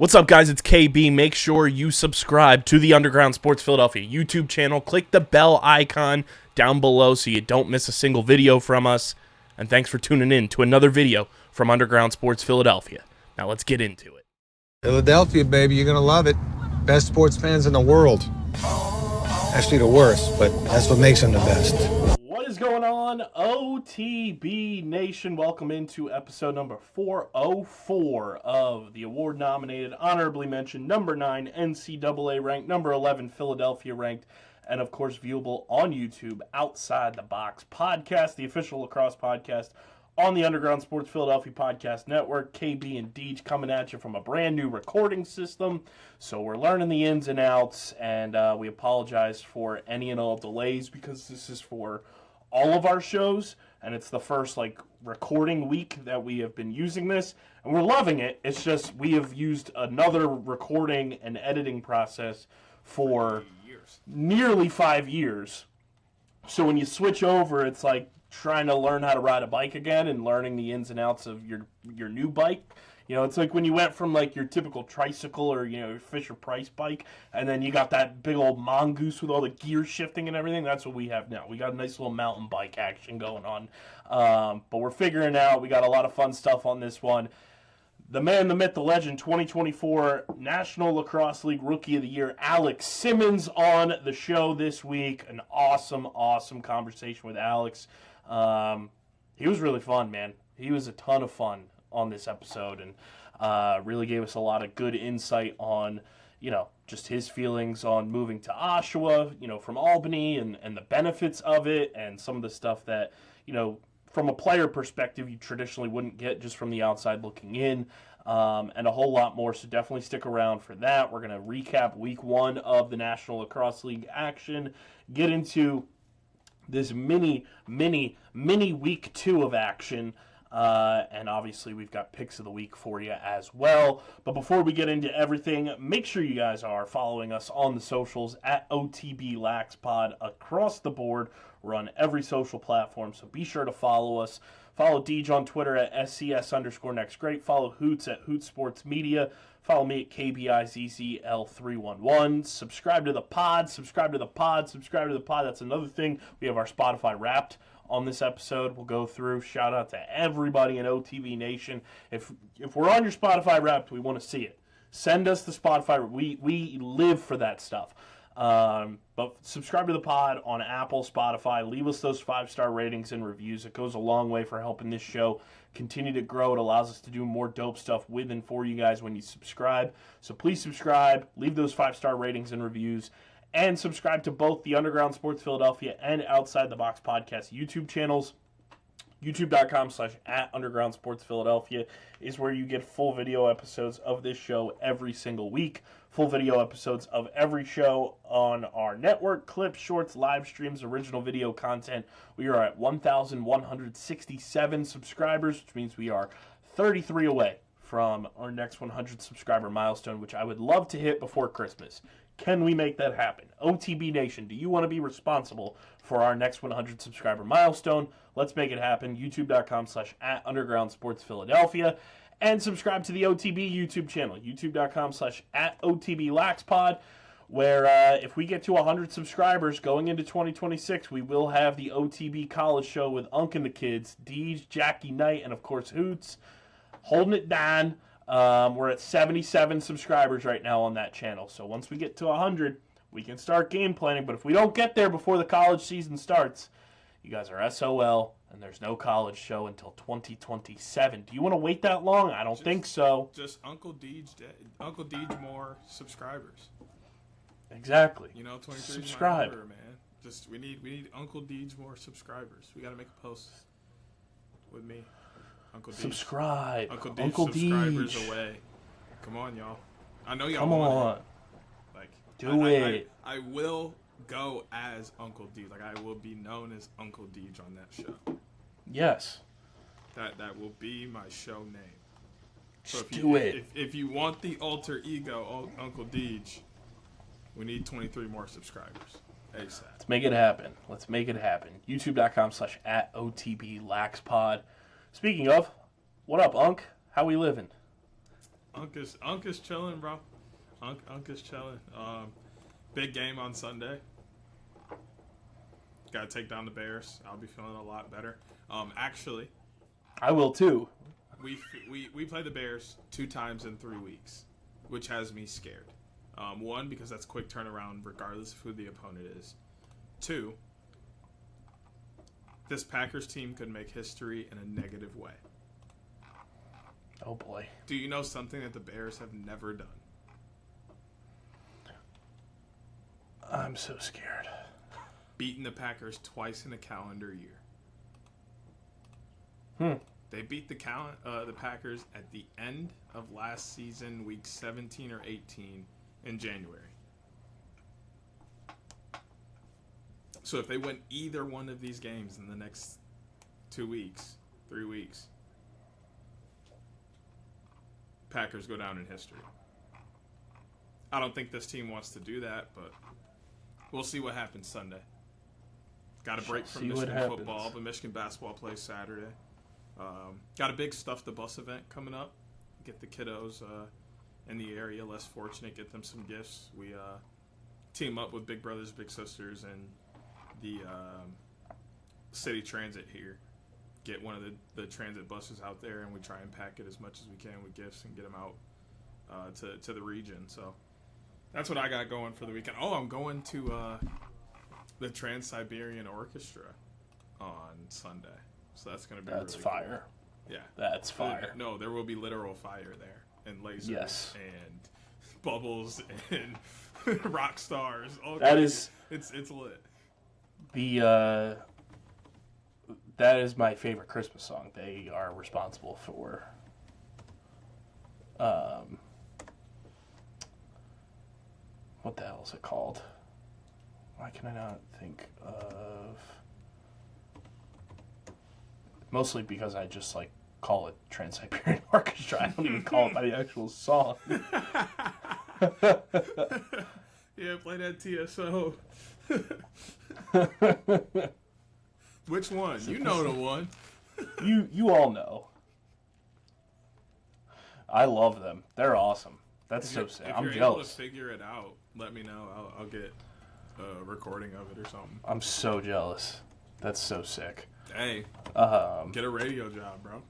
What's up, guys? It's KB. Make sure you subscribe to the Underground Sports Philadelphia YouTube channel. Click the bell icon down below so you don't miss a single video from us. And thanks for tuning in to another video from Underground Sports Philadelphia. Now let's get into it. Philadelphia, baby, you're going to love it. Best sports fans in the world. Actually, the worst, but that's what makes them the best. What is going on, OTB Nation? Welcome into episode number 404 of the award-nominated, honorably mentioned, number 9 NCAA ranked, number 11 Philadelphia ranked, and of course viewable on YouTube, Outside the Box podcast, the official lacrosse podcast on the Underground Sports Philadelphia Podcast Network. KB and Deej coming at you from a brand new recording system. So we're learning the ins and outs, and we apologize for any and all delays because this is for all of our shows, and it's the first recording week that we have been using this, and we're loving it. It's just we have used another recording and editing process for nearly 5 years. So when you switch over, it's like trying to learn how to ride a bike again and learning the ins and outs of your new bike. You know, it's like when you went from your typical tricycle or, your Fisher-Price bike, and then you got that big old mongoose with all the gear shifting and everything. That's what we have now. We got a nice little mountain bike action going on. But we're figuring out. We got a lot of fun stuff on this one. The man, the myth, the legend, 2024 National Lacrosse League Rookie of the Year, Alex Simmons, on the show this week. An awesome, awesome conversation with Alex. He was really fun, man. He was a ton of fun on this episode, and really gave us a lot of good insight on, just his feelings on moving to Oshawa, from Albany, and the benefits of it, and some of the stuff that, from a player perspective, you traditionally wouldn't get just from the outside looking in, and a whole lot more, so definitely stick around for that. We're going to recap week 1 of the National Lacrosse League action, get into this mini week 2 of action, and obviously we've got picks of the week for you as well. But before we get into everything, make sure you guys are following us on the socials at OTB Lax Pod across the board. We're on every social platform, so be sure to follow us. Follow Deej on Twitter at SCS_NextGreat. Follow Hoots at Hoots Sports Media. Follow me at KBIZZL311. Subscribe to the pod. That's another thing. We have our Spotify Wrapped on this episode. We'll go through. Shout out to everybody in OTB Nation. If we're on your Spotify Wrapped, we want to see it. Send us the Spotify. We live for that stuff. But subscribe to the pod on Apple, Spotify. Leave us those 5-star ratings and reviews. It goes a long way for helping this show continue to grow. It allows us to do more dope stuff with and for you guys when you subscribe. So please subscribe, leave those 5-star ratings and reviews, and subscribe to both the Underground Sports Philadelphia and Outside the Box podcast YouTube channels. YouTube.com/@Underground Sports Philadelphia is where you get full video episodes of this show every single week. Full video episodes of every show on our network, clips, shorts, live streams, original video content. We are at 1,167 subscribers, which means we are 33 away from our next 100 subscriber milestone, which I would love to hit before Christmas. Can we make that happen? OTB Nation, do you want to be responsible for our next 100 subscriber milestone? Let's make it happen. YouTube.com/@Underground Sports Philadelphia. And subscribe to the OTB YouTube channel, youtube.com/@OTB LaxPod, where if we get to 100 subscribers going into 2026, we will have the OTB College Show with Unc and the kids, Deej, Jackie Knight, and of course Hoots, holding it down. We're at 77 subscribers right now on that channel. So once we get to 100, we can start game planning. But if we don't get there before the college season starts, you guys are SOL, and there's no college show until 2027. Do you want to wait that long? I don't think so. Just Uncle Deej more subscribers. Exactly. 23 subscribe, is my number, man. Just we need Uncle Deej more subscribers. We got to make a post with me. Uncle Deej. Subscribe. Uncle Deej Uncle subscribers Deej. away. Come on, y'all. I know y'all Come want on. it. Do it. I will go as Uncle Deej. I will be known as Uncle Deej on that show. Yes. That will be my show name. So if you want the alter ego Uncle Deej, we need 23 more subscribers. ASAP. Let's make it happen. YouTube.com/@OTB LaxPod. Speaking of, what up, Unc? How we living? Unk is chilling, bro. Unk is chilling. Big game on Sunday. Got to take down the Bears. I'll be feeling a lot better. Actually, I will too. We play the Bears 2 times in 3 weeks, which has me scared. 1, because that's quick turnaround regardless of who the opponent is. 2, this Packers team could make history in a negative way. Oh boy. Do you know something that the Bears have never done? I'm so scared. Beaten the Packers twice in a calendar year. They beat the Packers at the end of last season, week 17 or 18 in January. So if they win either one of these games in the next 2 weeks, 3 weeks, Packers go down in history. I don't think this team wants to do that, but we'll see what happens Sunday. Got a break from Michigan football, but Michigan basketball plays Saturday. Got a big Stuff the Bus event coming up. Get the kiddos in the area less fortunate, get them some gifts. We team up with Big Brothers Big Sisters and the city transit here. Get one of the transit buses out there, and we try and pack it as much as we can with gifts and get them out to the region. So that's what I got going for the weekend. Oh, I'm going to the Trans-Siberian Orchestra on Sunday. So that's going to be That's really fire. Cool. Yeah. That's fire. No, there will be literal fire there, and lasers and bubbles and rock stars. That is... It's lit. That is my favorite Christmas song. They are responsible for what the hell is it called? Why can I not think of... Mostly because I just call it Trans-Siberian Orchestra. I don't even call it by the actual song. Yeah, play that TSO. Which one? You know the one. You all know. I love them. They're awesome. That's so sick. I'm jealous. If you're able to figure it out, let me know. I'll get a recording of it or something. I'm so jealous. That's so sick. Hey, get a radio job, bro.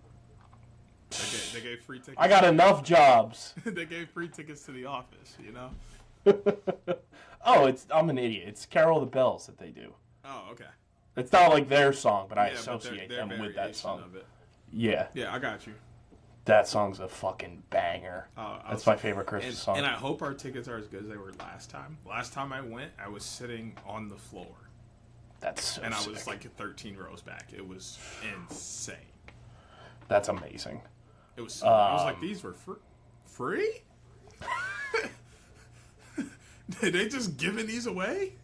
They gave free tickets. I got enough jobs. They gave free tickets to The Office, you know? Oh, I'm an idiot. It's Carol of the Bells that they do. Oh, okay. It's not like their song, but I Yeah, associate their them with that song. of it. Yeah. Yeah, I got you. That song's a fucking banger. That's my favorite Christmas song. And I hope our tickets are as good as they were last time. Last time I went, I was sitting on the floor. That's so And I sick. was 13 rows back. It was insane. That's amazing. It was so I was like, these were free? They just giving these away?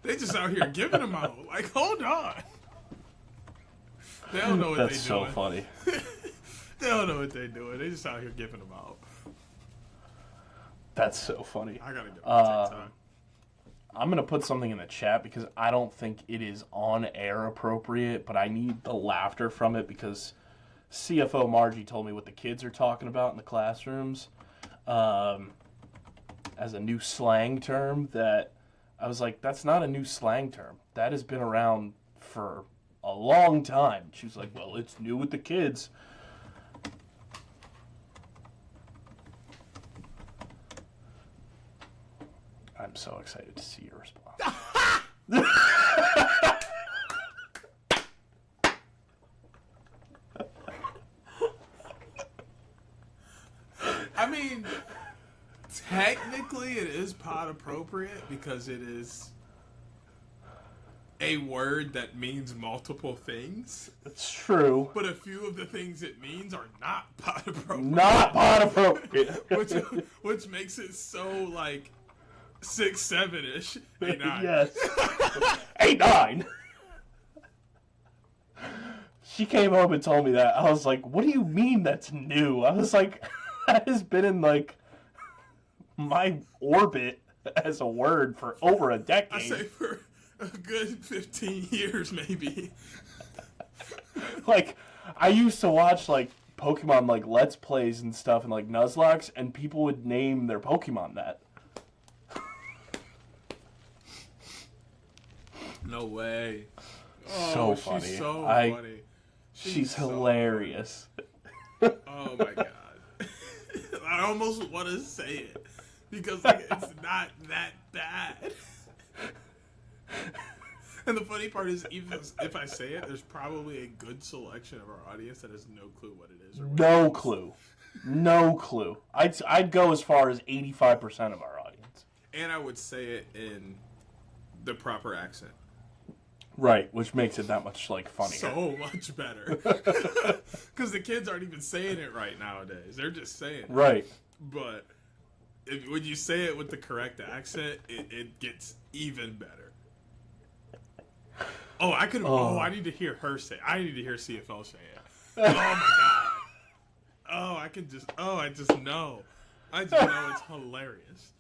They just out here giving them out. Hold on. They don't know what they're doing. That's so funny. They don't know what they're doing. They just out here giving them out. That's so funny. I gotta go on TikTok. I'm going to put something in the chat because I don't think it is on-air appropriate, but I need the laughter from it because CFO Margie told me what the kids are talking about in the classrooms as a new slang term that I was like, that's not a new slang term. That has been around for a long time. She was like, well, it's new with the kids. I'm so excited to see your response. I mean, technically it is pod appropriate because it is a word that means multiple things. It's true. But a few of the things it means are not pod appropriate. Not pod appropriate. which makes it so 6, 7-ish. 8, 9. Yes. 8, 9. She came home and told me that. I was like, what do you mean that's new? I was like, that has been in my orbit as a word for over a decade. I say for a good 15 years maybe. I used to watch Pokemon, like, Let's Plays and stuff, and, like, Nuzlocke, and people would name their Pokemon that. No way. So funny. She's so funny. She's hilarious. So oh, my God. I almost want to say it, because, like, it's not that bad. And the funny part is, even if I say it, there's probably a good selection of our audience that has no clue what it is. Or what No clue. No clue. I'd go as far as 85% of our audience. And I would say it in the proper accent. Right, which makes it that much, like, funnier. So much better. Because the kids aren't even saying it right nowadays. They're just saying it. Right. But when you say it with the correct accent, it gets even better. Oh, I need to hear her say it. I need to hear CFL say it. Oh, my God. Oh, I just know. I just know it's hilarious.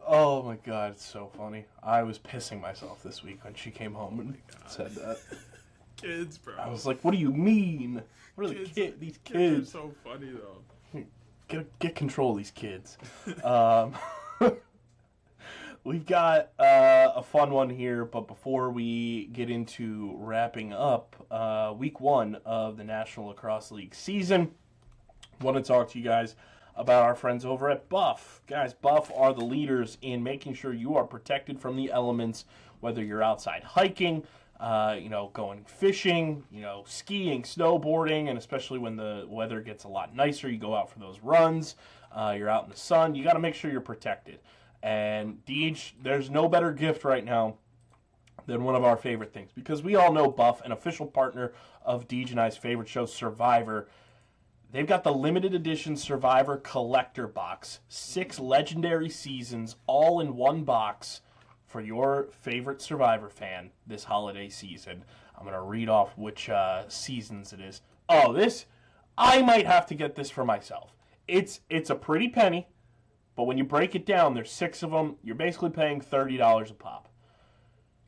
Oh, my God, it's so funny. I was pissing myself this week when she came home and said that. Kids, bro. I was like, what do you mean? What are these kids? Kids are so funny, though. Get control of these kids. We've got a fun one here, but before we get into wrapping up week 1 of the National Lacrosse League season, I want to talk to you guys about our friends over at Buff. Guys, Buff are the leaders in making sure you are protected from the elements, whether you're outside hiking, going fishing, skiing, snowboarding, and especially when the weather gets a lot nicer, you go out for those runs, you're out in the sun, you got to make sure you're protected. And Deej, there's no better gift right now than one of our favorite things, because we all know Buff, an official partner of Deej and I's favorite show, Survivor. They've got the limited edition Survivor Collector Box, 6 legendary seasons, all in one box for your favorite Survivor fan this holiday season. I'm going to read off which seasons it is. Oh, I might have to get this for myself. It's a pretty penny, but when you break it down, there's 6 of them. You're basically paying $30 a pop.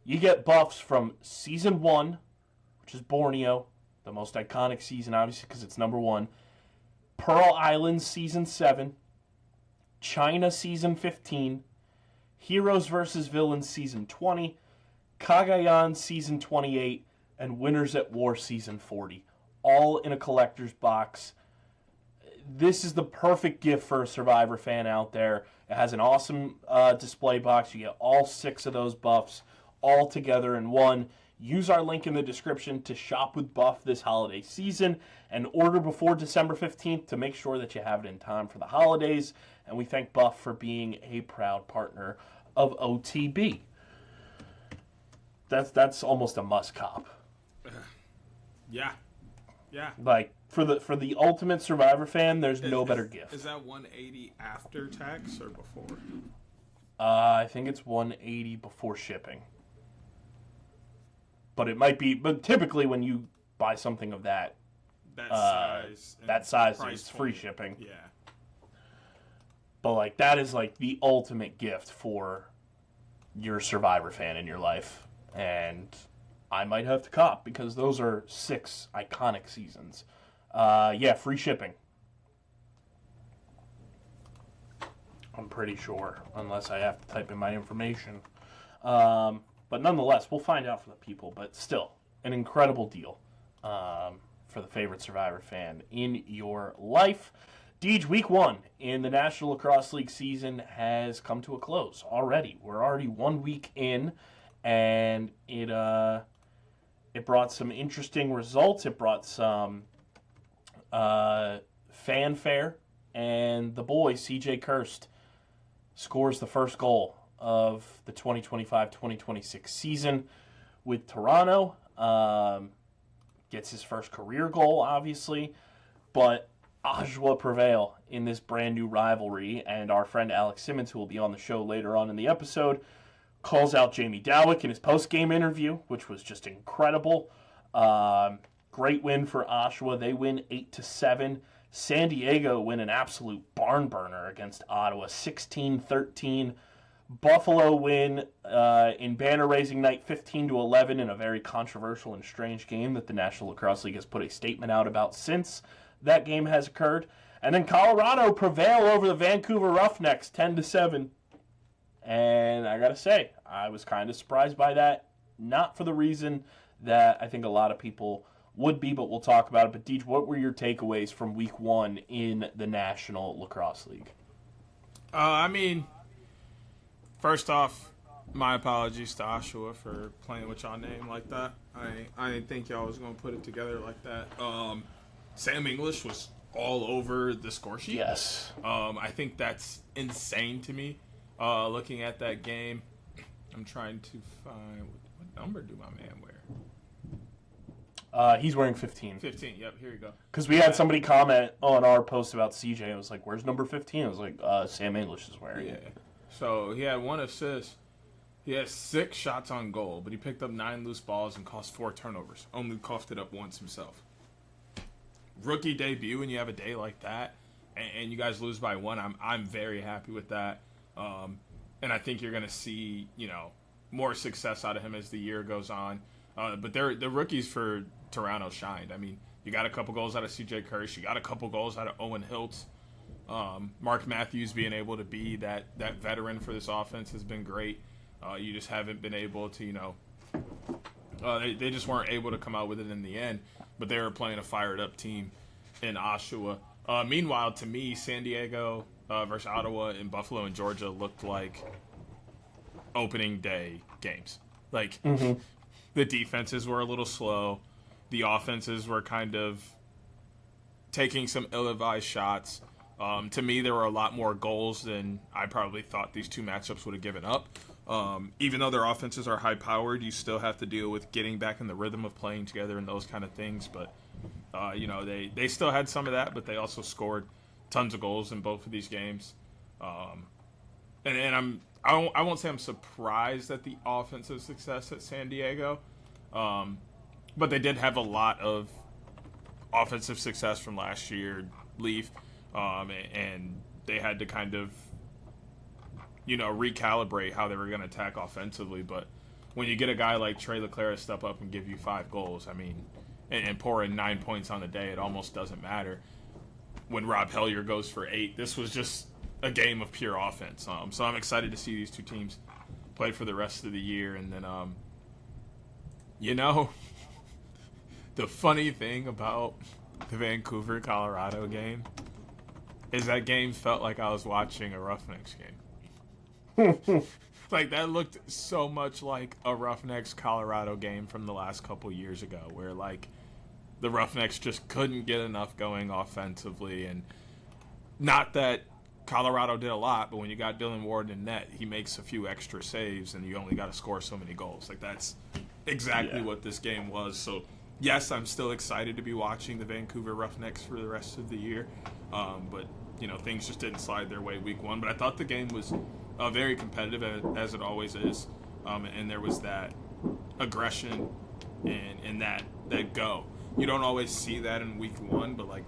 You get buffs from Season 1, which is Borneo, the most iconic season, obviously, because it's number 1. Pearl Island Season 7, China Season 15, Heroes vs. Villains Season 20, Cagayan Season 28, and Winners at War Season 40, all in a collector's box. This is the perfect gift for a Survivor fan out there. It has an awesome display box. You get all 6 of those buffs all together in one. Use our link in the description to shop with Buff this holiday season and order before December 15th to make sure that you have it in time for the holidays. And we thank Buff for being a proud partner of OTB. That's almost a must cop. Yeah. Like for the ultimate Survivor fan, there's no better gift. Is that $180 after tax or before? I think it's $180 before shipping. But it might be. But typically, when you buy something of that size, it's free shipping. Yeah. But like that is like the ultimate gift for your Survivor fan in your life, and I might have to cop because those are 6 iconic seasons. Free shipping. I'm pretty sure, unless I have to type in my information. But nonetheless, we'll find out for the people. But still, an incredible deal for the favorite Survivor fan in your life. Deej, week 1 in the National Lacrosse League season has come to a close already. We're already 1 week in, and it brought some interesting results. It brought some fanfare, and the boy, CJ Kirst, scores the first goal of the 2025-2026 season with Toronto. Gets his first career goal, obviously, but Oshawa prevail in this brand new rivalry, and our friend Alex Simmons, who will be on the show later on in the episode, calls out Jamie Dowick in his post-game interview, which was just incredible. Great win for Oshawa. They win 8-7. San Diego win an absolute barn burner against Ottawa, 16-13. Buffalo win in banner raising night 15-11 in a very controversial and strange game that the National Lacrosse League has put a statement out about since. that game has occurred. And then Colorado prevail over the Vancouver Roughnecks 10-7. And I got to say, I was kind of surprised by that. Not for the reason that I think a lot of people would be, but we'll talk about it. But, Deej, what were your takeaways from Week 1 in the National Lacrosse League? First off, my apologies to Oshawa for playing with y'all name like that. I didn't think y'all was going to put it together like that. Sam English was all over the score sheet. Yes. I think that's insane to me. Looking at that game, I'm trying to find what number do my man wear? He's wearing 15. 15, yep, here you go. Because we had somebody comment on our post about CJ. It was like, where's number 15? I was like, Sam English is wearing it. So he had 1 assist. He has 6 shots on goal, but he picked up 9 loose balls and caused 4 turnovers. Only coughed it up once himself. Rookie debut, and you have a day like that, and you guys lose by 1. I'm very happy with that. And I think you're going to see, more success out of him as the year goes on. But the rookies for Toronto shined. I mean, you got a couple goals out of CJ Kirsch. You got a couple goals out of Owen Hiltz. Mark Matthews being able to be that veteran for this offense has been great. You just haven't been able to, they just weren't able to come out with it in the end. But they were playing a fired-up team in Oshawa. Meanwhile, to me, San Diego versus Ottawa and Buffalo and Georgia looked like opening day games. Like, the defenses were a little slow. The offenses were kind of taking some ill-advised shots. To me, there were a lot more goals than I probably thought these two matchups would have given up. Even though their offenses are high-powered, you still have to deal with getting back in the rhythm of playing together and those kind of things. But, they still had some of that, but they also scored tons of goals in both of these games. And I won't say I'm surprised at the offensive success at San Diego, but they did have a lot of offensive success from last year, Leaf, and they had to kind of, recalibrate how they were going to attack offensively. But when you get a guy like Trey Leclerc step up and give you 5 goals, and pour in 9 points on the day, it almost doesn't matter. When Rob Hellier goes for 8, this was just a game of pure offense. So I'm excited to see these two teams play for the rest of the year. And then, the funny thing about the Vancouver, Colorado game is that game felt like I was watching a Roughnecks game. Like, that looked so much like a Roughnecks Colorado game from the last couple years ago, where, like, the Roughnecks just couldn't get enough going offensively. And not that Colorado did a lot, but when you got Dylan Ward in net, he makes a few extra saves, and you only got to score so many goals. Like, that's exactly what this game was. So, yes, I'm still excited to be watching the Vancouver Roughnecks for the rest of the year. But, things just didn't slide their way week 1. But I thought the game was very competitive, as it always is. And there was that aggression and that go. You don't always see that in week 1, but, like,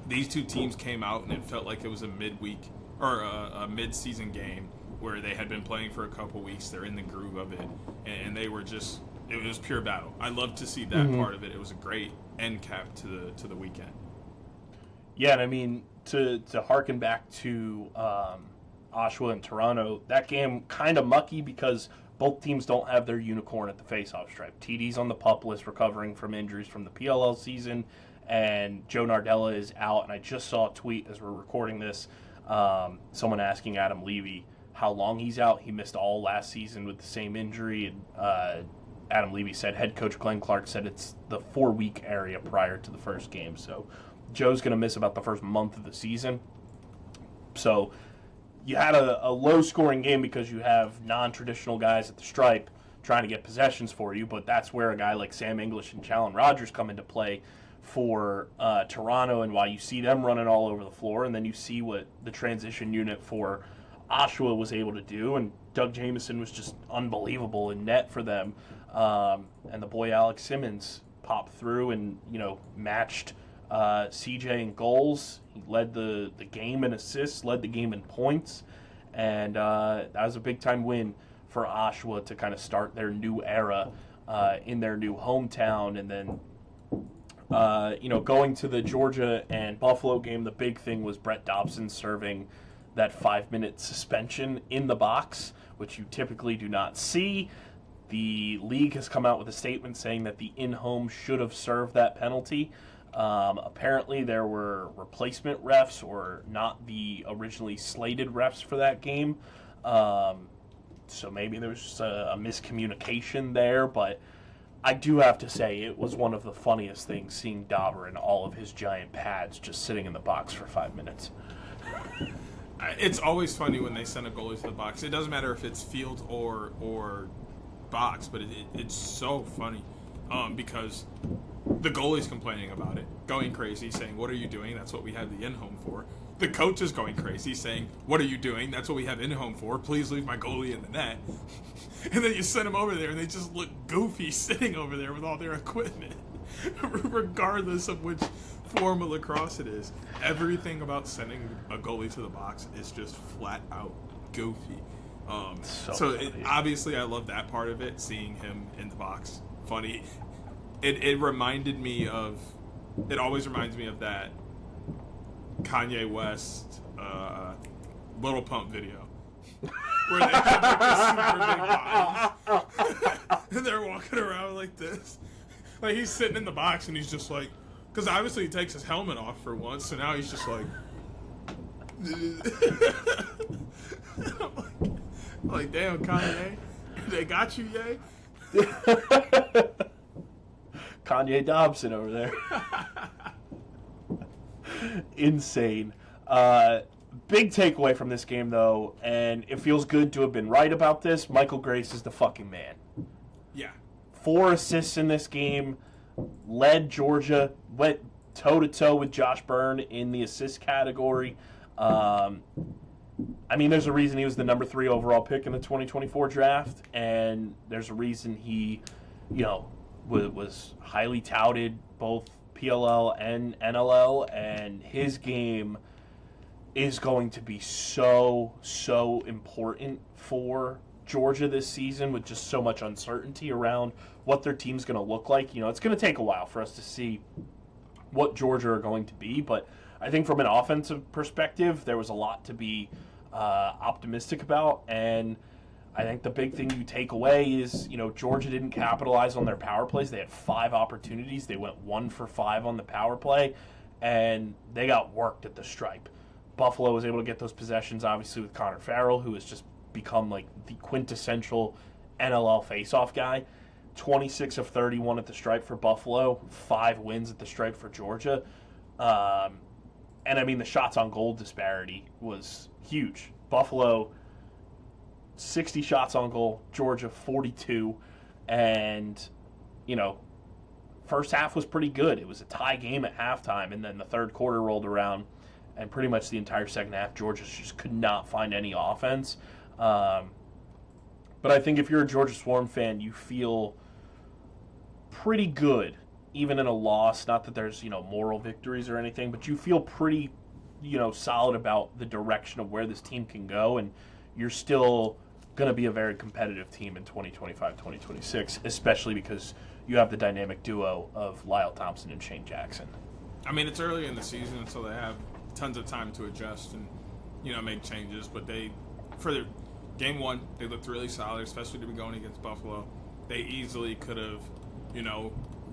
these two teams came out and it felt like it was a midweek or a mid-season game where they had been playing for a couple weeks. They're in the groove of it, and they were just – it was pure battle. I love to see that part of it. It was a great end cap to the weekend. Yeah, and to harken back to Oshawa and Toronto, that game kind of mucky because both teams don't have their unicorn at the face-off stripe. TD's on the PUP list recovering from injuries from the PLL season, and Joe Nardella is out. And I just saw a tweet as we're recording this, someone asking Adam Levy how long he's out. He missed all last season with the same injury, and Adam Levy said head coach Glenn Clark said it's the 4-week area prior to the first game. So Joe's going to miss about the first month of the season. So you had a low-scoring game because you have non-traditional guys at the stripe trying to get possessions for you, but that's where a guy like Sam English and Challen Rogers come into play for Toronto, and why you see them running all over the floor, and then you see what the transition unit for Oshawa was able to do, and Doug Jamieson was just unbelievable in net for them, and the boy Alex Simmons popped through and matched CJ in goals. He led the game in assists, led the game in points, and that was a big-time win for Oshawa to kind of start their new era in their new hometown. And then Going to the Georgia and Buffalo game, the big thing was Brett Dobson serving that 5-minute suspension in the box, which you typically do not see. The league has come out with a statement saying that the in-home should have served that penalty. Apparently there were replacement refs or not the originally slated refs for that game. So maybe there was just a miscommunication there, but I do have to say it was one of the funniest things seeing Dauber in all of his giant pads just sitting in the box for 5 minutes. It's always funny when they send a goalie to the box. It doesn't matter if it's field or box, but it's so funny because the goalie's complaining about it, going crazy, saying, "What are you doing? That's what we have the in-home for." The coach is going crazy, saying, "What are you doing? That's what we have in-home for. Please leave my goalie in the net." And then you send them over there, and they just look goofy sitting over there with all their equipment, regardless of which form of lacrosse it is. Everything about sending a goalie to the box is just flat out goofy. Obviously I love that part of it, seeing him in the box. Funny. It always reminds me of that Kanye West Little Pump video where they have like the super big bodies and they're walking around like this. Like he's sitting in the box and he's just like, because obviously he takes his helmet off for once, so now he's just like I'm like, damn, Kanye, they got you, yay? Kanye Dobson over there. Insane. Big takeaway from this game, though, and it feels good to have been right about this. Michael Grace is the fucking man. Yeah. 4 assists in this game, led Georgia, went toe-to-toe with Josh Byrne in the assist category. There's a reason he was the number 3 overall pick in the 2024 draft, and there's a reason he, was highly touted both PLL and NLL, and his game is going to be so important for Georgia this season with just so much uncertainty around what their team's going to look like. It's going to take a while for us to see what Georgia are going to be, but I think from an offensive perspective, there was a lot to be optimistic about, and I think the big thing you take away is, Georgia didn't capitalize on their power plays. They had 5 opportunities. They went 1 for 5 on the power play, and they got worked at the stripe. Buffalo was able to get those possessions, obviously, with Connor Farrell, who has just become like the quintessential NLL faceoff guy. 26 of 31 at the stripe for Buffalo, 5 wins at the stripe for Georgia. The shots on goal disparity was huge. Buffalo, 60 shots on goal, Georgia 42, and first half was pretty good. It was a tie game at halftime, and then the third quarter rolled around, and pretty much the entire second half, Georgia just could not find any offense. But I think if you're a Georgia Swarm fan, you feel pretty good, even in a loss. Not that there's moral victories or anything, but you feel pretty solid about the direction of where this team can go, and you're still going to be a very competitive team in 2025-2026, especially because you have the dynamic duo of Lyle Thompson and Shane Jackson. It's early in the season, so they have tons of time to adjust and make changes, but for their game 1, they looked really solid, especially to be going against Buffalo. They easily could have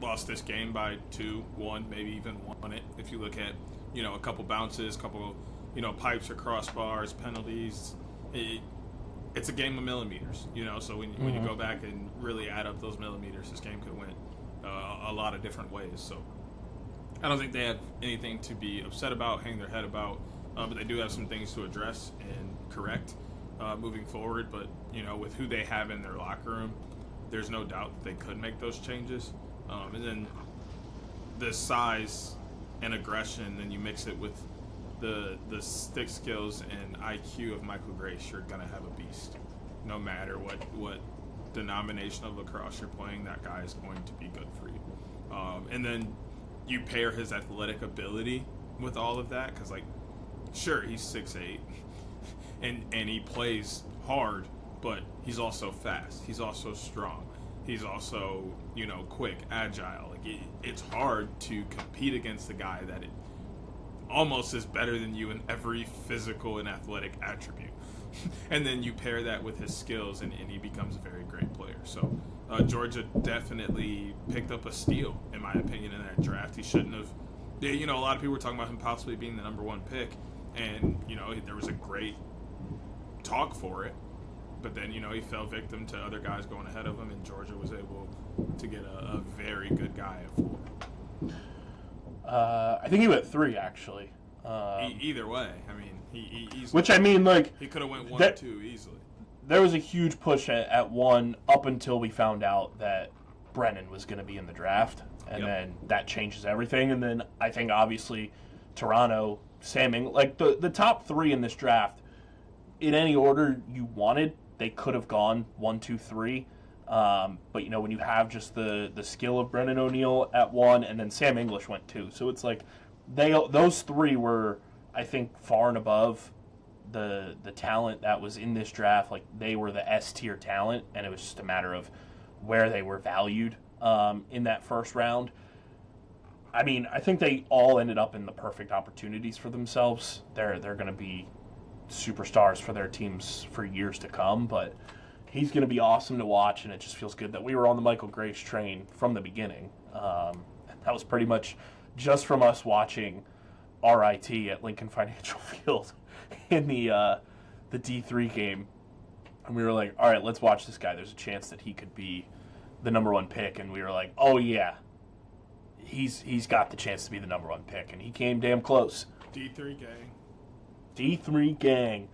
lost this game by 2-1, maybe even won it if you look at a couple bounces, couple pipes or crossbars, penalties. It's a game of millimeters, so when you go back and really add up those millimeters, this game could win a lot of different ways. So I don't think they have anything to be upset about, hang their head about, but they do have some things to address and correct moving forward. But with who they have in their locker room, there's no doubt that they could make those changes. And then the size and aggression, and you mix it with the stick skills and IQ of Michael Grace, you're going to have a beast. No matter what denomination of lacrosse you're playing, that guy is going to be good for you. And then you pair his athletic ability with all of that, because, sure, he's 6'8", and he plays hard, but he's also fast. He's also strong. He's also, quick, agile. Like it's hard to compete against a guy that almost is better than you in every physical and athletic attribute. And then you pair that with his skills, and he becomes a very great player. So Georgia definitely picked up a steal, in my opinion, in that draft. He shouldn't have. A lot of people were talking about him possibly being the number one pick, and there was a great talk for it. But then he fell victim to other guys going ahead of him, and Georgia was able to get a very good guy at 4. I think he went 3 actually. Either way, I mean, he easily. Which I mean, like he could have went 1 or 2 easily. There was a huge push at 1 up until we found out that Brennan was going to be in the draft, and then that changes everything. And then I think obviously Toronto, Samming, like the top 3 in this draft, in any order you wanted, they could have gone 1, 2, 3. But when you have just the skill of Brennan O'Neill at 1, and then Sam English went 2, so it's like those 3 were, I think, far and above the talent that was in this draft. Like they were the S tier talent, and it was just a matter of where they were valued in that first round. I mean, I think they all ended up in the perfect opportunities for themselves. They're going to be superstars for their teams for years to come, but he's going to be awesome to watch, and it just feels good that we were on the Michael Grace train from the beginning. That was pretty much just from us watching RIT at Lincoln Financial Field in the D3 game, and we were like, all right, let's watch this guy. There's a chance that he could be the number 1 pick, and we were like, oh yeah, he's got the chance to be the number 1 pick, and he came damn close. D3 gang. D3 gang.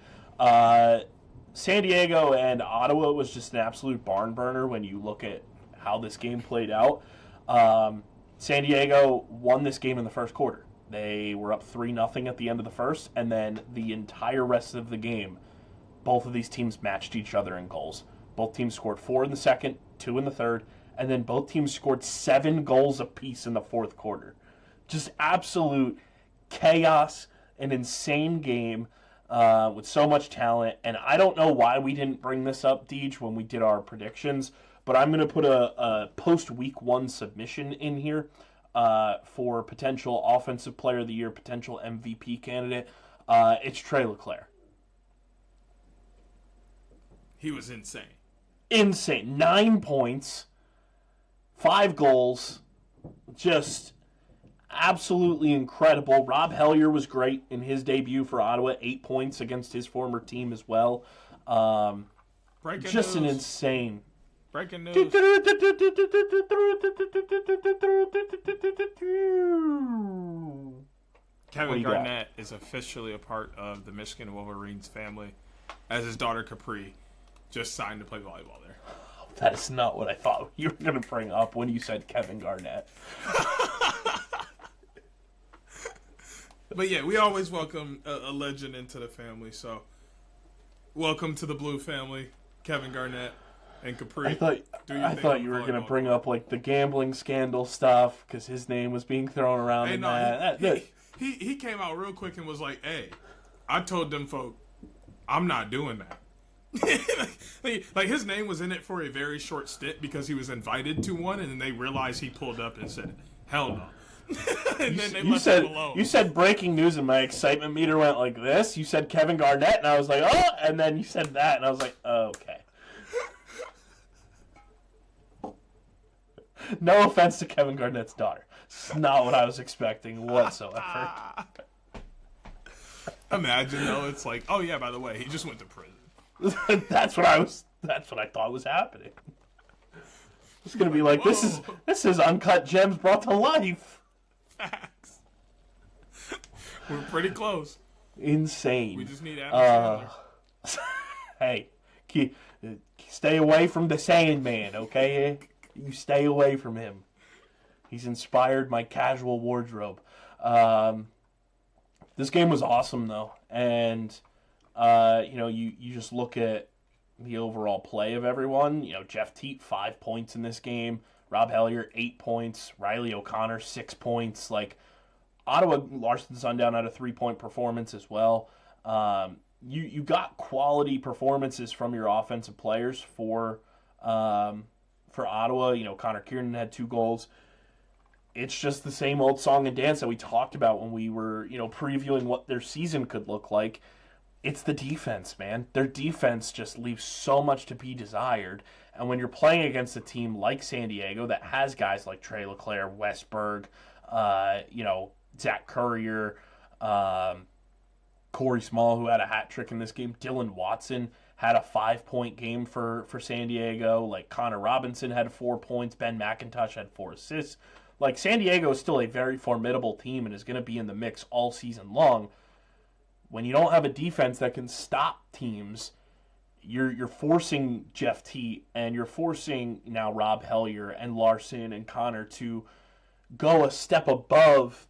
San Diego and Ottawa was just an absolute barn burner when you look at how this game played out. San Diego won this game in the first quarter. They were up 3-0 at the end of the first, and then the entire rest of the game, both of these teams matched each other in goals. Both teams scored 4 in the second, 2 in the third, and then both teams scored 7 goals apiece in the fourth quarter. Just absolute chaos, an insane game with so much talent. And I don't know why we didn't bring this up, Deej, when we did our predictions, but I'm going to put a post-week 1 submission in here for potential Offensive Player of the Year, potential MVP candidate. It's Trey LeClaire. He was insane. Insane. 9 points, 5 goals, just absolutely incredible. Rob Hellier was great in his debut for Ottawa, 8 points against his former team as well. Just an insane. Breaking news. Kevin Garnett is officially a part of the Michigan Wolverines family, as his daughter Capri just signed to play volleyball there. That is not what I thought you were going to bring up when you said Kevin Garnett. But yeah, we always welcome a legend into the family, so welcome to the Blue family, Kevin Garnett and Capri. I thought you were going to bring up like the gambling scandal stuff because his name was being thrown around in that. He came out real quick and was like, hey, I told them folk, I'm not doing that. like his name was in it for a very short stint because he was invited to one, and then they realized he pulled up and said, hell no. And then they left him alone. You said breaking news, and my excitement meter went like this. You said Kevin Garnett, and I was like, oh, and then you said that, and I was like, oh, okay. No offense to Kevin Garnett's daughter. It's not what I was expecting whatsoever. Imagine though, it's like, oh yeah, by the way, he just went to prison. That's what I thought was happening. It's gonna be like, whoa. This is Uncut Gems brought to life. Facts. We're pretty close. Insane. We just need Adam Sandler. Hey, stay away from the Sandman, okay? You stay away from him. He's inspired my casual wardrobe. This game was awesome, though. And, you just look at the overall play of everyone. Jeff Teat, 5 points in this game. Rob Hellier, 8 points. Riley O'Connor, 6 points. Like, Ottawa, Larson Sundown had a 3-point performance as well. You got quality performances from your offensive players for for Ottawa. Connor Kiernan had 2 goals. It's just the same old song and dance that we talked about when we were, previewing what their season could look like. It's the defense, man. Their defense just leaves so much to be desired. And when you're playing against a team like San Diego that has guys like Trey LeClaire, Westberg, Zach Courier, Corey Small, who had a hat trick in this game, Dylan Watson had a 5-point game for San Diego. Like, Connor Robinson had 4 points. Ben McIntosh had 4 assists. Like, San Diego is still a very formidable team and is going to be in the mix all season long. When you don't have a defense that can stop teams, you're forcing Jeff Teat and you're forcing now Rob Hellier and Larson and Connor to go a step above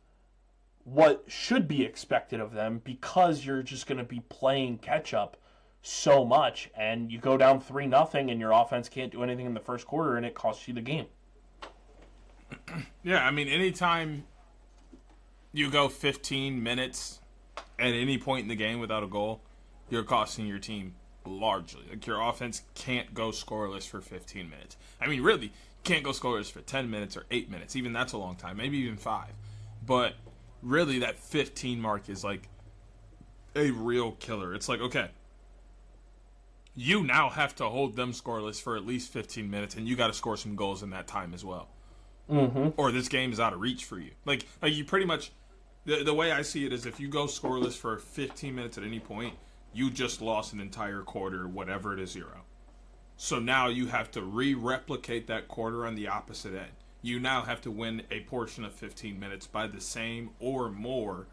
what should be expected of them, because you're just going to be playing catch-up so much, and you go down 3-0 and your offense can't do anything in the first quarter, and it costs you the game. Yeah, I mean, anytime you go 15 minutes at any point in the game without a goal, you're costing your team largely. Like, your offense can't go scoreless for 15 minutes. I mean, really, you can't go scoreless for 10 minutes or 8 minutes. Even that's a long time, maybe even 5. But really, that 15 mark is like a real killer. It's like, okay, you now have to hold them scoreless for at least 15 minutes, and you got to score some goals in that time as well. Mm-hmm. Or this game is out of reach for you. Like you pretty much, the way I see it is, if you go scoreless for 15 minutes at any point, you just lost an entire quarter, whatever it is, 0. So now you have to replicate that quarter on the opposite end. You now have to win a portion of 15 minutes by the same or more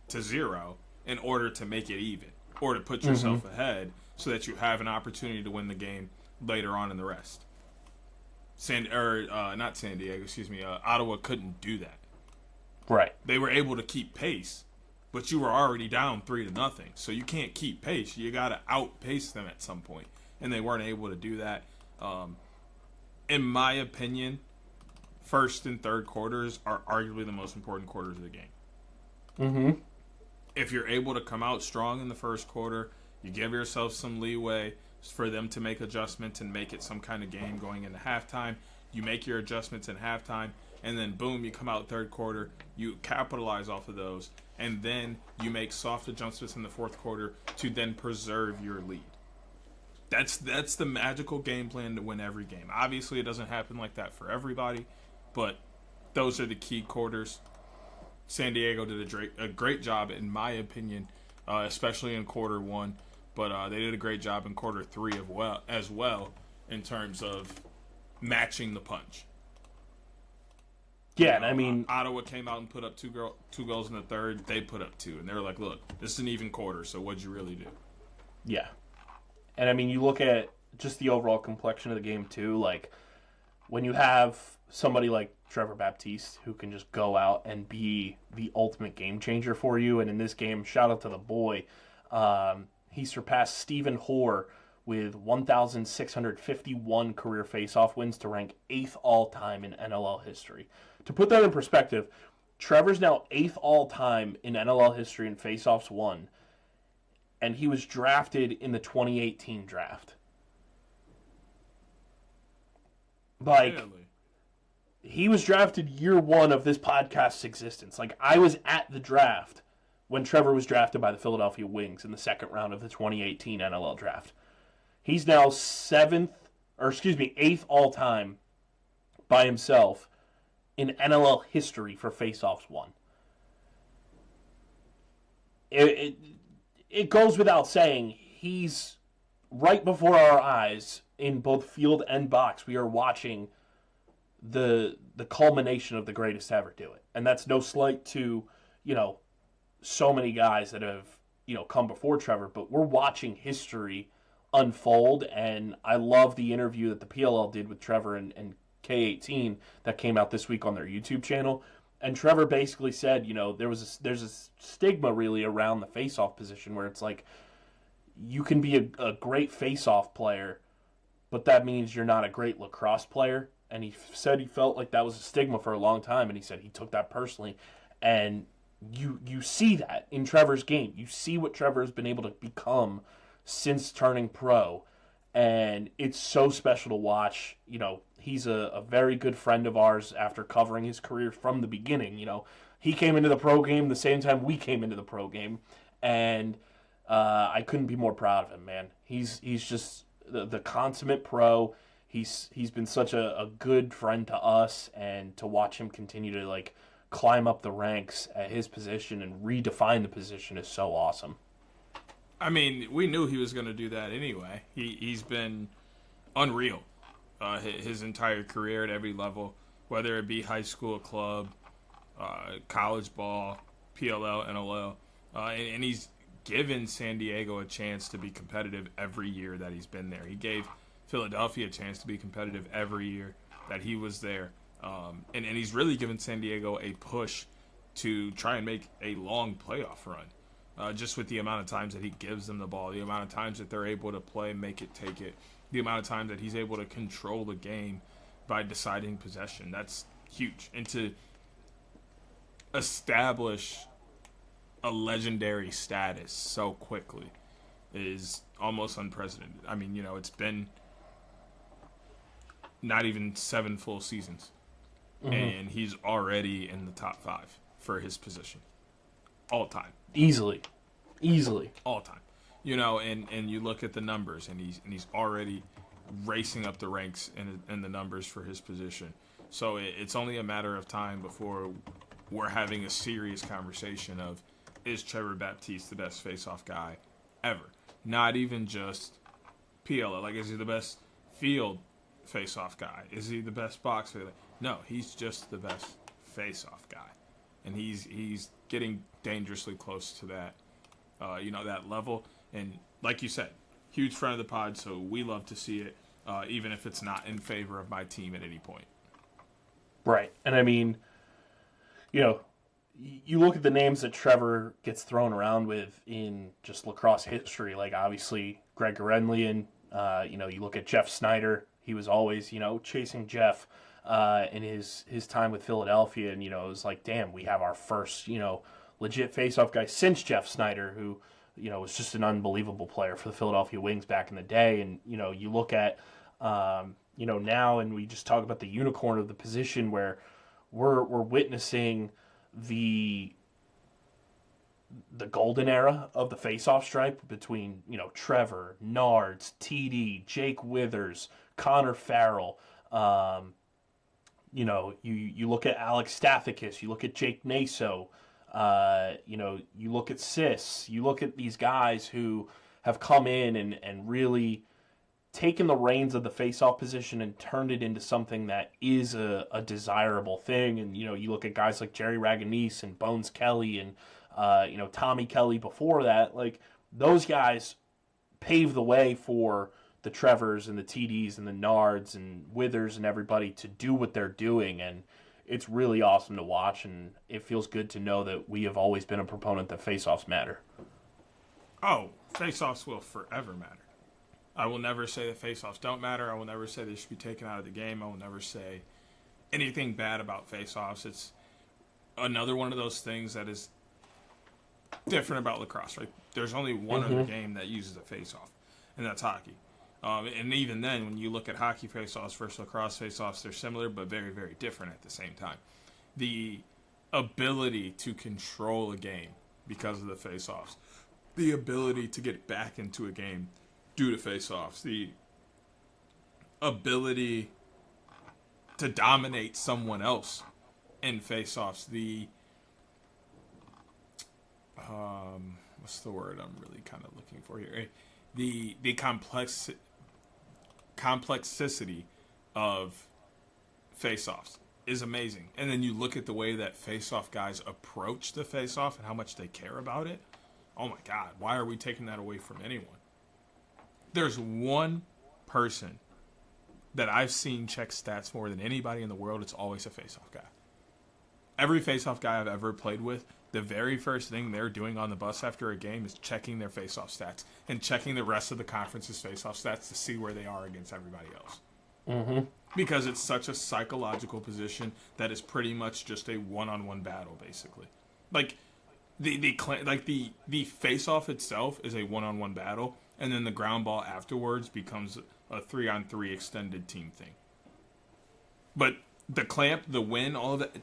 to 0 in order to make it even, or to put yourself ahead so that you have an opportunity to win the game later on in the rest. Ottawa couldn't do that. Right. They were able to keep pace, but you were already down 3-0. So you can't keep pace. You got to outpace them at some point, and they weren't able to do that. In my opinion, first and third quarters are arguably the most important quarters of the game. Mm-hmm. If you're able to come out strong in the first quarter, you give yourself some leeway for them to make adjustments and make it some kind of game going into halftime. You make your adjustments in halftime, and then boom, you come out third quarter, you capitalize off of those, and then you make soft adjustments in the fourth quarter to then preserve your lead. That's the magical game plan to win every game. Obviously, it doesn't happen like that for everybody, but those are the key quarters. San Diego did a great job, in my opinion, especially in quarter 1. But they did a great job in quarter 3 as well in terms of matching the punch. Yeah, and I mean, Ottawa came out and put up two goals in the third. They put up 2, and they were like, "Look, this is an even quarter. So what'd you really do?" Yeah, and I mean, you look at just the overall complexion of the game too. Like, when you have somebody like Trevor Baptiste who can just go out and be the ultimate game changer for you, and in this game, shout out to the boy. He surpassed Stephen Hoare with 1,651 career faceoff wins to rank 8th all-time in NLL history. To put that in perspective, Trevor's now 8th all-time in NLL history in faceoffs won, and he was drafted in the 2018 draft. Like, really? He was drafted year 1 of this podcast's existence. Like, I was at the draft when Trevor was drafted by the Philadelphia Wings in the second round of the 2018 NLL draft. He's now 8th all-time by himself in NLL history for faceoffs won. It goes without saying, he's right before our eyes in both field and box. We are watching the culmination of the greatest to ever do it. And that's no slight to, so many guys that have, come before Trevor, but we're watching history unfold, and I love the interview that the PLL did with Trevor and K18 that came out this week on their YouTube channel. And Trevor basically said, there's a stigma really around the face-off position where it's like, you can be a great face-off player, but that means you're not a great lacrosse player. And he said he felt like that was a stigma for a long time, and he said he took that personally. And you see that in Trevor's game. You see what Trevor has been able to become since turning pro. and it's so special to watch. You know, he's a very good friend of ours after covering his career from the beginning. You know, he came into the pro game the same time we came into the pro game, and I couldn't be more proud of him, man. He's just the consummate pro. He's been such a good friend to us, and to watch him continue to like climb up the ranks at his position and redefine the position is so awesome. I mean, we knew he was going to do that anyway. He's been unreal his entire career at every level, whether it be high school, club, college ball, PLL, NLL, and he's given San Diego a chance to be competitive every year that he's been there. He gave Philadelphia a chance to be competitive every year that he was there. And he's really given San Diego a push to try and make a long playoff run. Just with the amount of times that he gives them the ball, the amount of times that they're able to play, make it, take it, the amount of times that he's able to control the game by deciding possession. That's huge. And to establish a legendary status so quickly is almost unprecedented. I mean, you know, it's been not even 7 full seasons. Mm-hmm. And he's already in the top 5 for his position. All time. Easily. All time. You know, and you look at the numbers, and he's already racing up the ranks in the numbers for his position. So it's only a matter of time before we're having a serious conversation of, is Trevor Baptiste the best face-off guy ever? Not even just PLL. Like, is he the best field face-off guy? Is he the best box? No, he's just the best face-off guy. And he's getting dangerously close to that, that level. And like you said, huge friend of the pod, so we love to see it, even if it's not in favor of my team at any point. Right. And I mean, you know, you look at the names that Trevor gets thrown around with in just lacrosse history, like obviously Greg Gorenlian, you look at Jeff Snyder. He was always, chasing Jeff in his time with Philadelphia. And, it was like, damn, we have our first, legit face-off guy since Jeff Snyder, who, was just an unbelievable player for the Philadelphia Wings back in the day. And, you look at, now, and we just talk about the unicorn of the position where we're witnessing the golden era of the face-off stripe between, Trevor, Nards, TD, Jake Withers, Connor Farrell. You look at Alex Stathakis, you look at Jake Naso, you look at Sis, you look at these guys who have come in and really taken the reins of the face-off position and turned it into something that is a desirable thing. And, you look at guys like Jerry Raganese and Bones Kelly and, Tommy Kelly before that. Like, those guys paved the way for the Trevors and the TDs and the Nards and Withers and everybody to do what they're doing. And it's really awesome to watch, and it feels good to know that we have always been a proponent that face-offs matter. Oh, face-offs will forever matter. I will never say that face-offs don't matter. I will never say they should be taken out of the game. I will never say anything bad about face-offs. It's another one of those things that is different about lacrosse, right? There's only one other game that uses a face-off, and that's hockey. And even then, when you look at hockey face-offs versus lacrosse face-offs, they're similar but very, very different at the same time. The ability to control a game because of the face-offs, the ability to get back into a game due to face-offs, the ability to dominate someone else in face-offs, the what's the word I'm really kind of looking for here? The complexity of face-offs is amazing. And then you look at the way that face-off guys approach the face-off and how much they care about it. Oh my God, why are we taking that away from anyone? There's one person that I've seen check stats more than anybody in the world. It's always a face-off guy. Every face-off guy I've ever played with, the very first thing they're doing on the bus after a game is checking their face-off stats and checking the rest of the conference's face-off stats to see where they are against everybody else. Mm-hmm. Because it's such a psychological position that is pretty much just a one-on-one battle, basically. Like the face-off itself is a one-on-one battle, and then the ground ball afterwards becomes a 3-on-3 extended team thing. But the clamp, the win, all of that,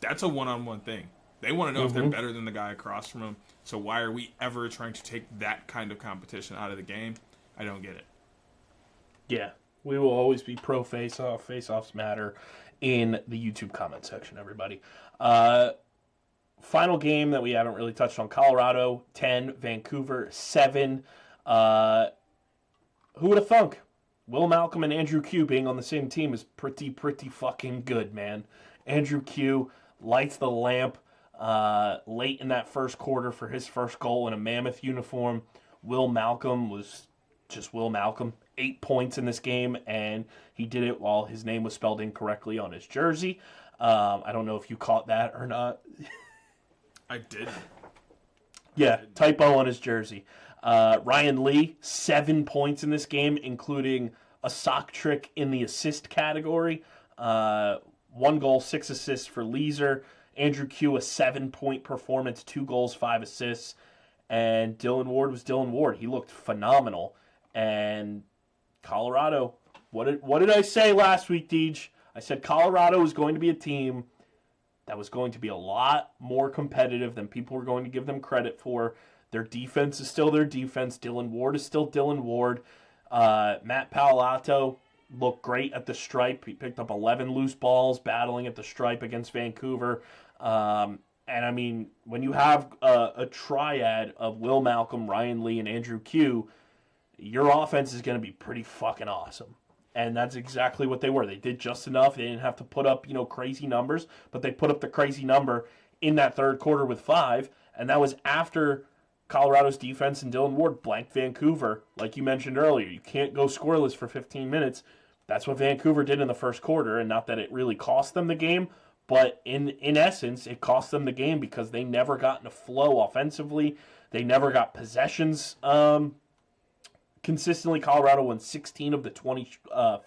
that's a one-on-one thing. They want to know if they're better than the guy across from them. So why are we ever trying to take that kind of competition out of the game? I don't get it. Yeah, we will always be pro face-off. Face-offs matter in the YouTube comment section, everybody. Final game that we haven't really touched on, Colorado 10, Vancouver 7. Who would have thunk? Will Malcolm and Andrew Q being on the same team is pretty fucking good, man. Andrew Q lights the lamp late in that first quarter for his first goal in a Mammoth uniform. Will Malcolm was just Will Malcolm. 8 points in this game, and he did it while his name was spelled incorrectly on his jersey. I don't know if you caught that or not. I did. Yeah, typo on his jersey. Ryan Lee, 7 points in this game, including a sock trick in the assist category. 1 goal, 6 assists for Leeser. Andrew Q, a 7-point performance, 2 goals, 5 assists. And Dylan Ward was Dylan Ward. He looked phenomenal. And Colorado, what did I say last week, Deej? I said Colorado was going to be a team that was going to be a lot more competitive than people were going to give them credit for. Their defense is still their defense. Dylan Ward is still Dylan Ward. Matt Palato looked great at the stripe. He picked up 11 loose balls battling at the stripe against Vancouver. And, I mean, when you have a triad of Will Malcolm, Ryan Lee, and Andrew Q, your offense is going to be pretty fucking awesome. And that's exactly what they were. They did just enough. They didn't have to put up, crazy numbers, but they put up the crazy number in that third quarter with 5, and that was after Colorado's defense and Dylan Ward blanked Vancouver. Like you mentioned earlier, you can't go scoreless for 15 minutes. That's what Vancouver did in the first quarter, and not that it really cost them the game, but in essence, it cost them the game because they never got in a flow offensively. They never got possessions consistently. Colorado won 16 of the 20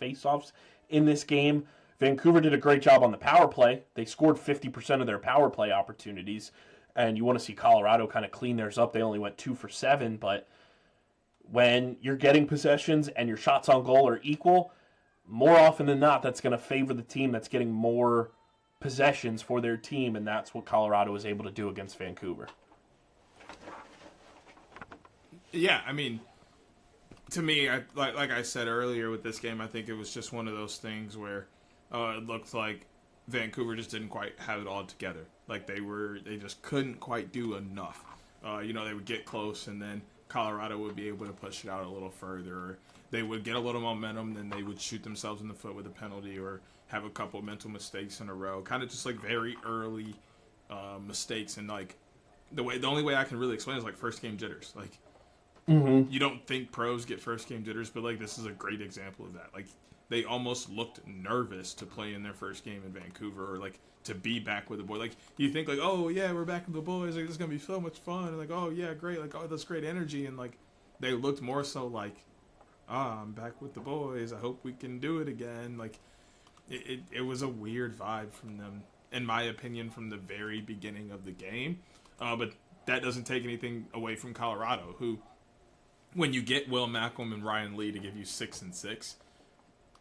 faceoffs in this game. Vancouver did a great job on the power play. They scored 50% of their power play opportunities, and you want to see Colorado kind of clean theirs up. They only went 2 for 7, but when you're getting possessions and your shots on goal are equal, more often than not, that's going to favor the team that's getting more possessions for their team, and that's what Colorado was able to do against Vancouver. Yeah, I mean, to me, like I said earlier with this game, I think it was just one of those things where it looked like Vancouver just didn't quite have it all together. Like they just couldn't quite do enough. They would get close, and then Colorado would be able to push it out a little further. Or they would get a little momentum, then they would shoot themselves in the foot with a penalty or have a couple mental mistakes in a row. Kind of just like very early mistakes, and like the only way I can really explain it is like first game jitters. Like you don't think pros get first game jitters, but like this is a great example of that. Like they almost looked nervous to play in their first game in Vancouver, or like to be back with the boys. Like you think like, oh yeah, we're back with the boys. Like this is gonna be so much fun. And like, oh yeah, great. Like, oh, that's great energy. And like they looked more so like, I'm back with the boys. I hope we can do it again. Like it was a weird vibe from them, in my opinion, from the very beginning of the game. But that doesn't take anything away from Colorado, who, when you get Will Malcolm and Ryan Lee to give you 6 and 6,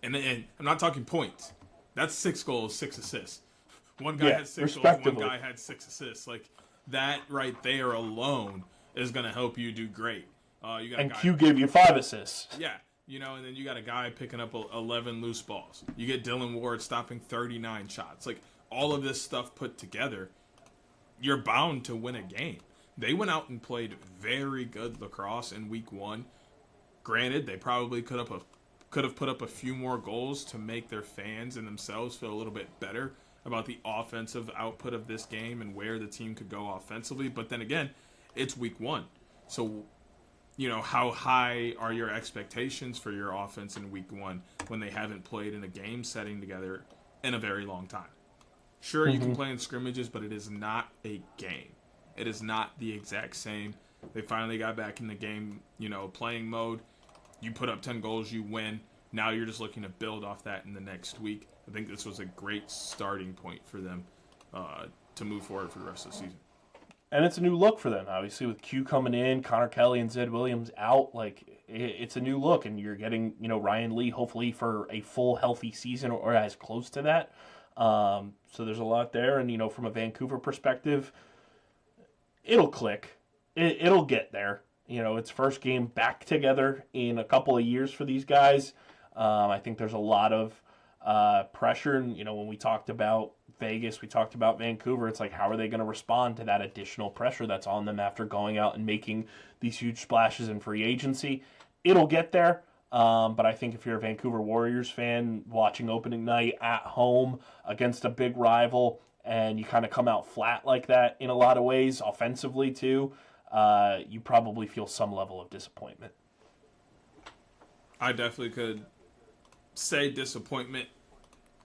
and I'm not talking points. That's 6 goals, 6 assists. One guy had 6 goals, one guy had 6 assists. Like that right there alone is going to help you do great. You got and Q gave you 5 assists. Yeah, and then you got a guy picking up 11 loose balls. You get Dylan Ward stopping 39 shots. Like all of this stuff put together, you're bound to win a game. They went out and played very good lacrosse in week 1. Granted, they probably could have put up a few more goals to make their fans and themselves feel a little bit better about the offensive output of this game and where the team could go offensively. But then again, it's week 1. So, how high are your expectations for your offense in week 1 when they haven't played in a game setting together in a very long time? Sure, you can play in scrimmages, but it is not a game. It is not the exact same. They finally got back in the game, playing mode. You put up 10 goals, you win. Now you're just looking to build off that in the next week. I think this was a great starting point for them to move forward for the rest of the season. And it's a new look for them, obviously, with Q coming in, Connor Kelly and Zed Williams out. Like, it's a new look, and you're getting, Ryan Lee hopefully for a full healthy season or as close to that. So there's a lot there, and from a Vancouver perspective, it'll click. It'll get there. It's first game back together in a couple of years for these guys. I think there's a lot of pressure, and when we talked about Vegas, we talked about Vancouver. It's like, how are they going to respond to that additional pressure that's on them after going out and making these huge splashes in free agency? It'll get there, but I think if you're a Vancouver Warriors fan watching opening night at home against a big rival, and you kind of come out flat like that in a lot of ways, offensively too, you probably feel some level of disappointment. I definitely could say disappointment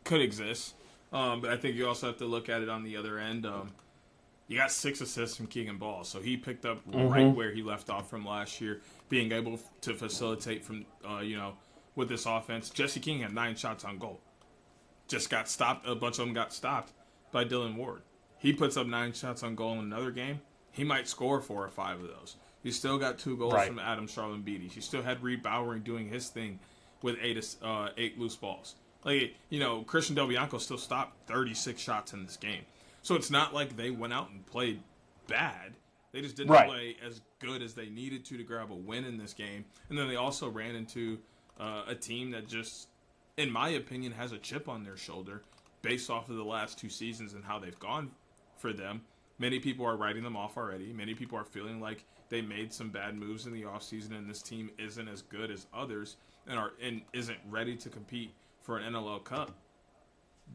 could exist. But I think you also have to look at it on the other end. You got 6 assists from Keegan Ball, so he picked up right where he left off from last year, being able to facilitate from, with this offense. Jesse King had 9 shots on goal. Just got stopped. A bunch of them got stopped by Dylan Ward. He puts up 9 shots on goal in another game. He might score 4 or 5 of those. You still got 2 goals from Adam Charlin-Beatty. You still had Reed Bowering doing his thing with 8 loose balls. Christian Del Bianco still stopped 36 shots in this game. So it's not like they went out and played bad. They just didn't play as good as they needed to grab a win in this game. And then they also ran into a team that just, in my opinion, has a chip on their shoulder based off of the last 2 seasons and how they've gone for them. Many people are writing them off already. Many people are feeling like they made some bad moves in the offseason and this team isn't as good as others and isn't ready to compete for an NLL Cup.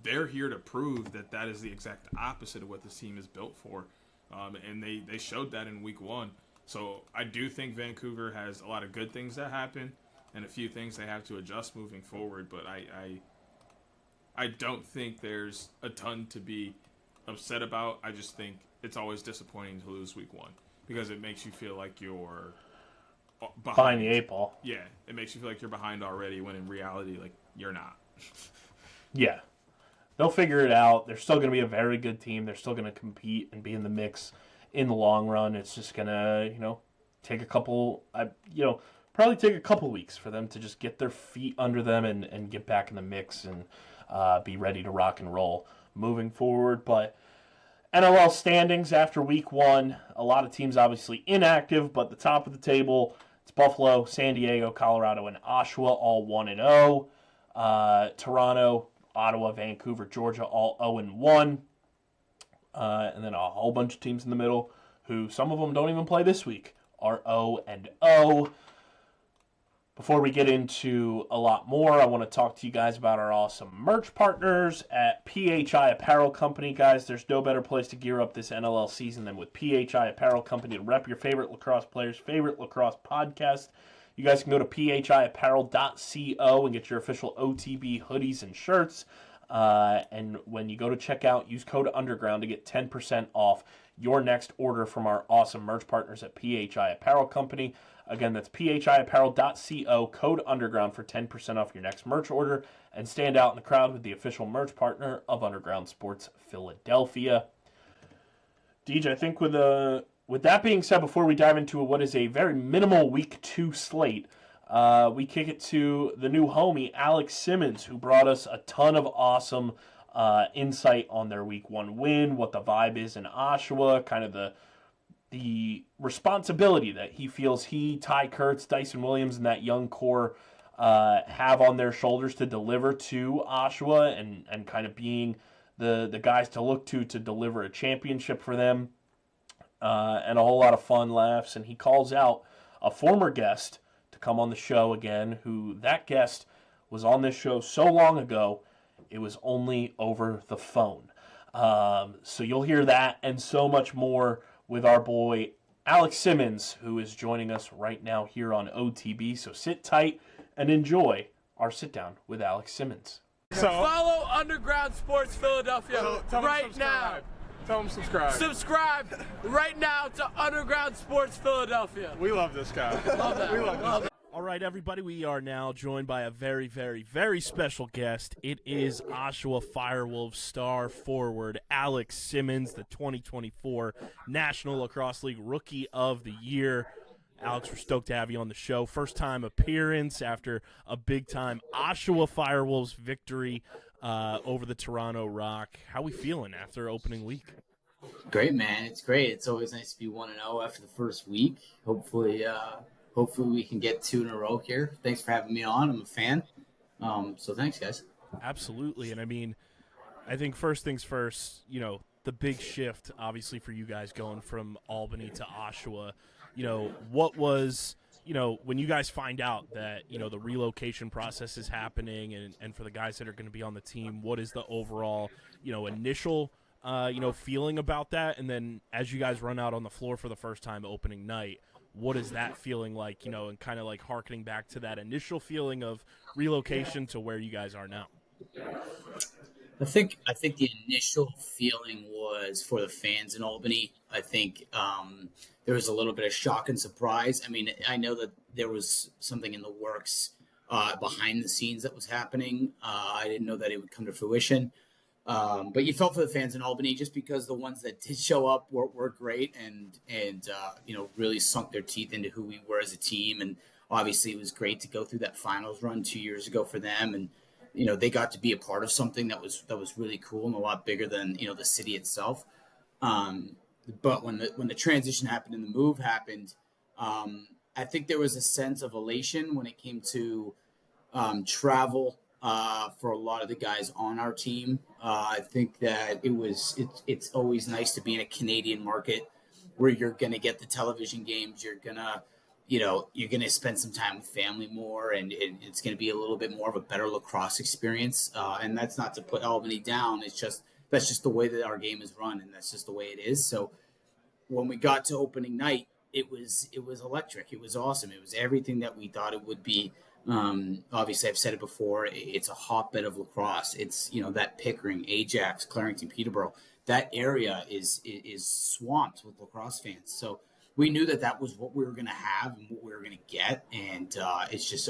They're here to prove that is the exact opposite of what this team is built for. And they showed that in week 1. So I do think Vancouver has a lot of good things that happen and a few things they have to adjust moving forward. But I don't think there's a ton to be upset about. I just think it's always disappointing to lose week 1 because it makes you feel like you're behind the 8 ball. Yeah, it makes you feel like you're behind already when in reality, like, you're not. Yeah. They'll figure it out. They're still going to be a very good team. They're still going to compete and be in the mix in the long run. It's just going to, take a couple, probably take a couple weeks for them to just get their feet under them and get back in the mix and be ready to rock and roll moving forward. But NLL standings after week 1, a lot of teams obviously inactive, but the top of the table, it's Buffalo, San Diego, Colorado, and Oshawa, all 1-0. Toronto, Ottawa, Vancouver, Georgia, all 0-1. And then a whole bunch of teams in the middle who some of them don't even play this week are 0-0. Before we get into a lot more, I want to talk to you guys about our awesome merch partners at PHI Apparel Company. Guys, there's no better place to gear up this NLL season than with PHI Apparel Company to rep your favorite lacrosse players' favorite lacrosse podcast. You guys can go to phiapparel.co and get your official OTB hoodies and shirts. And when you go to checkout, use code UNDERGROUND to get 10% off your next order from our awesome merch partners at PHI Apparel Company. Again, that's phiapparel.co, code UNDERGROUND for 10% off your next merch order. And stand out in the crowd with the official merch partner of Underground Sports Philadelphia. Deej, I think with that being said, before we dive into what is a very minimal Week 2 slate, we kick it to the new homie, Alex Simmons, who brought us a ton of awesome insight on their Week 1 win, what the vibe is in Oshawa, kind of the responsibility that he feels he, Ty Kurtz, Dyson Williams, and that young core have on their shoulders to deliver to Oshawa and kind of being the guys to look to deliver a championship for them. And a whole lot of fun laughs. And he calls out a former guest to come on the show again, who that guest was on this show so long ago, it was only over the phone. So you'll hear that and so much more with our boy Alex Simmons, who is joining us right now here on OTB. So sit tight and enjoy our sit down with Alex Simmons. So follow Underground Sports Philadelphia right now. Tell them subscribe. Subscribe right now to Underground Sports Philadelphia. We love this guy. Love that. We love this. All right, everybody, we are now joined by a very, very, very special guest. It is Oshawa FireWolves star forward Alex Simmons, the 2024 National Lacrosse League Rookie of the Year. Alex, we're stoked to have you on the show. First time appearance after a big-time Oshawa FireWolves victory over the Toronto Rock. How we feeling after opening week? Great, man. It's great. It's always nice to be 1-0 after the first week. Hopefully we can get 2 in a row here. Thanks for having me on. I'm a fan. So thanks, guys. Absolutely. And I mean, I think first things first, the big shift, obviously, for you guys going from Albany to Oshawa, what was, when you guys find out that, the relocation process is happening and for the guys that are going to be on the team, what is the overall, initial, feeling about that? And then as you guys run out on the floor for the first time opening night, what is that feeling like, and kind of like hearkening back to that initial feeling of relocation to where you guys are now? I think the initial feeling was for the fans in Albany. I think there was a little bit of shock and surprise. I mean, I know that there was something in the works behind the scenes that was happening. I didn't know that it would come to fruition. But you felt for the fans in Albany just because the ones that did show up were great and really sunk their teeth into who we were as a team. And obviously it was great to go through that finals run 2 years ago for them. And, they got to be a part of something that was really cool and a lot bigger than, the city itself. But when the transition happened and the move happened, I think there was a sense of elation when it came to travel for a lot of the guys on our team. I think that it's always nice to be in a Canadian market where you're going to get the television games. You're going to spend some time with family more, and it's going to be a little bit more of a better lacrosse experience. And that's not to put Albany down. That's just the way that our game is run, and that's just the way it is. So when we got to opening night, it was electric. It was awesome. It was everything that we thought it would be. Obviously, I've said it before. It's a hotbed of lacrosse. It's that Pickering, Ajax, Clarington, Peterborough. That area is swamped with lacrosse fans. So we knew that was what we were going to have and what we were going to get. And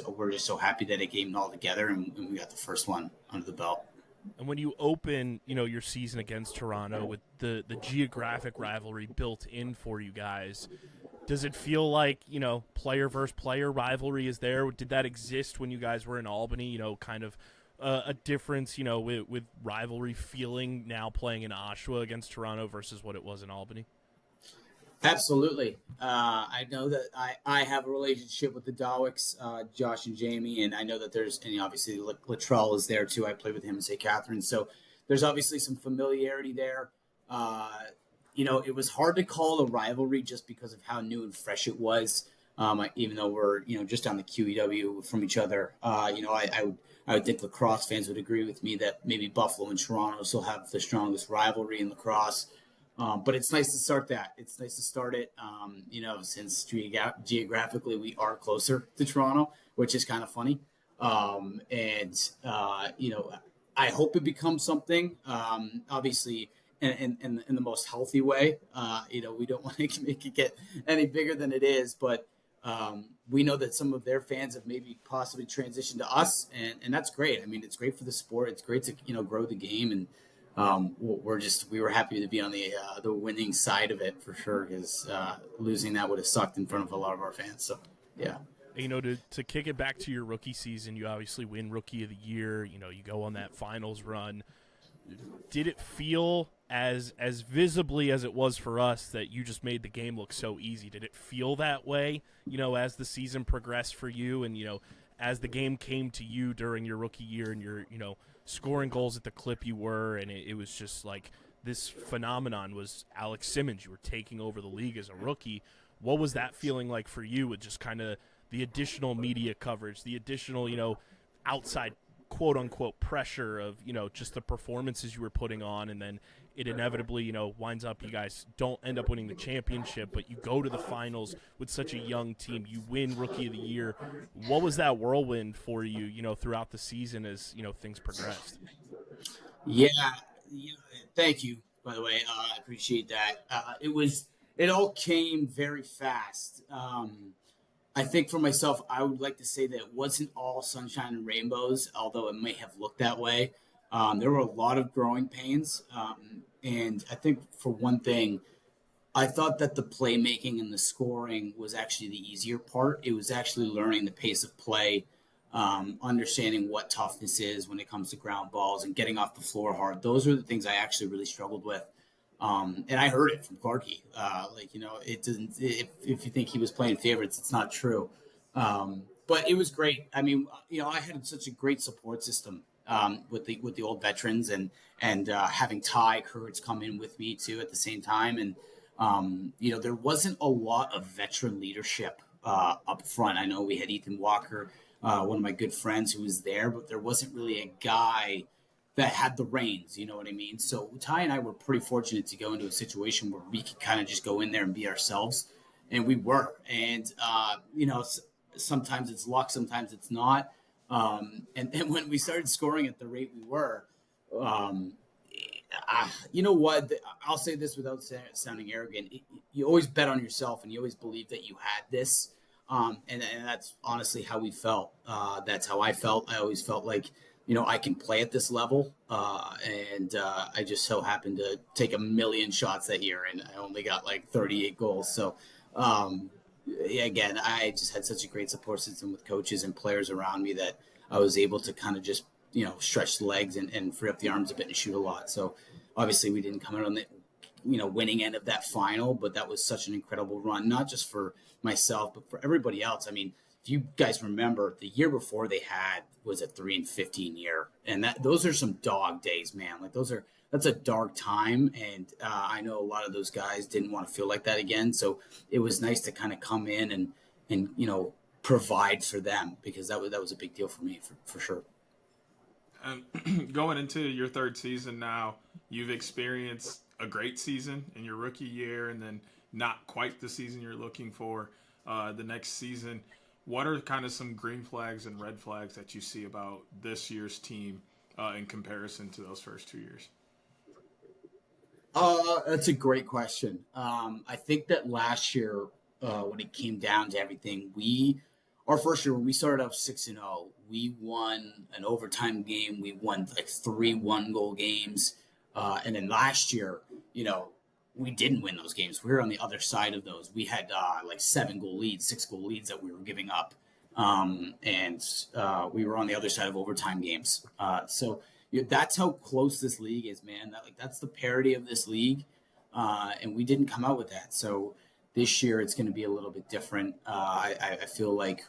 we're just so happy that it came all together and we got the first one under the belt. And when you open, your season against Toronto with the geographic rivalry built in for you guys, does it feel like, player versus player rivalry is there? Did that exist when you guys were in Albany, kind of a difference, with rivalry feeling now playing in Oshawa against Toronto versus what it was in Albany? Absolutely. I know that I have a relationship with the Dawicks, Josh and Jamie, and I know that and obviously Latrell is there too. I played with him in St. Catharines. So there's obviously some familiarity there. It was hard to call a rivalry just because of how new and fresh it was. Even though we're, just on the QEW from each other, I would think lacrosse fans would agree with me that maybe Buffalo and Toronto still have the strongest rivalry in lacrosse. But it's nice to start that. It's nice to start it, since geographically we are closer to Toronto, which is kind of funny. I hope it becomes something, obviously, in the most healthy way. We don't want to make it get any bigger than it is, but we know that some of their fans have maybe possibly transitioned to us, and that's great. I mean, it's great for the sport. It's great to, grow the game, and we were happy to be on the winning side of it for sure, because losing that would have sucked in front of a lot of our fans. So, yeah. To kick it back to your rookie season, you obviously win Rookie of the Year. You go on that finals run. Did it feel as visibly as it was for us that you just made the game look so easy? Did it feel that way, as the season progressed for you and, as the game came to you during your rookie year and you're, scoring goals at the clip you were, and it was just like this phenomenon was Alex Simmons. You were taking over the league as a rookie. What was that feeling like for you with just kind of the additional media coverage, the additional, outside quote-unquote pressure of, just the performances you were putting on, and then it inevitably, winds up you guys don't end up winning the championship, but you go to the finals with such a young team. You win Rookie of the Year. What was that whirlwind for you, throughout the season as, things progressed? Yeah, thank you, by the way. I appreciate that. It all came very fast. I think for myself, I would like to say that it wasn't all sunshine and rainbows, although it may have looked that way. There were a lot of growing pains. And I think for one thing, I thought that the playmaking and the scoring was actually the easier part. It was actually learning the pace of play, understanding what toughness is when it comes to ground balls and getting off the floor hard. Those are the things I actually really struggled with. And I heard it from Clarkey. It doesn't. If you think he was playing favorites, it's not true. But it was great. I mean, I had such a great support system with the old veterans and having Ty Kurtz come in with me too at the same time. And there wasn't a lot of veteran leadership up front. I know we had Ethan Walker, one of my good friends, who was there, but there wasn't really a guy that had the reins, you know what I mean? So Ty and I were pretty fortunate to go into a situation where we could kind of just go in there and be ourselves, and we were. And sometimes it's luck, sometimes it's not. And then when we started scoring at the rate we were, you know what? I'll say this without sounding arrogant. You always bet on yourself, and you always believe that you had this. And that's honestly how we felt. That's how I felt. I always felt like, I can play at this level. And I just so happened to take 1 million shots that year, and I only got like 38 goals. So, again, I just had such a great support system with coaches and players around me that I was able to kind of just, stretch the legs and free up the arms a bit and shoot a lot. So obviously we didn't come out on the, winning end of that final, but that was such an incredible run, not just for myself, but for everybody else. I mean, if you guys remember, the year before they had was a 3-15 year. And those are some dog days, man. Like that's a dark time. And I know a lot of those guys didn't want to feel like that again. So it was nice to kind of come in and provide for them, because that was a big deal for me for sure. Going into your third season now, you've experienced a great season in your rookie year, and then not quite the season you're looking for the next season. What are kind of some green flags and red flags that you see about this year's team in comparison to those first 2 years? That's a great question. I think that last year, when it came down to everything, our first year when we started off 6-0, we won an overtime game. We won like 3 1-goal games. And then last year, we didn't win those games. We were on the other side of those. We had like 7-goal leads, 6-goal leads that we were giving up. And we were on the other side of overtime games. So that's how close this league is, man. That's the parity of this league. And we didn't come out with that. So this year it's going to be a little bit different. I feel like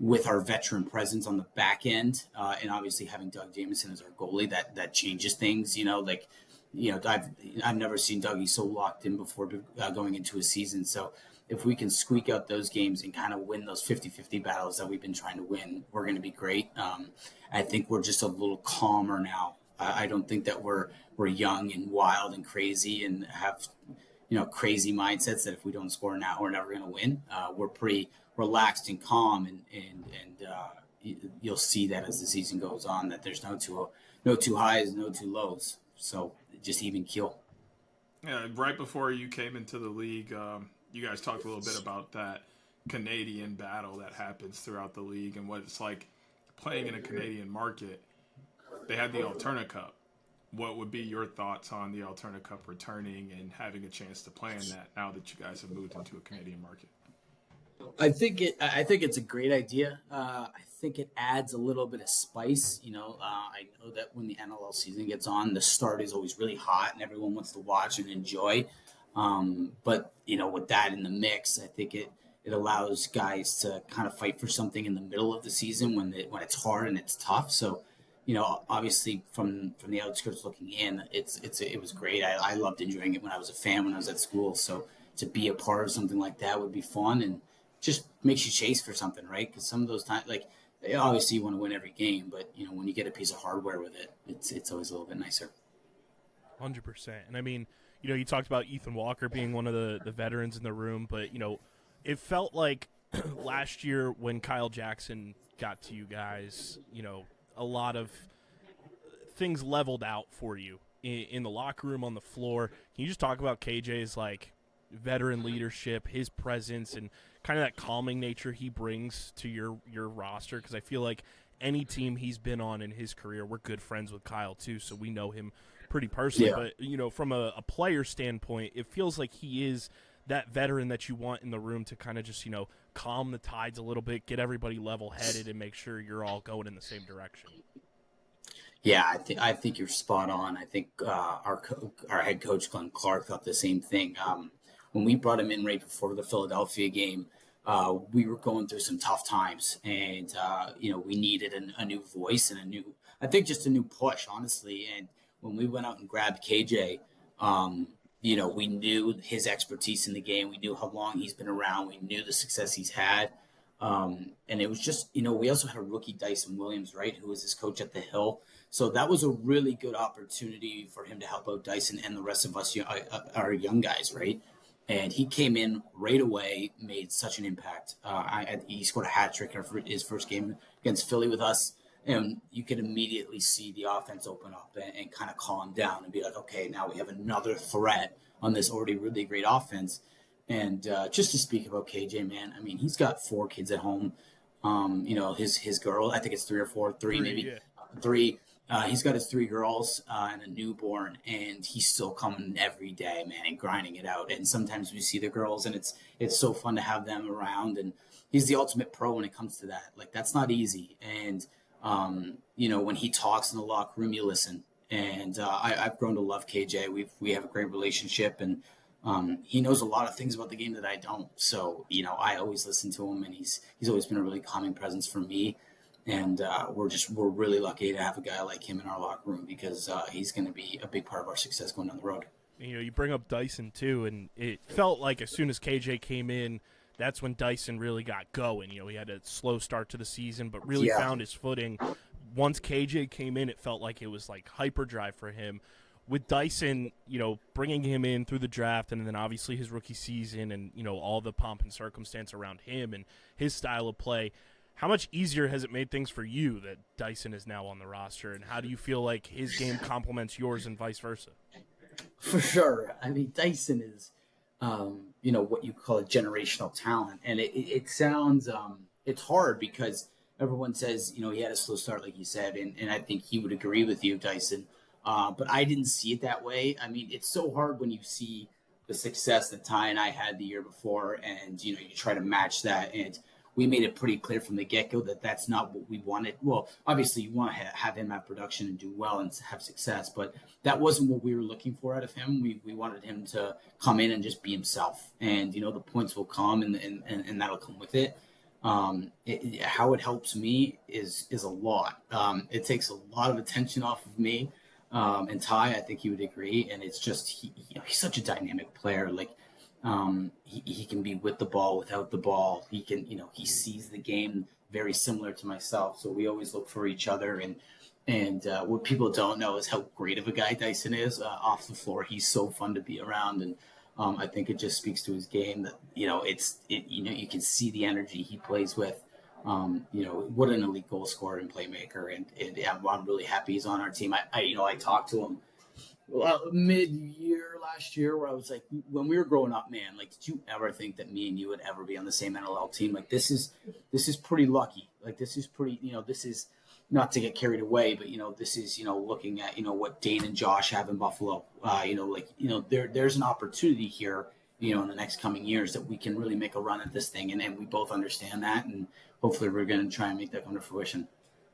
with our veteran presence on the back end, and obviously having Doug Jamieson as our goalie, that changes things. I've never seen Dougie so locked in before going into a season. So if we can squeak out those games and kind of win those 50-50 battles that we've been trying to win, we're going to be great. I think we're just a little calmer now. I don't think that we're young and wild and crazy and have crazy mindsets that if we don't score now, we're never going to win. We're pretty relaxed and calm, and you'll see that as the season goes on, that there's no too highs, no too lows. So just even keel. Yeah, right before you came into the league, you guys talked a little bit about that Canadian battle that happens throughout the league and what it's like playing in a Canadian market. They had the Alterna Cup. What would be your thoughts on the Alterna Cup returning and having a chance to play in that now that you guys have moved into a Canadian market? I think it's a great idea. I think it adds a little bit of spice. I know that when the NLL season gets on, the start is always really hot and everyone wants to watch and enjoy. But with that in the mix, I think it allows guys to kind of fight for something in the middle of the season when it's hard and it's tough. So, obviously from the outskirts looking in, it was great. I loved enjoying it when I was a fan, when I was at school. So to be a part of something like that would be fun and just makes you chase for something, right? Because some of those times, obviously you want to win every game, but when you get a piece of hardware with it, it's always a little bit nicer. 100%. And I mean, you talked about Ethan Walker being one of the veterans in the room, but it felt like last year when Kyle Jackson got to you guys, a lot of things leveled out for you in the locker room, on the floor. Can you just talk about KJ's veteran leadership, his presence, and kind of that calming nature he brings to your roster? Because I feel like any team he's been on in his career, we're good friends with Kyle too, so we know him pretty personally, Yeah. but from a player standpoint, it feels like he is that veteran that you want in the room to kind of just calm the tides a little bit, get everybody level-headed, and make sure you're all going in the same direction. Yeah, I think you're spot on. I think our head coach Glenn Clark thought the same thing. When we brought him in right before the Philadelphia game, we were going through some tough times, and we needed a new voice and just a new push, honestly. And when we went out and grabbed KJ, we knew his expertise in the game. We knew how long he's been around. We knew the success he's had. And it was just, we also had a rookie, Dyson Williams, right, who was his coach at the Hill. So that was a really good opportunity for him to help out Dyson and the rest of us, our young guys, right? And he came in right away, made such an impact. He scored a hat trick in his first game against Philly with us. And you could immediately see the offense open up and kind of calm down and be like, okay, now we have another threat on this already really great offense. And just to speak about KJ, man, I mean, he's got 4 kids at home. His girl, I think it's 3 or 4, 3 maybe. Yeah. 3. He's got his 3 girls and a newborn, and he's still coming every day, man, and grinding it out. And sometimes we see the girls, and it's so fun to have them around. And he's the ultimate pro when it comes to that. Like, that's not easy. And, when he talks in the locker room, you listen. And I've grown to love KJ. We have a great relationship, and he knows a lot of things about the game that I don't. So, I always listen to him, and he's always been a really calming presence for me. And we're really lucky to have a guy like him in our locker room because he's going to be a big part of our success going down the road. You bring up Dyson too, and it felt like as soon as KJ came in, that's when Dyson really got going. He had a slow start to the season, but really found his footing. Once KJ came in, it felt like it was like hyperdrive for him. With Dyson, bringing him in through the draft and then obviously his rookie season and, all the pomp and circumstance around him and his style of play, how much easier has it made things for you that Dyson is now on the roster, and how do you feel like his game complements yours and vice versa? For sure. I mean, Dyson is, what you call a generational talent, and it sounds it's hard because everyone says he had a slow start, like you said, and I think he would agree with you, Dyson. But I didn't see it that way. I mean, it's so hard when you see the success that Ty and I had the year before, and you try to match that, and we made it pretty clear from the get-go that that's not what we wanted. Well, obviously, you want to have him have production and do well and have success, but that wasn't what we were looking for out of him. We wanted him to come in and just be himself, and the points will come, and that'll come with it. How it helps me is a lot. It takes a lot of attention off of me, and Ty, I think he would agree. And it's just he's such a dynamic player. Like. He can be with the ball, without the ball. He can, he sees the game very similar to myself. So we always look for each other. And what people don't know is how great of a guy Dyson is off the floor. He's so fun to be around. And I think it just speaks to his game that, you can see the energy he plays with. What an elite goal scorer and playmaker. And I'm really happy he's on our team. I talked to him mid-year last year where I was like, when we were growing up, man, like, did you ever think that me and you would ever be on the same NLL team? Like, this is pretty lucky. Like, this is pretty, this is not to get carried away, but, this is, looking at, what Dane and Josh have in Buffalo, there's an opportunity here, in the next coming years that we can really make a run at this thing. And we both understand that. And hopefully we're going to try and make that come to fruition.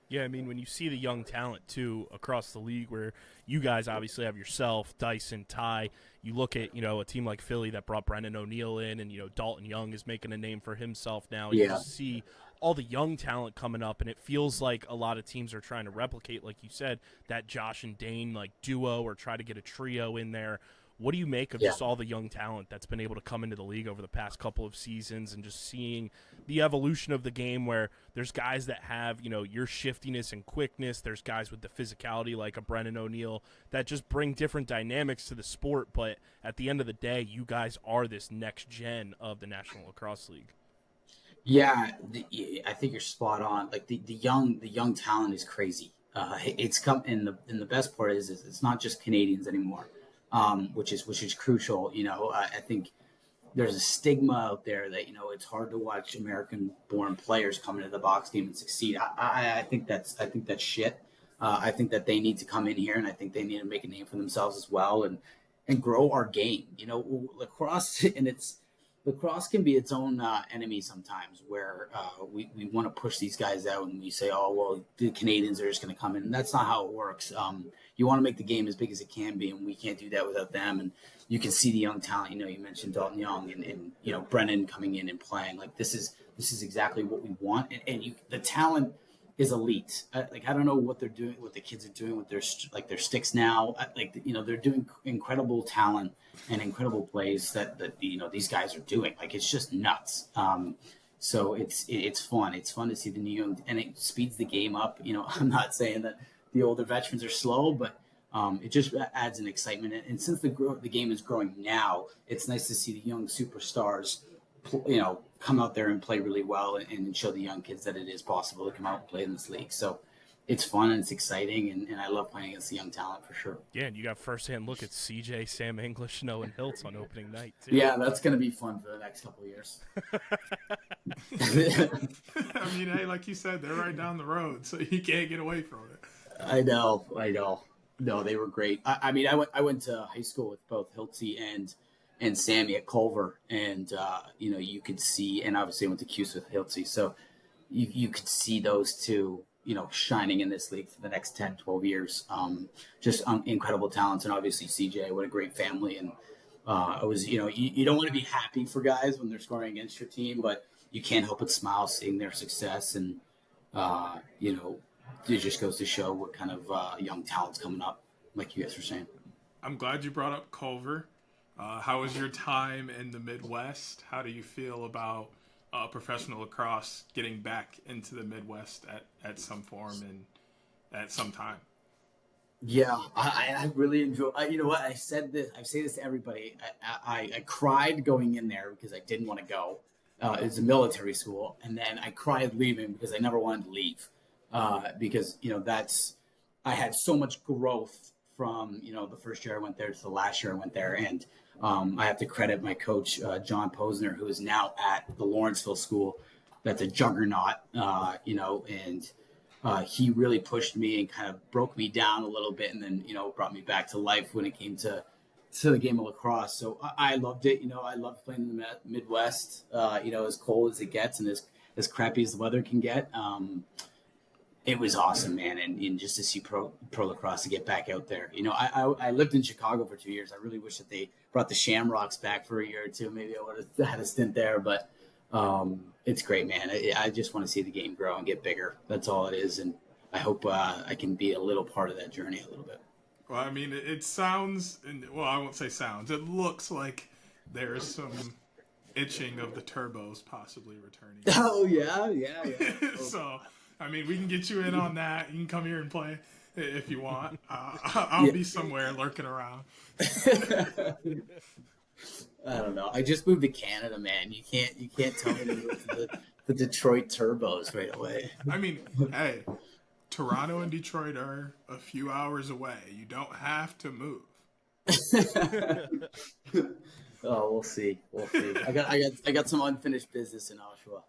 Yeah, I mean, when you see the young talent, too, across the league where you guys obviously have yourself, Dyson, Ty, you look at, a team like Philly that brought Brendan O'Neill in and, Dalton Young is making a name for himself now. And you just see all the young talent coming up, and it feels like a lot of teams are trying to replicate, like you said, that Josh and Dane, like, duo or try to get a trio in there. What do you make of just all the young talent that's been able to come into the league over the past couple of seasons and just seeing the evolution of the game where there's guys that have, your shiftiness and quickness. There's guys with the physicality like a Brendan O'Neill that just bring different dynamics to the sport. But at the end of the day, you guys are this next gen of the National Lacrosse League. Yeah, I think you're spot on. Like the young talent is crazy. It's come, and the best part is it's not just Canadians anymore. Which is crucial. I think there's a stigma out there that, it's hard to watch American-born players come into the box team and succeed. I think that's shit. I think that they need to come in here, and I think they need to make a name for themselves as well, and grow our game. You know, lacrosse and lacrosse can be its own enemy sometimes, where we want to push these guys out and we say, oh, well, the Canadians are just going to come in. And that's not how it works. You want to make the game as big as it can be, and we can't do that without them. And you can see the young talent. You know, you mentioned Dalton Young and you know, Brennan coming in and playing. Like, this is exactly what we want. And the talent is elite. I don't know what they're doing, what the kids are doing with their sticks now. You know, they're doing incredible talent and incredible plays that you know, these guys are doing. Like, it's just nuts. So it's fun. It's fun to see the new young, and it speeds the game up. You know, I'm not saying that the older veterans are slow, but it just adds an excitement. And since the game is growing now, it's nice to see the young superstars, you know, come out there and play really well and show the young kids that it is possible to come out and play in this league. So it's fun and it's exciting, and I love playing against the young talent for sure. Yeah, and you got firsthand look at CJ, Sam English, Noah, and Hiltz on opening night, too. Yeah, that's going to be fun for the next couple of years. I mean, hey, like you said, they're right down the road, so you can't get away from it. I know. No, they were great. I mean, I went to high school with both Hiltzy and Sammy at Culver, and you know, you could see, and obviously I went to Hughes with Hiltzy, so you could see those two, you know, shining in this league for the next 10, 12 years. Just incredible talents, and obviously CJ, what a great family. And I was, you know, you don't want to be happy for guys when they're scoring against your team, but you can't help but smile seeing their success, and you know, it just goes to show what kind of young talent's coming up, like you guys were saying. I'm glad you brought up Culver. How was your time in the Midwest? How do you feel about professional lacrosse getting back into the Midwest at some form and at some time? Yeah, I really enjoy. You know what? I say this to everybody. I cried going in there because I didn't want to go. It was a military school, and then I cried leaving because I never wanted to leave. Because, you know, I had so much growth from, you know, the first year I went there to the last year I went there. And I have to credit my coach, John Posner, who is now at the Lawrenceville School. That's a juggernaut, you know, and he really pushed me and kind of broke me down a little bit, and then, you know, brought me back to life when it came to the game of lacrosse. So I loved it. You know, I loved playing in the Midwest, you know, as cold as it gets and as crappy as the weather can get. It was awesome, man, and just to see pro lacrosse to get back out there. You know, I lived in Chicago for 2 years. I really wish that they brought the Shamrocks back for a year or two. Maybe I would have had a stint there, but it's great, man. I just want to see the game grow and get bigger. That's all it is, and I hope I can be a little part of that journey a little bit. Well, I mean, it sounds, well, I won't say sounds. It looks like there's some itching of the turbos possibly returning. Oh, yeah. So, I mean, we can get you in on that. You can come here and play if you want. I'll be somewhere lurking around. I don't know. I just moved to Canada, man. You can't tell me to move to the Detroit Turbos right away. I mean, hey, Toronto and Detroit are a few hours away. You don't have to move. Oh, we'll see. I got some unfinished business in Oshawa,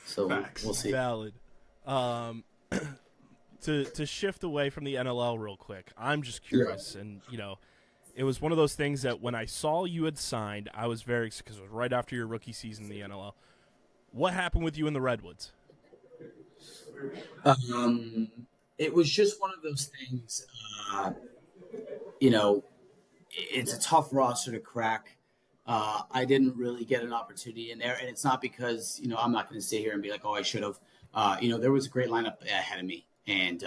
so we'll see. Valid. To shift away from the NLL real quick, I'm just curious, and you know, it was one of those things that when I saw you had signed, I was very, because it was right after your rookie season in the NLL. What happened with you in the Redwoods? It was just one of those things. You know, it's a tough roster to crack. I didn't really get an opportunity in there, and it's not because, you know, I'm not going to sit here and be like, oh, I should have. You know, there was a great lineup ahead of me, and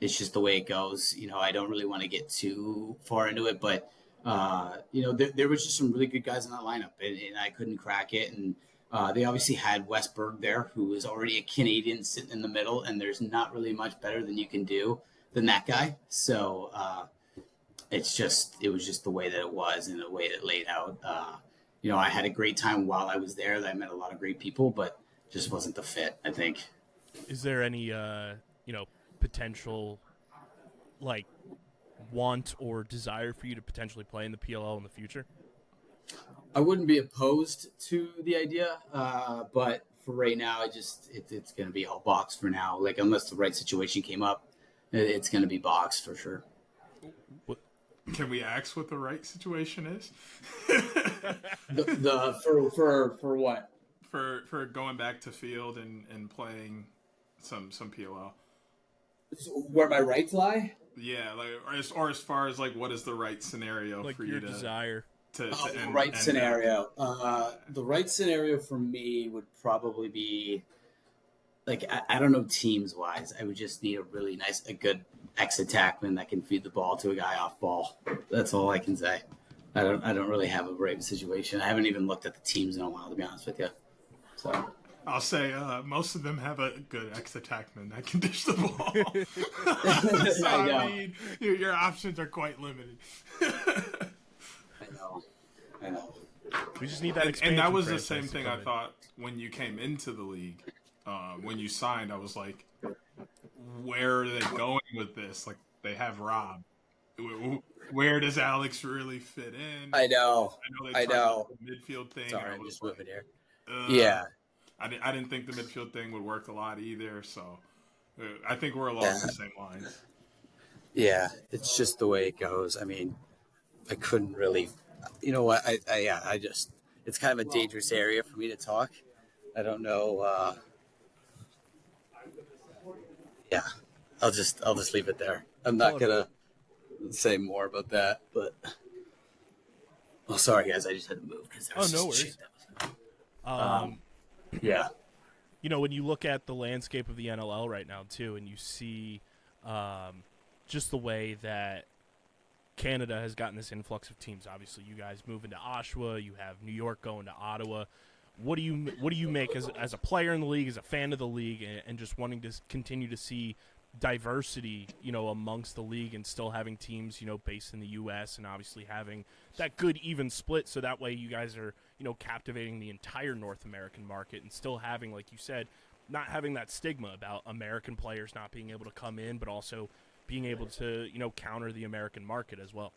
it's just the way it goes. You know, I don't really want to get too far into it, but, you know, there was just some really good guys in that lineup, and I couldn't crack it. And they obviously had Westberg there, who is already a Canadian sitting in the middle, and there's not really much better than you can do than that guy. So it was just the way that it was and the way it laid out. You know, I had a great time while I was there. I met a lot of great people, but just wasn't the fit, I think. Is there any, you know, potential, like, want or desire for you to potentially play in the PLL in the future? I wouldn't be opposed to the idea, but for right now, it's going to be all box for now. Like, unless the right situation came up it's going to be box for sure. Can we ask what the right situation is? For what? For going back to field and playing some PLL. Where my rights lie? Yeah, like or as far as like what is the right scenario like for your you to desire to the end, right end scenario. The right scenario for me would probably be like I don't know teams wise. I would just need a good ex-attackman that can feed the ball to a guy off ball. That's all I can say. I don't really have a right situation. I haven't even looked at the teams in a while, to be honest with you. So I'll say most of them have a good ex-attackman that can dish the ball. So, I mean, your options are quite limited. I know. we just need that expansion. And that was the franchise same to thing come I in. thought when you came into the league. When you signed, I was like, where are they going with this? Like, they have Rob. Where does Alex really fit in? I know. They tried the midfield thing. Sorry, and I'm just moving here. yeah. I didn't think the midfield thing would work a lot either, so I think we're along the same lines. Yeah, it's just the way it goes. I mean, I couldn't really, you know what? I just, it's kind of a dangerous area for me to talk. I don't know. Yeah, I'll just leave it there. I'm not gonna say more about that, but. Oh, sorry guys, I just had to move because there was no just worries. shit that was. Yeah. You know, when you look at the landscape of the NLL right now, too, and you see just the way that Canada has gotten this influx of teams. Obviously, you guys moving to Oshawa, you have New York going to Ottawa. What do you make as a player in the league, as a fan of the league, and just wanting to continue to see diversity, you know, amongst the league and still having teams, you know, based in the U.S. and obviously having that good even split so that way you guys are, you know, captivating the entire North American market and still having, like you said, not having that stigma about American players not being able to come in, but also being able to, you know, counter the American market as well.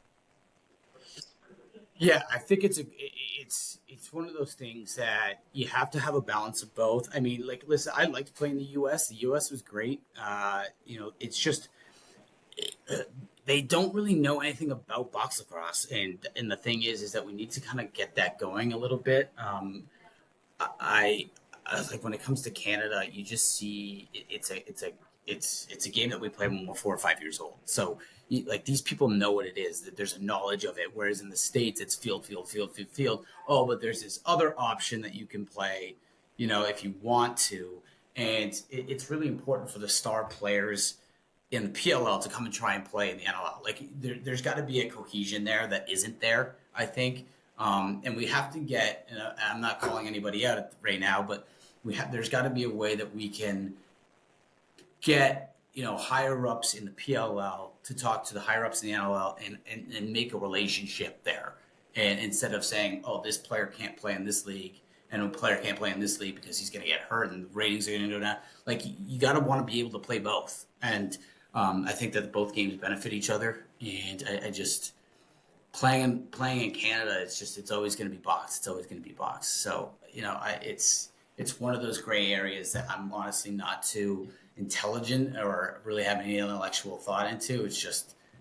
Yeah, I think it's one of those things that you have to have a balance of both. I mean, like, listen, I liked playing in the U.S. The U.S. was great. You know, it's just they don't really know anything about box lacrosse, and the thing is that we need to kind of get that going a little bit. I like when it comes to Canada, you just see it's a game that we play when we're 4 or 5 years old. So like these people know what it is, that there's a knowledge of it. Whereas in the States, it's field. Oh, but there's this other option that you can play, you know, if you want to. And it's really important for the star players in the PLL to come and try and play in the NLL. Like there's got to be a cohesion there that isn't there, I think. And we have to get, and I'm not calling anybody out right now, but there's got to be a way that we can get, you know, higher ups in the PLL to talk to the higher ups in the NLL and make a relationship there. And instead of saying, oh, this player can't play in this league and a player can't play in this league because he's going to get hurt and the ratings are going to go down. Like, you got to want to be able to play both. And I think that both games benefit each other. And I just playing in Canada, it's always going to be boxed. It's always going to be boxed. So, you know, it's one of those gray areas that I'm honestly not too intelligent or really have any intellectual thought into.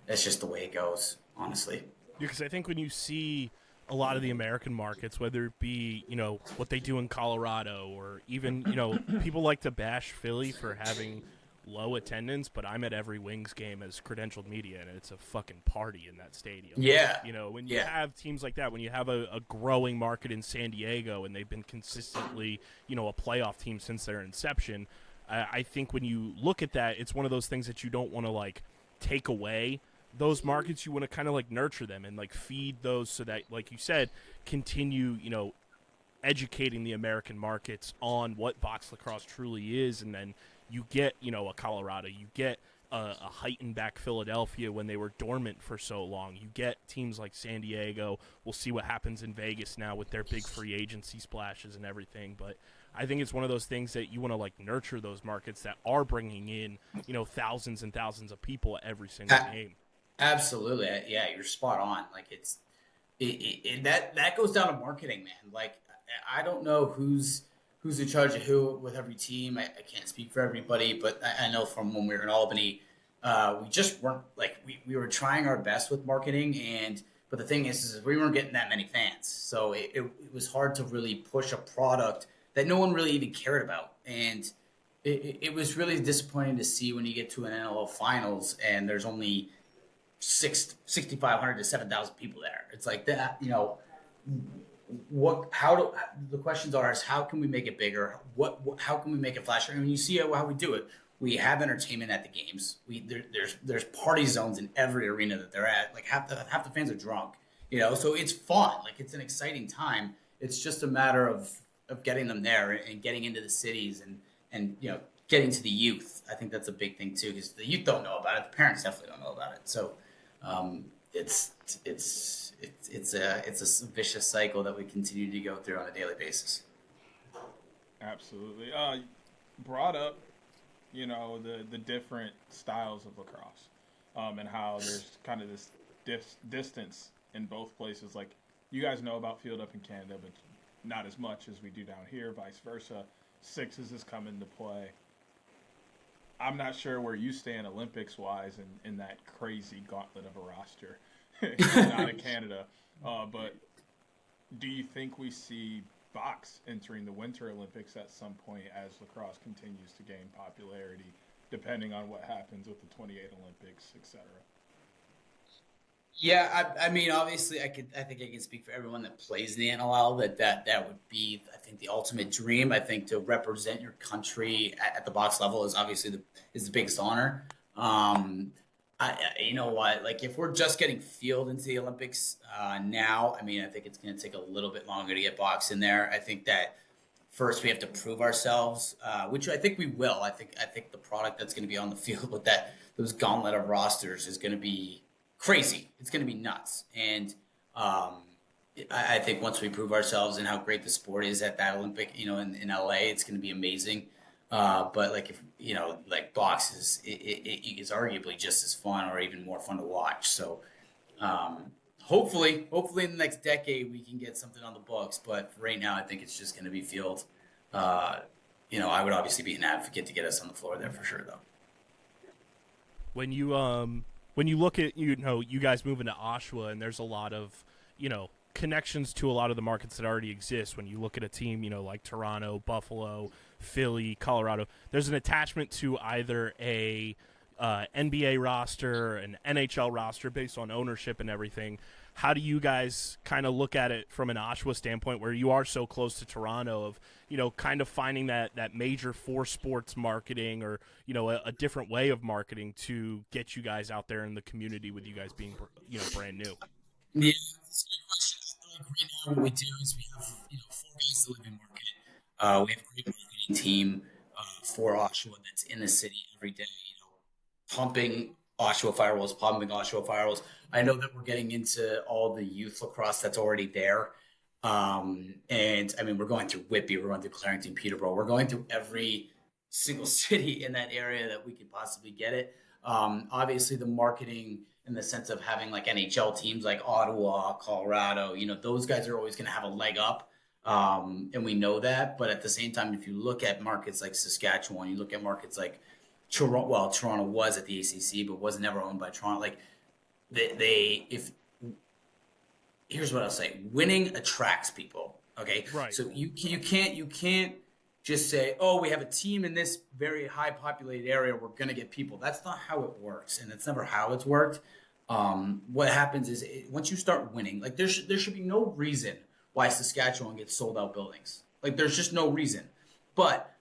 That's just the way it goes, honestly. Because I think when you see a lot of the American markets, whether it be, you know, what they do in Colorado or even, you know, people like to bash Philly for having low attendance, but I'm at every Wings game as credentialed media, and it's a fucking party in that stadium. Yeah. You know, when you have teams like that, when you have a growing market in San Diego and they've been consistently, you know, a playoff team since their inception, I think when you look at that, it's one of those things that you don't want to, like, take away those markets. You want to kind of, like, nurture them and, like, feed those so that, like you said, continue, you know, educating the American markets on what box lacrosse truly is. And then you get, you know, a Colorado, you get a heightened back Philadelphia when they were dormant for so long. You get teams like San Diego. We'll see what happens in Vegas now with their big free agency splashes and everything. But I think it's one of those things that you want to, like, nurture those markets that are bringing in, you know, thousands and thousands of people every single game. Absolutely. Yeah, you're spot on. Like, that goes down to marketing, man. Like, I don't know who's in charge of who with every team. I can't speak for everybody, but I know from when we were in Albany, we just weren't like we were trying our best with marketing, but the thing is we weren't getting that many fans, so it was hard to really push a product that no one really even cared about, and it was really disappointing to see when you get to an NLL finals and there's only 6,500 to 7,000 people there. It's like that, the questions are is how can we make it bigger? How can we make it flashier? And when you see how we do it, we have entertainment at the games. There's party zones in every arena that they're at. Like half the fans are drunk, so it's fun. Like it's an exciting time. It's just a matter of getting them there and getting into the cities and getting to the youth. I think that's a big thing too, because the youth don't know about it. The parents definitely don't know about it. So it's a vicious cycle that we continue to go through on a daily basis. Absolutely. Brought up, the different styles of lacrosse, and how there's kind of this distance in both places. Like, you guys know about field up in Canada, but not as much as we do down here, vice versa. Sixes has come into play. I'm not sure where you stand Olympics-wise in that crazy gauntlet of a roster out of Canada. But do you think we see box entering the Winter Olympics at some point as lacrosse continues to gain popularity, depending on what happens with the 28 Olympics, etc.? Yeah, I mean, obviously, I think I can speak for everyone that plays in the NLL that would be, I think, the ultimate dream. I think to represent your country at the box level is obviously the biggest honor. You know what? Like, if we're just getting field into the Olympics now, I mean, I think it's going to take a little bit longer to get box in there. I think that first we have to prove ourselves, which I think we will. I think the product that's going to be on the field with those gauntlet of rosters is going to be crazy. It's going to be nuts. And I think once we prove ourselves and how great the sport is at that Olympic, in LA, it's going to be amazing. But like, if like box is arguably just as fun or even more fun to watch. So hopefully in the next decade we can get something on the books. But for right now, I think it's just going to be field. I would obviously be an advocate to get us on the floor there for sure, though. When you look at you guys moving to Oshawa, and there's a lot of connections to a lot of the markets that already exist. When you look at a team like Toronto, Buffalo, Philly, Colorado, there's an attachment to either a NBA roster, an NHL roster based on ownership and everything. How do you guys kind of look at it from an Oshawa standpoint, where you are so close to Toronto, of kind of finding that major for sports marketing, or a different way of marketing to get you guys out there in the community, with you guys being brand new? Yeah, that's a good question. Like right now, what we do is we have 4 guys that live in market. We have a great marketing team for Oshawa that's in the city every day, pumping Oshawa FireWolves. I know that we're getting into all the youth lacrosse that's already there. And I mean, we're going through Whitby, we're going through Clarington, Peterborough, we're going through every single city in that area that we could possibly get it. Obviously, the marketing in the sense of having like NHL teams like Ottawa, Colorado, those guys are always going to have a leg up. And we know that. But at the same time, if you look at markets like Saskatchewan, you look at markets like Toronto. Well, Toronto was at the ACC, but was never owned by Toronto. Like here's what I'll say: winning attracts people. Okay, right. So you can't just say, oh, we have a team in this very high populated area, we're going to get people. That's not how it works, and that's never how it's worked. What happens is once you start winning, like there should be no reason why Saskatchewan gets sold out buildings. Like there's just no reason. But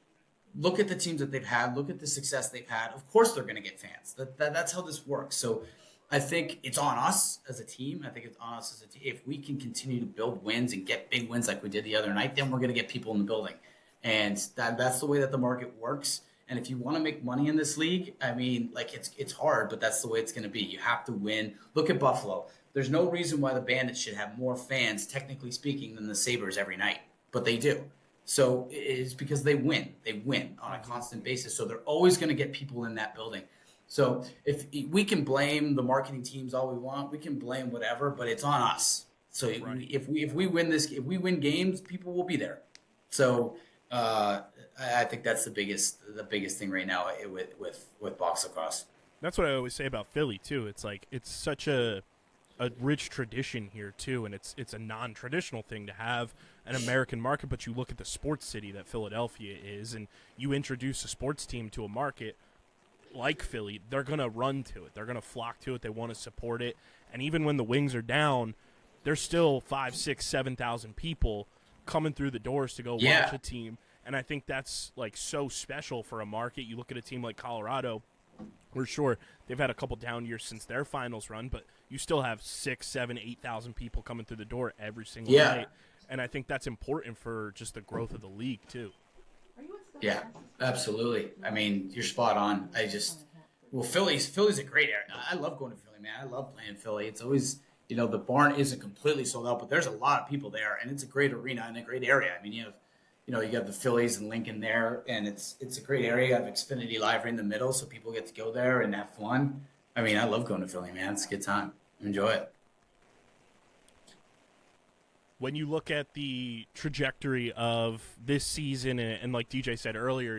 look at the teams that they've had. Look at the success they've had. Of course they're going to get fans. That's how this works. So I think it's on us as a team. I think it's on us as a team. If we can continue to build wins and get big wins like we did the other night, then we're going to get people in the building. And that's the way that the market works. And if you want to make money in this league, I mean, like it's hard, but that's the way it's going to be. You have to win. Look at Buffalo. There's no reason why the Bandits should have more fans, technically speaking, than the Sabres every night, but they do. So it's because they win. They win on a constant basis. So they're always going to get people in that building. So if we can blame the marketing teams all we want, we can blame whatever, but it's on us. So right. if we win games, people will be there. So I think that's the biggest thing right now with box lacrosse. That's what I always say about Philly too. It's like it's such a rich tradition here too, and it's a non-traditional thing to have an American market. But you look at the sports city that Philadelphia is, and you introduce a sports team to a market like Philly, they're gonna run to it. They're gonna flock to it. They want to support it. And even when the Wings are down, there's still 5, 6, 7,000 people coming through the doors to go watch a team. And I think that's like so special for a market. You look at a team like Colorado. We're sure they've had a couple down years since their finals run, but you still have 6, 7, 8,000 people coming through the door every single night. And I think that's important for just the growth of the league too. Yeah, absolutely. I mean, you're spot on. Philly's a great area. I love going to Philly, man. I love playing Philly. It's always, the barn isn't completely sold out, but there's a lot of people there, and it's a great arena and a great area. I mean, you have the Phillies and Lincoln there, and it's a great area. You have Xfinity Live right in the middle, so people get to go there and have fun. I mean, I love going to Philly, man. It's a good time. Enjoy it. When you look at the trajectory of this season, and like DJ said earlier,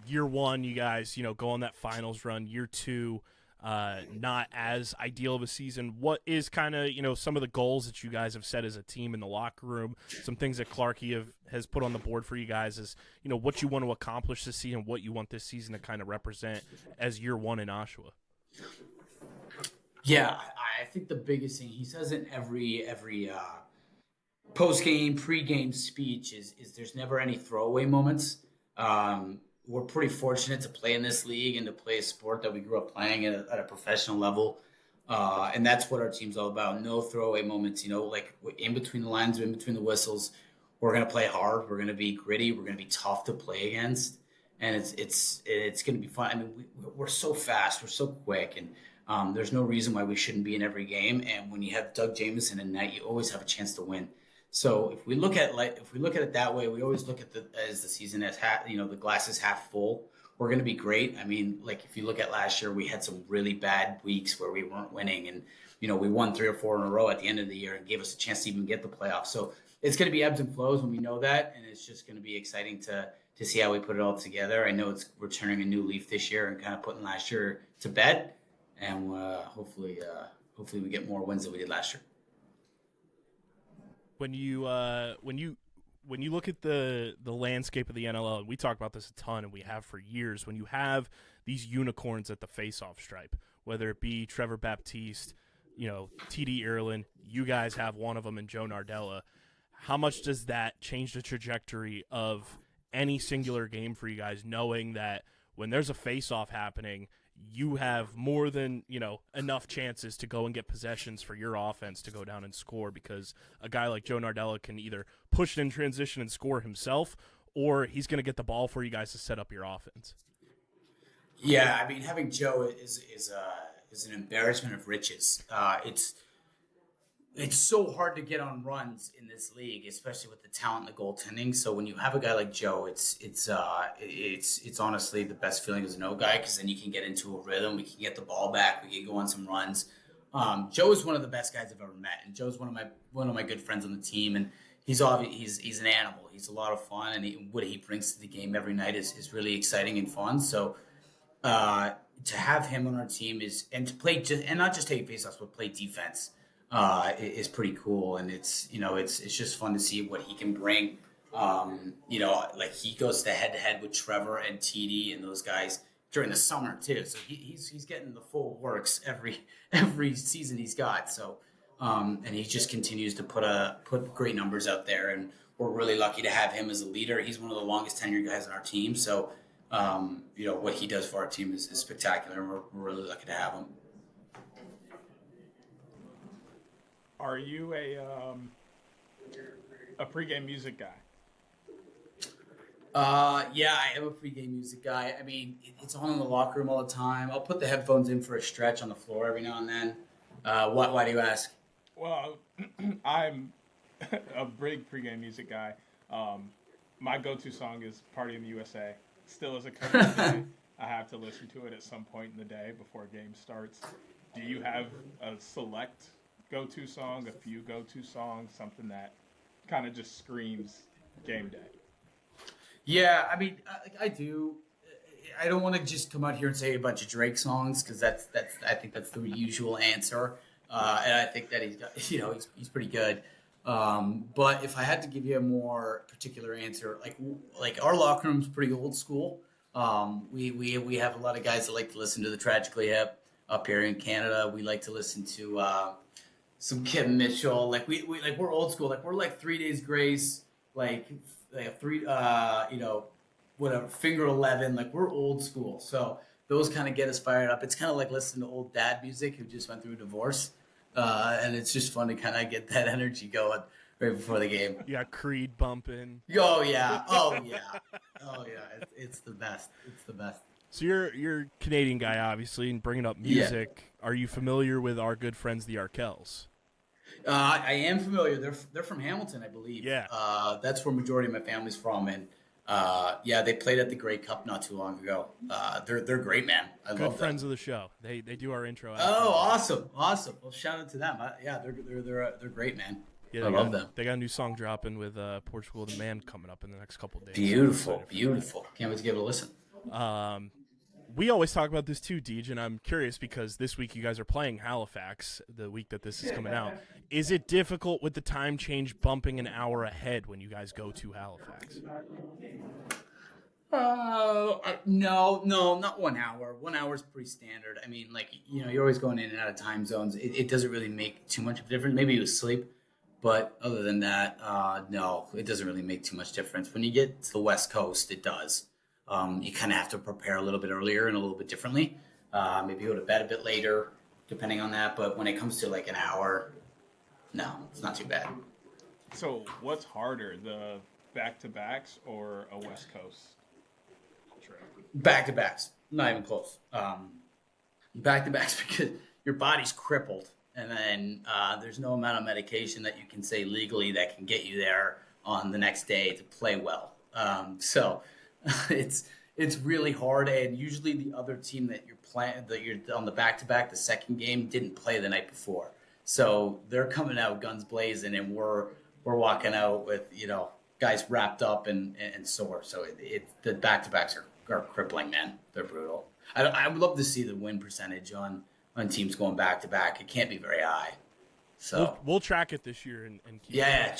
year one, you guys, go on that finals run. Year two, not as ideal of a season. What is kind of, some of the goals that you guys have set as a team in the locker room, some things that Clarkey has put on the board for you guys is, what you want to accomplish this season, what you want this season to kind of represent as year one in Oshawa? Yeah, I think the biggest thing he says in every post-game, pre-game speech is there's never any throwaway moments. We're pretty fortunate to play in this league and to play a sport that we grew up playing at a professional level. And that's what our team's all about. No throwaway moments, like in between the lines, in between the whistles. We're going to play hard. We're going to be gritty. We're going to be tough to play against. And it's going to be fun. I mean, we're so fast. We're so quick. And there's no reason why we shouldn't be in every game. And when you have Doug Jamieson in net, you always have a chance to win. So if we look at it that way, we always look at the season as the glass is half full. We're going to be great. I mean, like if you look at last year, we had some really bad weeks where we weren't winning, and we won 3 or 4 in a row at the end of the year and gave us a chance to even get the playoffs. So it's going to be ebbs and flows when we know that, and it's just going to be exciting to see how we put it all together. I know we're turning a new leaf this year and kind of putting last year to bed, and hopefully we get more wins than we did last year. When you look at the landscape of the NLL, and we talk about this a ton, and we have for years, when you have these unicorns at the face-off stripe, whether it be Trevor Baptiste, TD Ireland, you guys have one of them in Joe Nardella, how much does that change the trajectory of any singular game for you guys, knowing that when there's a face-off happening, you have more than, enough chances to go and get possessions for your offense to go down and score, because a guy like Joe Nardella can either push it in transition and score himself, or he's going to get the ball for you guys to set up your offense. Yeah, I mean, having Joe is an embarrassment of riches. It's so hard to get on runs in this league, especially with the talent and the goaltending. So when you have a guy like Joe, it's honestly the best feeling as an O guy, because then you can get into a rhythm. We can get the ball back. We can go on some runs. Joe is one of the best guys I've ever met, and Joe's one of my good friends on the team. And he's an animal. He's a lot of fun, and what he brings to the game every night is really exciting and fun. So to have him on our team and to play and not just take faceoffs, but play defense. Is pretty cool, and it's just fun to see what he can bring. Like he goes to head with Trevor and TD and those guys during the summer too. So he's getting the full works every season he's got. So and he just continues to put great numbers out there, and we're really lucky to have him as a leader. He's one of the longest tenured guys on our team. So what he does for our team is spectacular, and we're really lucky to have him. Are you a pregame music guy? Yeah, I am a pregame music guy. I mean, it's on in the locker room all the time. I'll put the headphones in for a stretch on the floor every now and then. Why do you ask? Well, I'm a big pregame music guy. My go-to song is "Party in the USA." Still, as a coach today, I have to listen to it at some point in the day before a game starts. Do you have a select go-to song, a few go-to songs, something that kind of just screams game day? Yeah, I mean, I do. I don't want to just come out here and say a bunch of Drake songs because I think that's the usual answer, and I think that he's pretty good. But if I had to give you a more particular answer, like our locker room's pretty old school. We have a lot of guys that like to listen to the Tragically Hip up here in Canada. We like to listen to some Kim Mitchell. We're old school. Like we're like 3 Days Grace, like three whatever, Finger 11. Like we're old school. So those kind of get us fired up. It's kind of like listening to old dad music who just went through a divorce. And it's just fun to kind of get that energy going right before the game. Yeah, Creed bumping. Oh yeah. It's the best. It's the best. So you're a Canadian guy, obviously, and bringing up music. Yeah. Are you familiar with our good friends, the Arkells? I am familiar. They're from Hamilton, I believe. Yeah. That's where majority of my family's from, and they played at the Grey Cup not too long ago. They're great, man. I love them. Good friends of the show. They do our intro. Oh, awesome. Well, shout out to them. They're great, man. Yeah, I love them. They got a new song dropping with Portugal the Man coming up in the next couple of days. Beautiful. Can't wait to give it a listen. We always talk about this too, Deej, and I'm curious because this week you guys are playing Halifax, the week that this is coming out. Is it difficult with the time change bumping an hour ahead when you guys go to Halifax? No, not 1 hour. 1 hour is pretty standard. I mean, you're always going in and out of time zones. It doesn't really make too much of a difference. Maybe it was sleep, but other than that, no, it doesn't really make too much difference. When you get to the West Coast, it does. You kind of have to prepare a little bit earlier and a little bit differently. Maybe go to bed a bit later, depending on that. But when it comes to like an hour, no, it's not too bad. So what's harder, the back-to-backs or a West Coast trip? Back-to-backs, not even close. Back-to-backs because your body's crippled. And then there's no amount of medication that you can say legally that can get you there on the next day to play well. So it's really hard, and usually the other team that you're playing, that you're on the back-to-back, the second game, didn't play the night before, so they're coming out guns blazing, and we're walking out with guys wrapped up and sore. So the back-to-backs are crippling, man. They're brutal. I would love to see the win percentage on teams going back-to-back. It can't be very high. So we'll track it this year and keep yeah.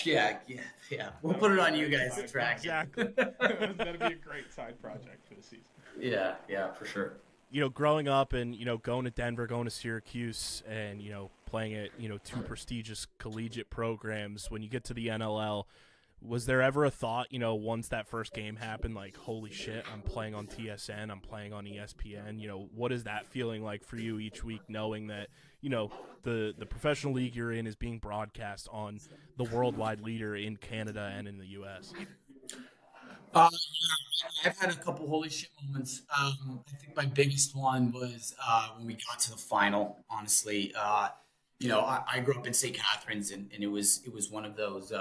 We'll put it on you guys to track. Exactly. That'd be a great side project for the season. Yeah, for sure. Growing up and going to Denver, going to Syracuse, and playing at two prestigious collegiate programs. When you get to the NLL, was there ever a thought, once that first game happened, like, holy shit, I'm playing on TSN, I'm playing on ESPN? What is that feeling like for you each week, knowing that the professional league you're in is being broadcast on the worldwide leader in Canada and in the U.S.? I've had a couple holy shit moments. I think my biggest one was when we got to the final. Honestly, I grew up in St. Catharines, and it was one of those.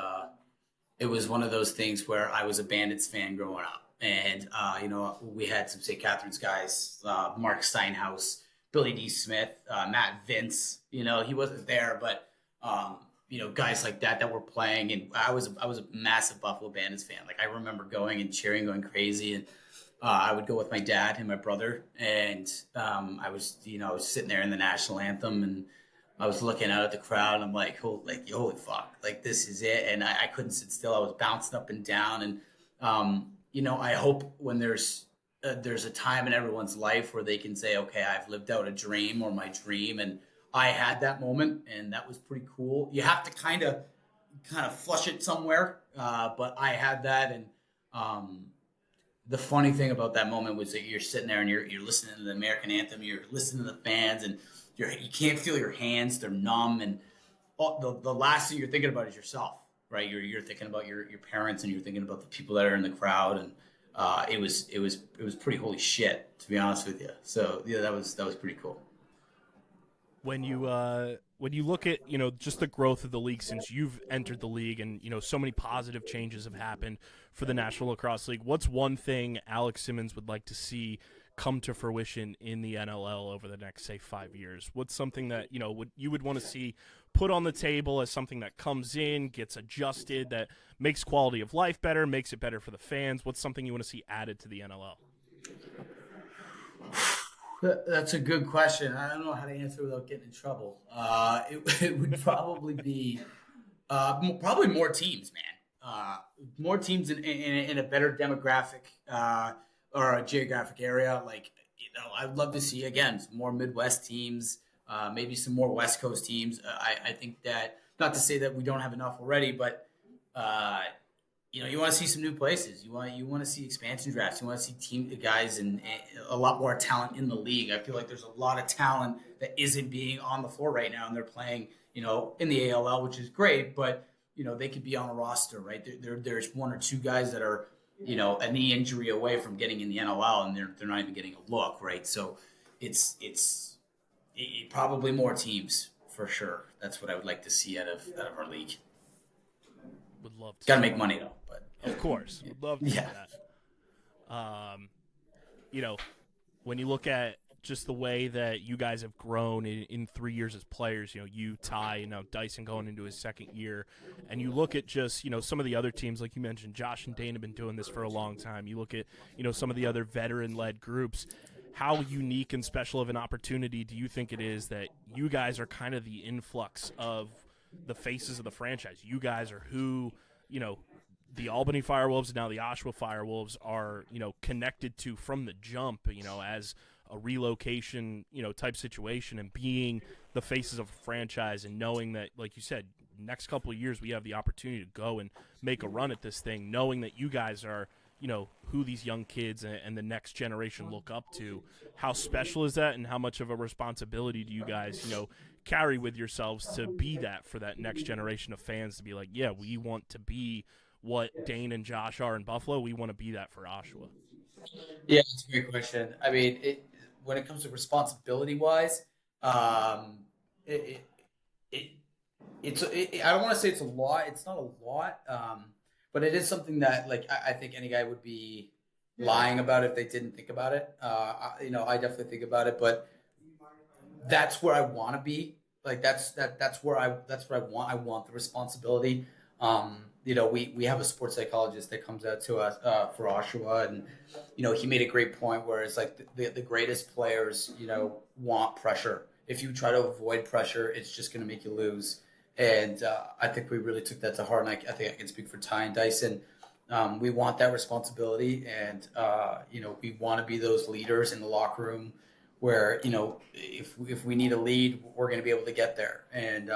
It was one of those things where I was a Bandits fan growing up, and we had some St. Catharines guys, Mark Steinhaus, Billy D. Smith, Matt Vince. He wasn't there, but guys like that were playing, and I was a massive Buffalo Bandits fan. Like, I remember going and cheering, going crazy, and I would go with my dad and my brother, and I was sitting there in the national anthem, and I was looking out at the crowd, and I'm like, holy fuck, like, this is it. And I couldn't sit still. I was bouncing up and down, and I hope when there's a time in everyone's life where they can say, okay, I've lived out a dream or my dream, and I had that moment, and that was pretty cool. You have to kind of flush it somewhere, but I had that, and the funny thing about that moment was that you're sitting there and you're listening to the American anthem, you're listening to the fans, and you can't feel your hands; they're numb, and the last thing you're thinking about is yourself, right? You're thinking about your parents, and you're thinking about the people that are in the crowd, and it was pretty holy shit, to be honest with you. So yeah, that was pretty cool. When you look at just the growth of the league since you've entered the league, and so many positive changes have happened for the National Lacrosse League, what's one thing Alex Simmons would like to see come to fruition in the NLL over the next, say, 5 years? What's something that you would want to see put on the table as something that comes in, gets adjusted, that makes quality of life better, makes it better for the fans? What's something you want to see added to the NLL? That's a good question. I don't know how to answer without getting in trouble. It would probably be probably more teams, man. More teams in a better demographic or a geographic area. Like, I'd love to see, again, some more Midwest teams, maybe some more West Coast teams. I think that, not to say that we don't have enough already, but you want to see some new places. You want to see expansion drafts. You want to see team guys and a lot more talent in the league. I feel like there's a lot of talent that isn't being on the floor right now, and they're playing, in the ALL, which is great, but they could be on a roster, right? There's one or two guys that are, a knee injury away from getting in the NLL, and they're not even getting a look, right? So it's probably more teams for sure. That's what I would like to see out of our league. Would love to. Got to make money though, but of course, would love to see that. When you look at just the way that you guys have grown in 3 years as players, you, Ty, and now Dyson going into his second year, and you look at just, some of the other teams, like you mentioned, Josh and Dane have been doing this for a long time. You look at, some of the other veteran-led groups. How unique and special of an opportunity do you think it is that you guys are kind of the influx of the faces of the franchise? You guys are who, the Albany FireWolves and now the Oshawa FireWolves are, connected to from the jump, as a relocation, type situation, and being the faces of a franchise and knowing that, like you said, next couple of years we have the opportunity to go and make a run at this thing, knowing that you guys are, who these young kids and the next generation look up to. How special is that, and how much of a responsibility do you guys, carry with yourselves to be that for that next generation of fans, to be like, yeah, we want to be what Dane and Josh are in Buffalo. We want to be that for Oshawa. Yeah, it's a great question. I mean, when it comes to responsibility-wise, I don't want to say it's a lot. It's not a lot, but it is something that, like, I think any guy would be lying about if they didn't think about it. I definitely think about it, but that's where I want to be. Like, that's what I want. I want the responsibility. We have a sports psychologist that comes out to us for Oshawa, and he made a great point where it's like the greatest players want pressure. If you try to avoid pressure, it's just going to make you lose. And I think we really took that to heart, and I think I can speak for Ty and Dyson. We want that responsibility, and we want to be those leaders in the locker room where if we need a lead, we're going to be able to get there. And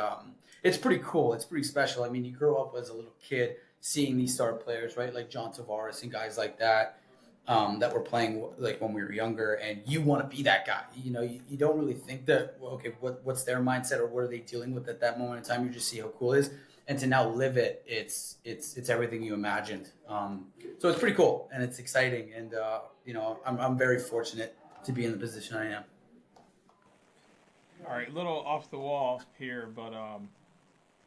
it's pretty cool. It's pretty special. I mean, you grow up as a little kid seeing these star players, right? Like John Tavares and guys like that, that were playing like when we were younger, and you want to be that guy. You don't really think that, well, okay, what's their mindset or what are they dealing with at that moment in time? You just see how cool it is. And to now live it, it's everything you imagined. So it's pretty cool and it's exciting. And, I'm very fortunate to be in the position I am. All right, a little off the wall here, but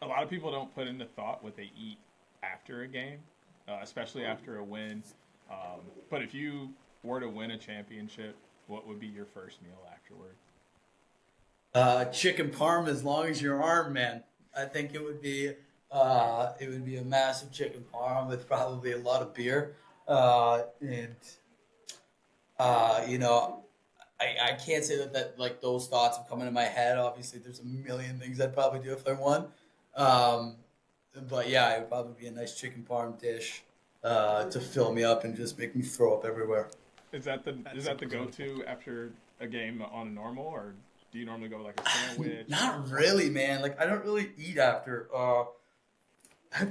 a lot of people don't put into thought what they eat after a game, especially after a win. But if you were to win a championship, what would be your first meal afterward? Chicken parm as long as your arm, man. I think it would be a massive chicken parm with probably a lot of beer. I can't say that like those thoughts have come into my head. Obviously, there's a million things I'd probably do if I won. But yeah, it would probably be a nice chicken parm dish to fill me up and just make me throw up everywhere. Is that the go-to after a game on a normal, or do you normally go like a sandwich? Not really, man. Like, I don't really eat after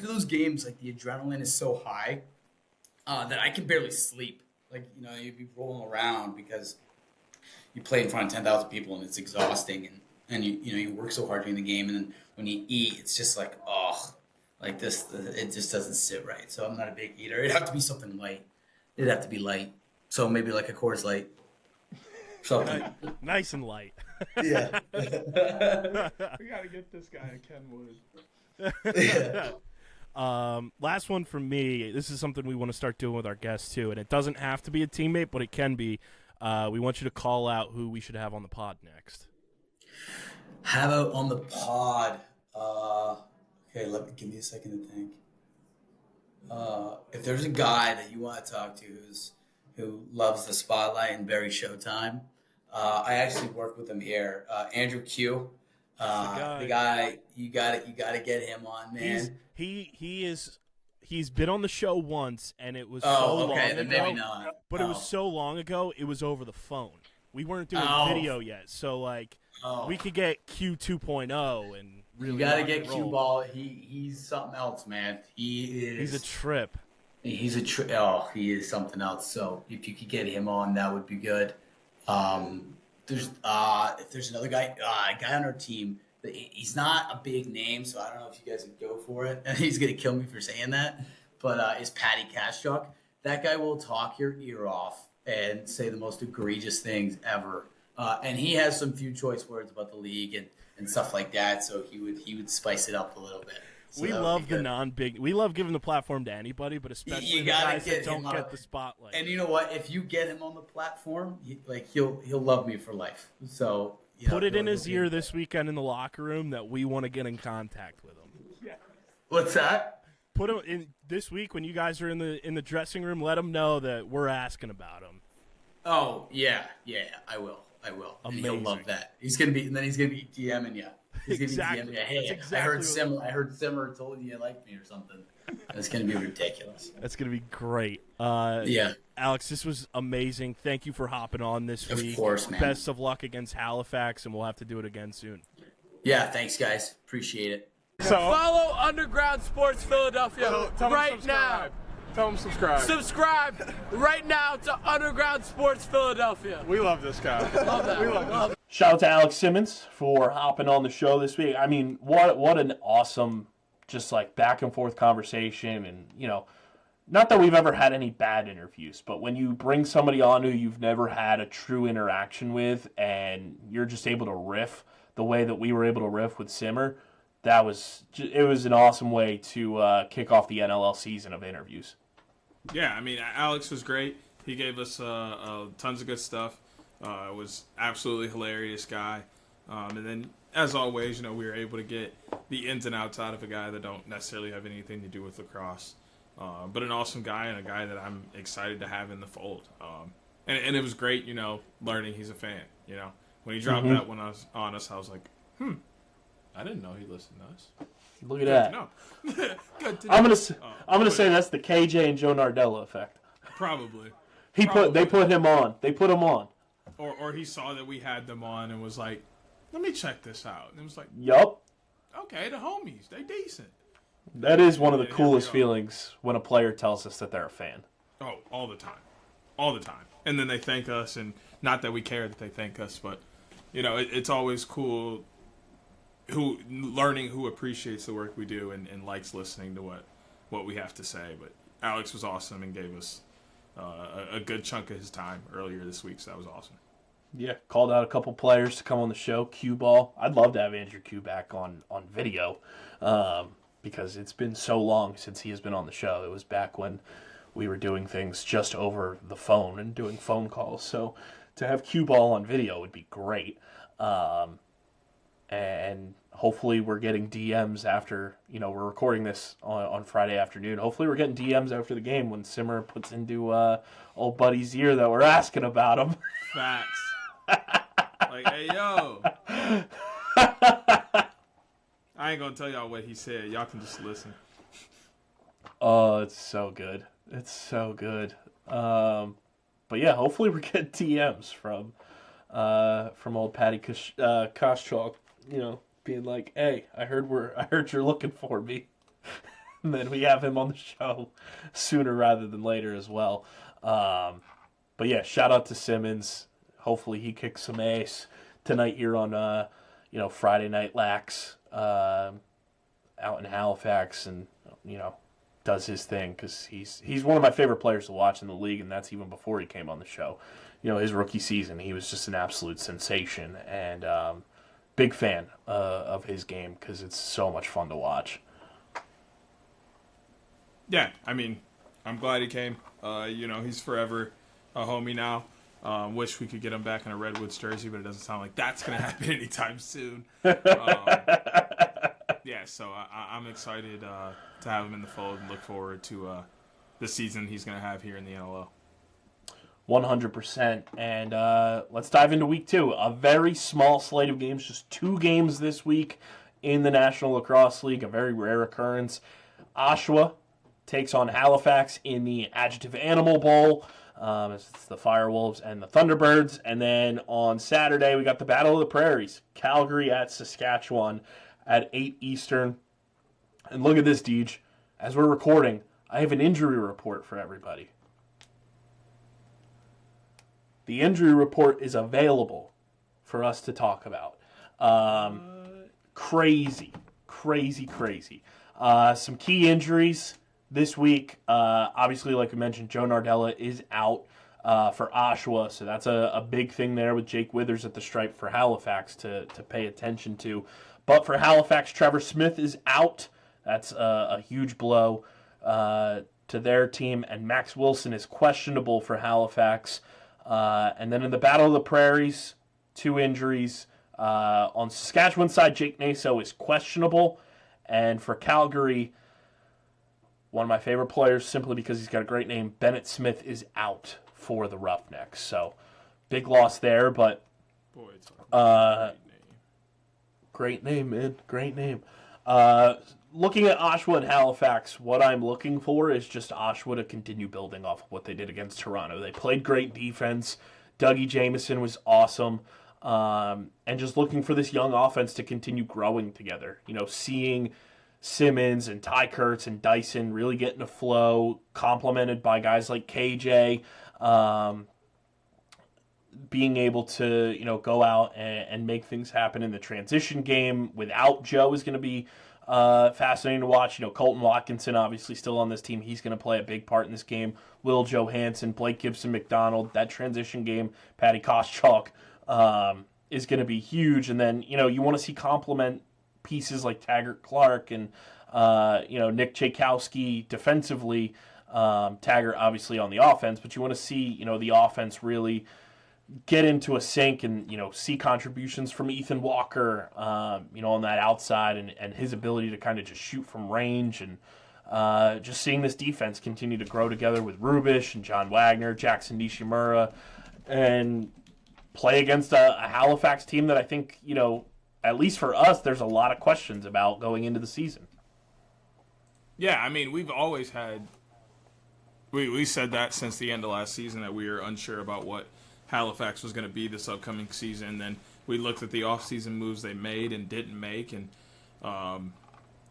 those games. Like, the adrenaline is so high that I can barely sleep. Like, you'd be rolling around because you play in front of 10,000 people and it's exhausting, and you work so hard during the game, and then when you eat, it's just like, like this, it just doesn't sit right. So I'm not a big eater. It'd have to be something light. It'd have to be light. So maybe like a Coors Light. Something. Nice and light. Yeah. We got to get this guy a Kenwood. Yeah. Last one from me. This is something we want to start doing with our guests too, and it doesn't have to be a teammate, but it can be. We want you to call out who we should have on the pod next. How about on the pod? Okay, give me a second to think. If there's a guy that you want to talk to who loves the spotlight and very Showtime, I actually work with him here. Andrew Q. The guy, you got to get him on, man. He's been on the show once, and it was long ago. Maybe not. But it was so long ago, it was over the phone. We weren't doing video yet, so we could get Q 2.0 and really. You got to get Q Ball. He's something else, man. He's a trip. He is something else. So if you could get him on, that would be good. There's another guy on our team. He's not a big name, so I don't know if you guys would go for it. And he's gonna kill me for saying that, but is Patty Kashchuk. That guy will talk your ear off and say the most egregious things ever. And he has some few choice words about the league and stuff like that. So he would spice it up a little bit. So we love the non-big. We love giving the platform to anybody, but especially the guys that don't get the spotlight. And you know what? If you get him on the platform, he'll love me for life. So put it in his ear this weekend in the locker room that we want to get in contact with him. Yeah. What's that? Put him in this week when you guys are in the dressing room. Let him know that we're asking about him. Oh yeah, I will. And he'll love that. He's gonna be DMing you. Exactly. Hey, I heard Simmer told you liked me or something. That's going to be ridiculous. That's going to be great. Yeah. Alex, this was amazing. Thank you for hopping on this week. Of course, man. Best of luck against Halifax, and we'll have to do it again soon. Yeah, thanks, guys. Appreciate it. So follow Underground Sports Philadelphia right now. Tell them subscribe. Subscribe right now to Underground Sports Philadelphia. We love this guy. Love that. We love this. Shout out to Alex Simmons for hopping on the show this week. I mean, what an awesome, just like back and forth conversation. And, not that we've ever had any bad interviews, but when you bring somebody on who you've never had a true interaction with and you're just able to riff the way that we were able to riff with Simmer, it was an awesome way to kick off the NLL season of interviews. Yeah, I mean, Alex was great. He gave us tons of good stuff. Was absolutely hilarious guy. And then, as always, we were able to get the ins and outs out of a guy that don't necessarily have anything to do with lacrosse. But an awesome guy and a guy that I'm excited to have in the fold. And it was great, learning he's a fan. When he dropped that one on us, I was like, I didn't know he listened to us. Look at that. No. Good to know. I'm gonna say that's the KJ and Joe Nardello effect. Probably. They put him on. They put him on. Or he saw that we had them on and was like, let me check this out. And it was like, yup. Okay, the homies, they decent. That is one of the coolest feelings when a player tells us that they're a fan. Oh, all the time. All the time. And then they thank us, and not that we care that they thank us, but, it's always cool learning who appreciates the work we do and likes listening to what we have to say. But Alex was awesome and gave us a good chunk of his time earlier this week, so that was awesome. Yeah, called out a couple players to come on the show. Q Ball. I'd love to have Andrew Q back on video because it's been so long since he has been on the show. It was back when we were doing things just over the phone and doing phone calls. So to have Q Ball on video would be great. And hopefully we're getting DMs after, we're recording this on Friday afternoon. Hopefully we're getting DMs after the game when Simmer puts into old buddy's ear that we're asking about him. Facts. Like, hey, yo. I ain't going to tell y'all what he said. Y'all can just listen. Oh, it's so good. It's so good. But yeah, hopefully we're getting DMs from old Patty Kashchuk, being like, hey, I heard you're looking for me. And then we have him on the show sooner rather than later as well. But yeah, shout out to Simmons. Hopefully he kicks some ass tonight here on Friday Night Lax out in Halifax and does his thing because he's one of my favorite players to watch in the league, and that's even before he came on the show. His rookie season, he was just an absolute sensation, and big fan of his game because it's so much fun to watch. Yeah, I mean, I'm glad he came. He's forever a homie now. Wish we could get him back in a Redwoods jersey, but it doesn't sound like that's going to happen anytime soon. Yeah, so I'm excited to have him in the fold and look forward to the season he's going to have here in the NLL. 100%. And let's dive into week 2. A very small slate of games, just 2 games this week in the National Lacrosse League, a very rare occurrence. Oshawa takes on Halifax in the Adjective Animal Bowl. It's the FireWolves and the Thunderbirds. And then on Saturday, we got the Battle of the Prairies. Calgary at Saskatchewan at 8 Eastern. And look at this, Deej. As we're recording, I have an injury report for everybody. The injury report is available for us to talk about. Crazy. Some key injuries this week. Obviously, like we mentioned, Joe Nardella is out for Oshawa, so that's a big thing there with Jake Withers at the stripe for Halifax to pay attention to. But for Halifax, Trevor Smith is out. That's a huge blow to their team, and Max Wilson is questionable for Halifax. And then in the Battle of the Prairies, 2 injuries. On Saskatchewan side, Jake Naso is questionable. And for Calgary, one of my favorite players, simply because he's got a great name, Bennett Smith, is out for the Roughnecks. So, big loss there, but Boy, it's a great name, man. Great name. Looking at Oshawa and Halifax, what I'm looking for is just Oshawa to continue building off of what they did against Toronto. They played great defense. Dougie Jamieson was awesome. And just looking for this young offense to continue growing together. You know, seeing Simmons and Ty Kurtz and Dyson really get in a flow, complemented by guys like KJ, being able to, you know, go out and make things happen in the transition game without Joe is going to be fascinating to watch. You know, Colton Watkinson obviously still on this team. He's going to play a big part in this game. Will Johansson, Blake Gibson-McDonald, that transition game, Patty Koschalk, is going to be huge. And then, you know, you want to see complement pieces like Taggart Clark and, you know, Nick Tchaikovsky defensively. Taggart obviously on the offense, but you want to see, you know, the offense really get into a sync and, you know, see contributions from Ethan Walker, you know, on that outside and his ability to kind of just shoot from range and just seeing this defense continue to grow together with Rubish and John Wagner, Jackson Nishimura, and play against a Halifax team that I think, you know, at least for us, there's a lot of questions about going into the season. Yeah, I mean, we've always had we said that since the end of last season that we were unsure about what Halifax was going to be this upcoming season. Then we looked at the offseason moves they made and didn't make, and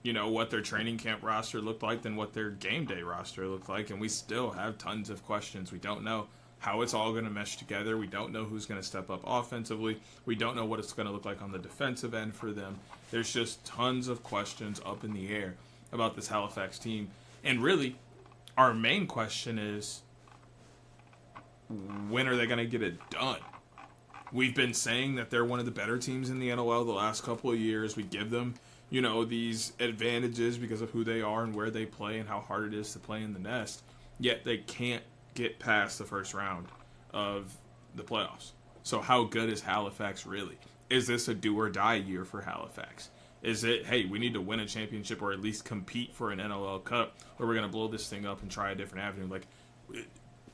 you know, what their training camp roster looked like than what their game day roster looked like, and we still have tons of questions. We don't know how it's all going to mesh together. We don't know who's going to step up offensively. We don't know what it's going to look like on the defensive end for them. There's just tons of questions up in the air about this Halifax team. And really, our main question is, when are they going to get it done? We've been saying that they're one of the better teams in the NLL the last couple of years. We give them, you know, these advantages because of who they are and where they play and how hard it is to play in the nest. Yet they can't get past the first round of the playoffs. So how good is Halifax really? Is this a do or die year for Halifax? Is it, hey, we need to win a championship or at least compete for an NLL Cup, or we're going to blow this thing up and try a different avenue? Like,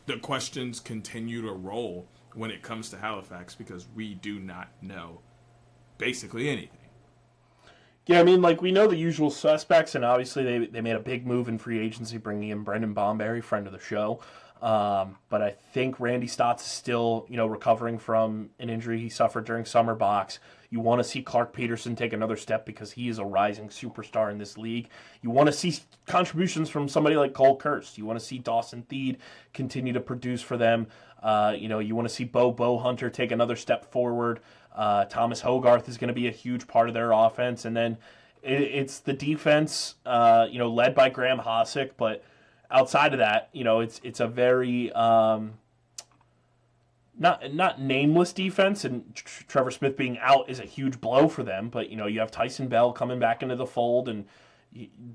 the questions continue to roll when it comes to Halifax because we do not know basically anything. Yeah, I mean, like, we know the usual suspects, and obviously they made a big move in free agency, bringing in Brendan Bomberry, friend of the show. But I think Randy Stotts is still, you know, recovering from an injury he suffered during summer box. You want to see Clark Peterson take another step because he is a rising superstar in this league. You want to see contributions from somebody like Cole Kirst. You want to see Dawson Theed continue to produce for them. You know, you want to see Bo Hunter take another step forward. Thomas Hogarth is going to be a huge part of their offense. And then it's the defense, you know, led by Graham Hosick, but outside of that, you know, it's a very not nameless defense, and Trevor Smith being out is a huge blow for them. But, you know, you have Tyson Bell coming back into the fold, and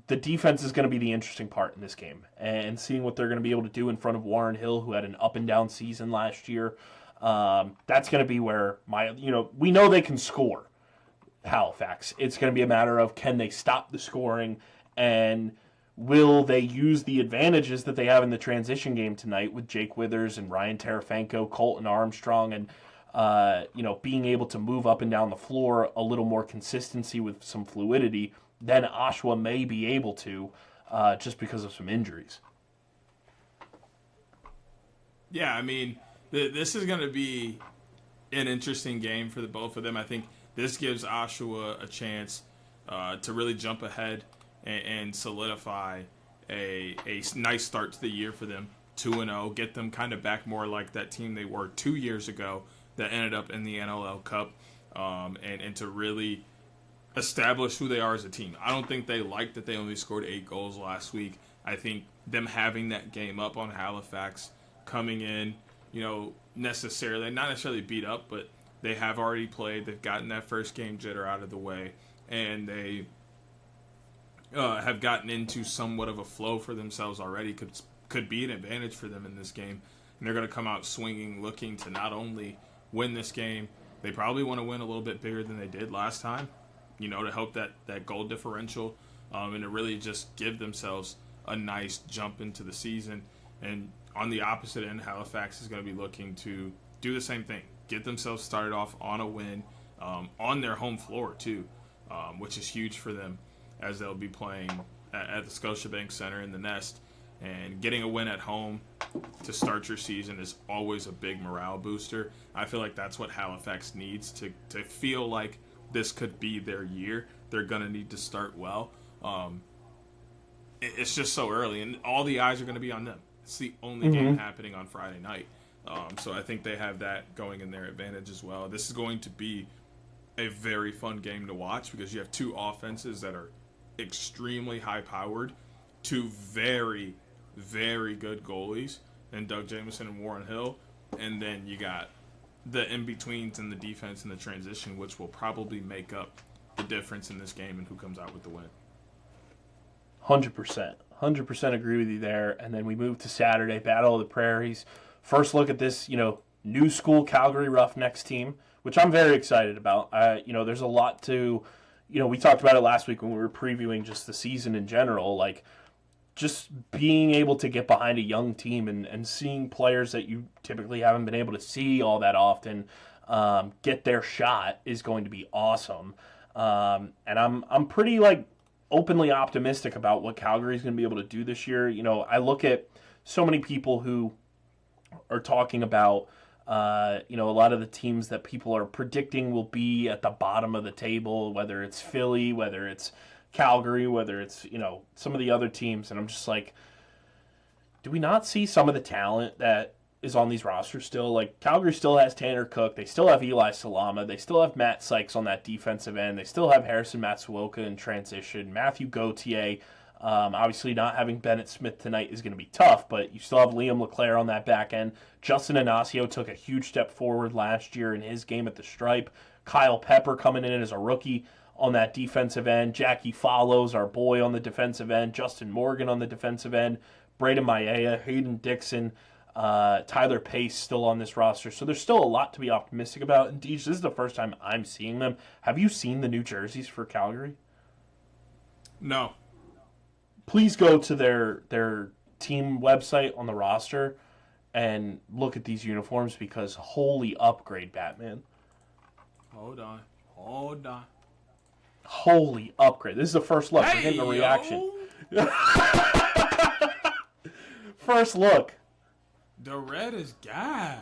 the defense is going to be the interesting part in this game. And seeing what they're going to be able to do in front of Warren Hill, who had an up-and-down season last year, that's going to be where we know they can score, Halifax. It's going to be a matter of, can they stop the scoring? And will they use the advantages that they have in the transition game tonight with Jake Withers and Ryan Terafenko, Colton Armstrong, and being able to move up and down the floor, a little more consistency with some fluidity than Oshawa may be able to just because of some injuries. Yeah, I mean, this is going to be an interesting game for the both of them. I think this gives Oshawa a chance to really jump ahead and solidify a nice start to the year for them, 2-0, get them kind of back more like that team they were 2 years ago that ended up in the NLL Cup, and to really establish who they are as a team. I don't think they like that they only scored 8 goals last week. I think them having that game up on Halifax, coming in, not necessarily beat up, but they have already played. They've gotten that first game jitter out of the way, and they have gotten into somewhat of a flow for themselves already. Could be an advantage for them in this game, and they're going to come out swinging, looking to not only win this game, they probably want to win a little bit bigger than they did last time, to help that goal differential, and to really just give themselves a nice jump into the season. And on the opposite end, Halifax is going to be looking to do the same thing, get themselves started off on a win, on their home floor too, which is huge for them, as they'll be playing at the Scotiabank Center in the Nest. And getting a win at home to start your season is always a big morale booster. I feel like that's what Halifax needs to feel like this could be their year. They're going to need to start well. It's just so early, and all the eyes are going to be on them. It's the only game happening on Friday night. So I think they have that going in their advantage as well. This is going to be a very fun game to watch because you have two offenses that are extremely high-powered, two very, very good goalies, and Doug Jamieson and Warren Hill, and then you got the in-betweens and the defense and the transition, which will probably make up the difference in this game and who comes out with the win. 100% agree with you there. And then we move to Saturday, Battle of the Prairies. First look at this, new school Calgary Roughnecks team, which I'm very excited about. There's a lot to, we talked about it last week when we were previewing just the season in general, like just being able to get behind a young team and seeing players that you typically haven't been able to see all that often get their shot is going to be awesome. And I'm pretty openly optimistic about what Calgary is going to be able to do this year. I look at so many people who are talking about a lot of the teams that people are predicting will be at the bottom of the table, whether it's Philly, whether it's Calgary, whether it's, some of the other teams. And I'm just like, do we not see some of the talent that is on these rosters still? Like, Calgary still has Tanner Cook. They still have Eli Salama. They still have Matt Sykes on that defensive end. They still have Harrison Matsuoka in transition. Matthew Gauthier. Obviously, not having Bennett Smith tonight is going to be tough, but you still have Liam LeClaire on that back end. Justin Inacio took a huge step forward last year in his game at the stripe. Kyle Pepper coming in as a rookie on that defensive end. Jackie Follows, our boy, on the defensive end. Justin Morgan on the defensive end. Braden Maia, Hayden Dixon, Tyler Pace still on this roster. So there's still a lot to be optimistic about. And Deej, this is the first time I'm seeing them. Have you seen the new jerseys for Calgary? No. Please go to their team website on the roster and look at these uniforms because holy upgrade, Batman. Hold on. Holy upgrade. This is the first look. We're getting a reaction. First look. The red is gas.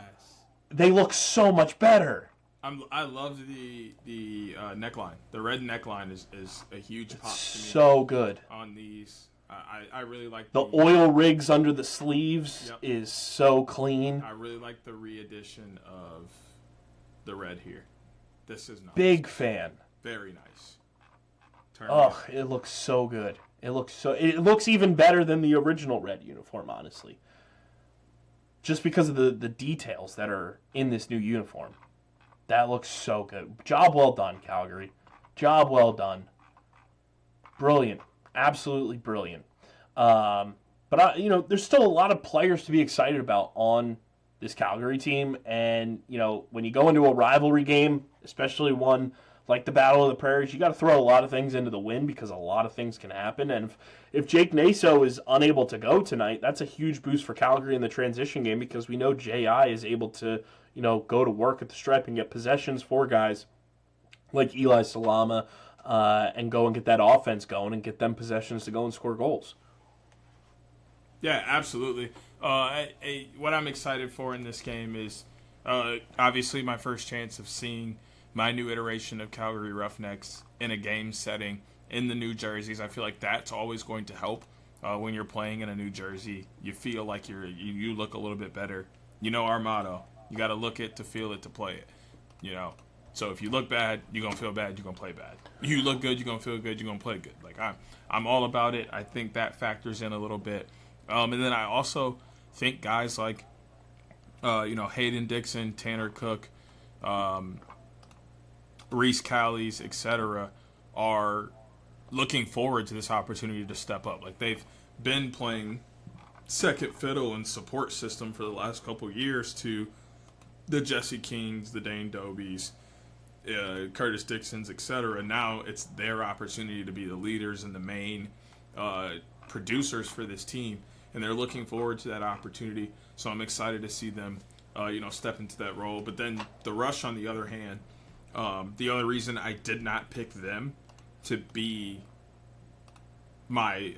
They look so much better. I love the neckline. The red neckline is a huge pop to me. So good. On these. I really like the oil rigs under the sleeves is so clean. I really like the re-edition of the red here. This is nice. Big fan. Very nice. It looks so good. It looks even better than the original red uniform, honestly. Just because of the details that are in this new uniform. That looks so good. Job well done, Calgary. Job well done. Brilliant. Absolutely brilliant. But there's still a lot of players to be excited about on this Calgary team. And, when you go into a rivalry game, especially one like the Battle of the Prairies, you got to throw a lot of things into the wind because a lot of things can happen. And if Jake Naso is unable to go tonight, that's a huge boost for Calgary in the transition game because we know J.I. is able to, go to work at the stripe and get possessions for guys like Eli Salama and go and get that offense going and get them possessions to go and score goals. Yeah, absolutely. What I'm excited for in this game is obviously my first chance of seeing my new iteration of Calgary Roughnecks in a game setting in the new jerseys. I feel like that's always going to help when you're playing in a new jersey. You feel like you look a little bit better. You know our motto: you got to look it to feel it to play it. So if you look bad, you're gonna feel bad. You're gonna play bad. You look good, you're gonna feel good. You're gonna play good. Like I'm all about it. I think that factors in a little bit. And then I also think guys like Hayden Dixon, Tanner Cook, Reese Callies, etc., are looking forward to this opportunity to step up. Like they've been playing second fiddle and support system for the last couple years to the Jesse Kings, the Dane Dobies, Curtis Dixons, etc. Now it's their opportunity to be the leaders and the main producers for this team, and they're looking forward to that opportunity. So I'm excited to see them, step into that role. But then the Rush, on the other hand, the only reason I did not pick them to be my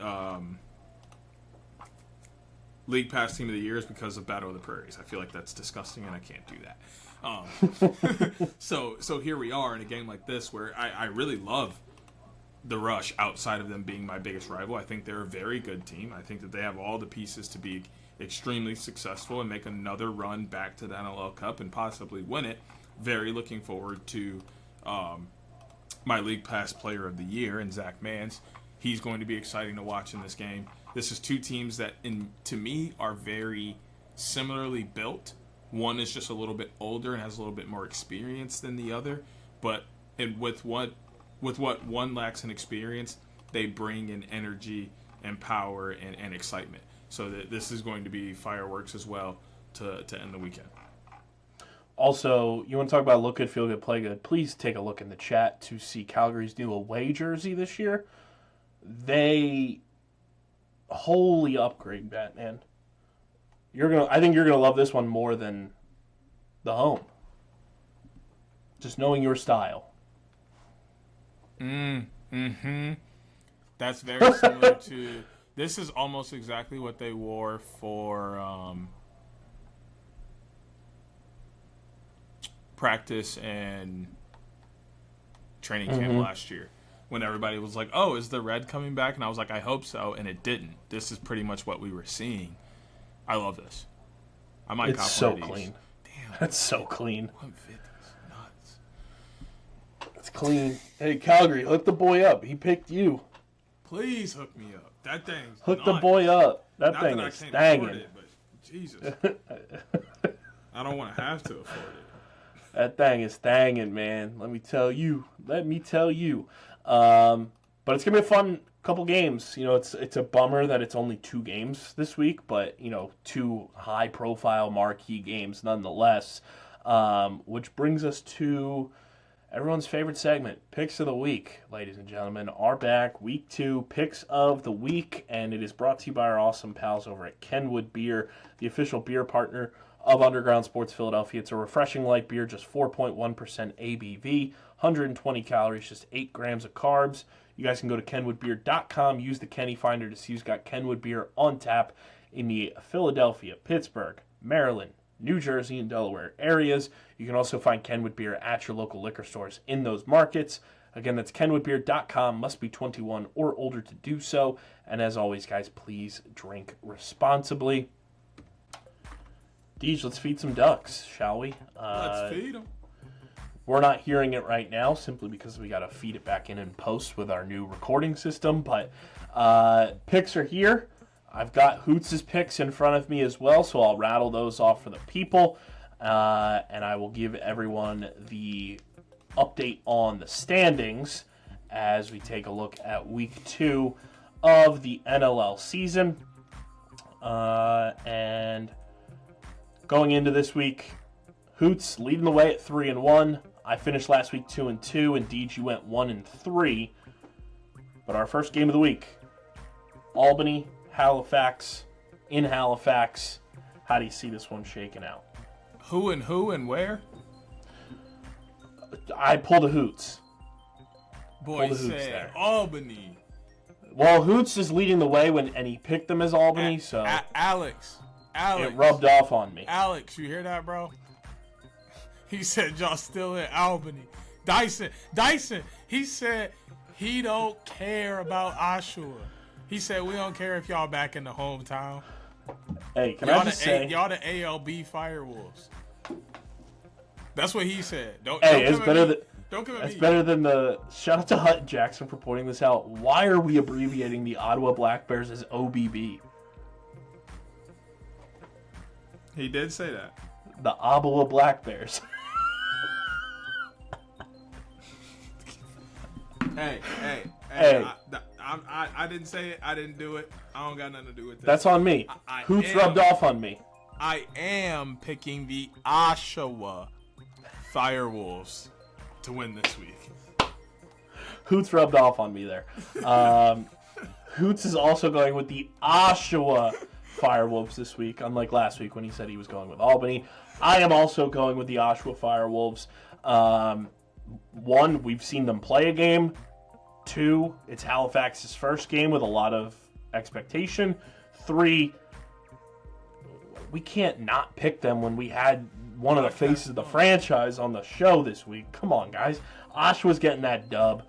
League Pass Team of the Year is because of Battle of the Prairies. I feel like that's disgusting, and I can't do that. So here we are in a game like this where I really love the Rush outside of them being my biggest rival. I think they're a very good team. I think that they have all the pieces to be extremely successful and make another run back to the NLL Cup and possibly win it. Very looking forward to my League Pass Player of the Year and Zach Mans. He's going to be exciting to watch in this game. This is two teams that, to me, are very similarly built. One is just a little bit older and has a little bit more experience than the other, but with what one lacks in experience, they bring in energy and power and excitement. So that this is going to be fireworks as well to end the weekend. Also, you want to talk about look good, feel good, play good, please take a look in the chat to see Calgary's new away jersey this year. They wholly upgrade that, man. I think you're gonna love this one more than the home. Just knowing your style. That's very similar to. This is almost exactly what they wore for practice and training camp last year, when everybody was like, "Oh, is the red coming back?" And I was like, "I hope so," and it didn't. This is pretty much what we were seeing. I love this. I might cop so one of these. Clean. Damn, that's so clean. 150 is nuts. It's clean. Hey, Calgary, hook the boy up. He picked you. Please hook me up. That thing's hook nuts. the boy up. That Not thing that is I can't afford danging. it, but Jesus, I don't want to have to afford it. That thing is danging, man. Let me tell you. But it's gonna be a fun couple games. It's a bummer that it's only 2 games this week, but 2 high-profile marquee games nonetheless. Which brings us to everyone's favorite segment, Picks of the Week, ladies and gentlemen, are back. Week 2, Picks of the Week, and it is brought to you by our awesome pals over at Kenwood Beer, the official beer partner of Underground Sports Philadelphia. It's a refreshing light beer, just 4.1% ABV, 120 calories, just 8 grams of carbs. You guys can go to kenwoodbeer.com, use the Kenny Finder to see who's got Kenwood Beer on tap in the Philadelphia, Pittsburgh, Maryland, New Jersey, and Delaware areas. You can also find Kenwood Beer at your local liquor stores in those markets. Again, that's kenwoodbeer.com. Must be 21 or older to do so. And as always, guys, please drink responsibly. Deej, let's feed some ducks, shall we? Let's feed them. We're not hearing it right now simply because we got to feed it back in post with our new recording system. But picks are here. I've got Hoots' picks in front of me as well, so I'll rattle those off for the people. And I will give everyone the update on the standings as we take a look at Week 2 of the NLL season. And going into this week, Hoots leading the way at 3-1. I finished last week 2-2, and DG went 1-3. But our first game of the week, Albany, Halifax, in Halifax. How do you see this one shaking out? Who and where? I pulled a Hoots. Boy, he said Albany. Well, Hoots is leading the way and he picked them as Albany, so Alex, it rubbed off on me. Alex, you hear that, bro? He said y'all still in Albany. Dyson, he said he don't care about Oshawa. He said we don't care if y'all back in the hometown. Hey, can I just say... Y'all the ALB FireWolves. That's what he said. It's better than the... Shout out to Hutton Jackson for pointing this out. Why are we abbreviating the Ottawa Black Bears as OBB? He did say that. The Ottawa Black Bears. Hey. I didn't say it. I didn't do it. I don't got nothing to do with this. That's on me. Hoots rubbed off on me. I am picking the Oshawa FireWolves to win this week. Hoots rubbed off on me there. Hoots is also going with the Oshawa FireWolves this week, unlike last week when he said he was going with Albany. I am also going with the Oshawa FireWolves. One, we've seen them play a game. Two, it's Halifax's first game with a lot of expectation. Three, we can't not pick them when we had one of the faces of the franchise on the show this week. Come on, guys. Oshawa's getting that dub.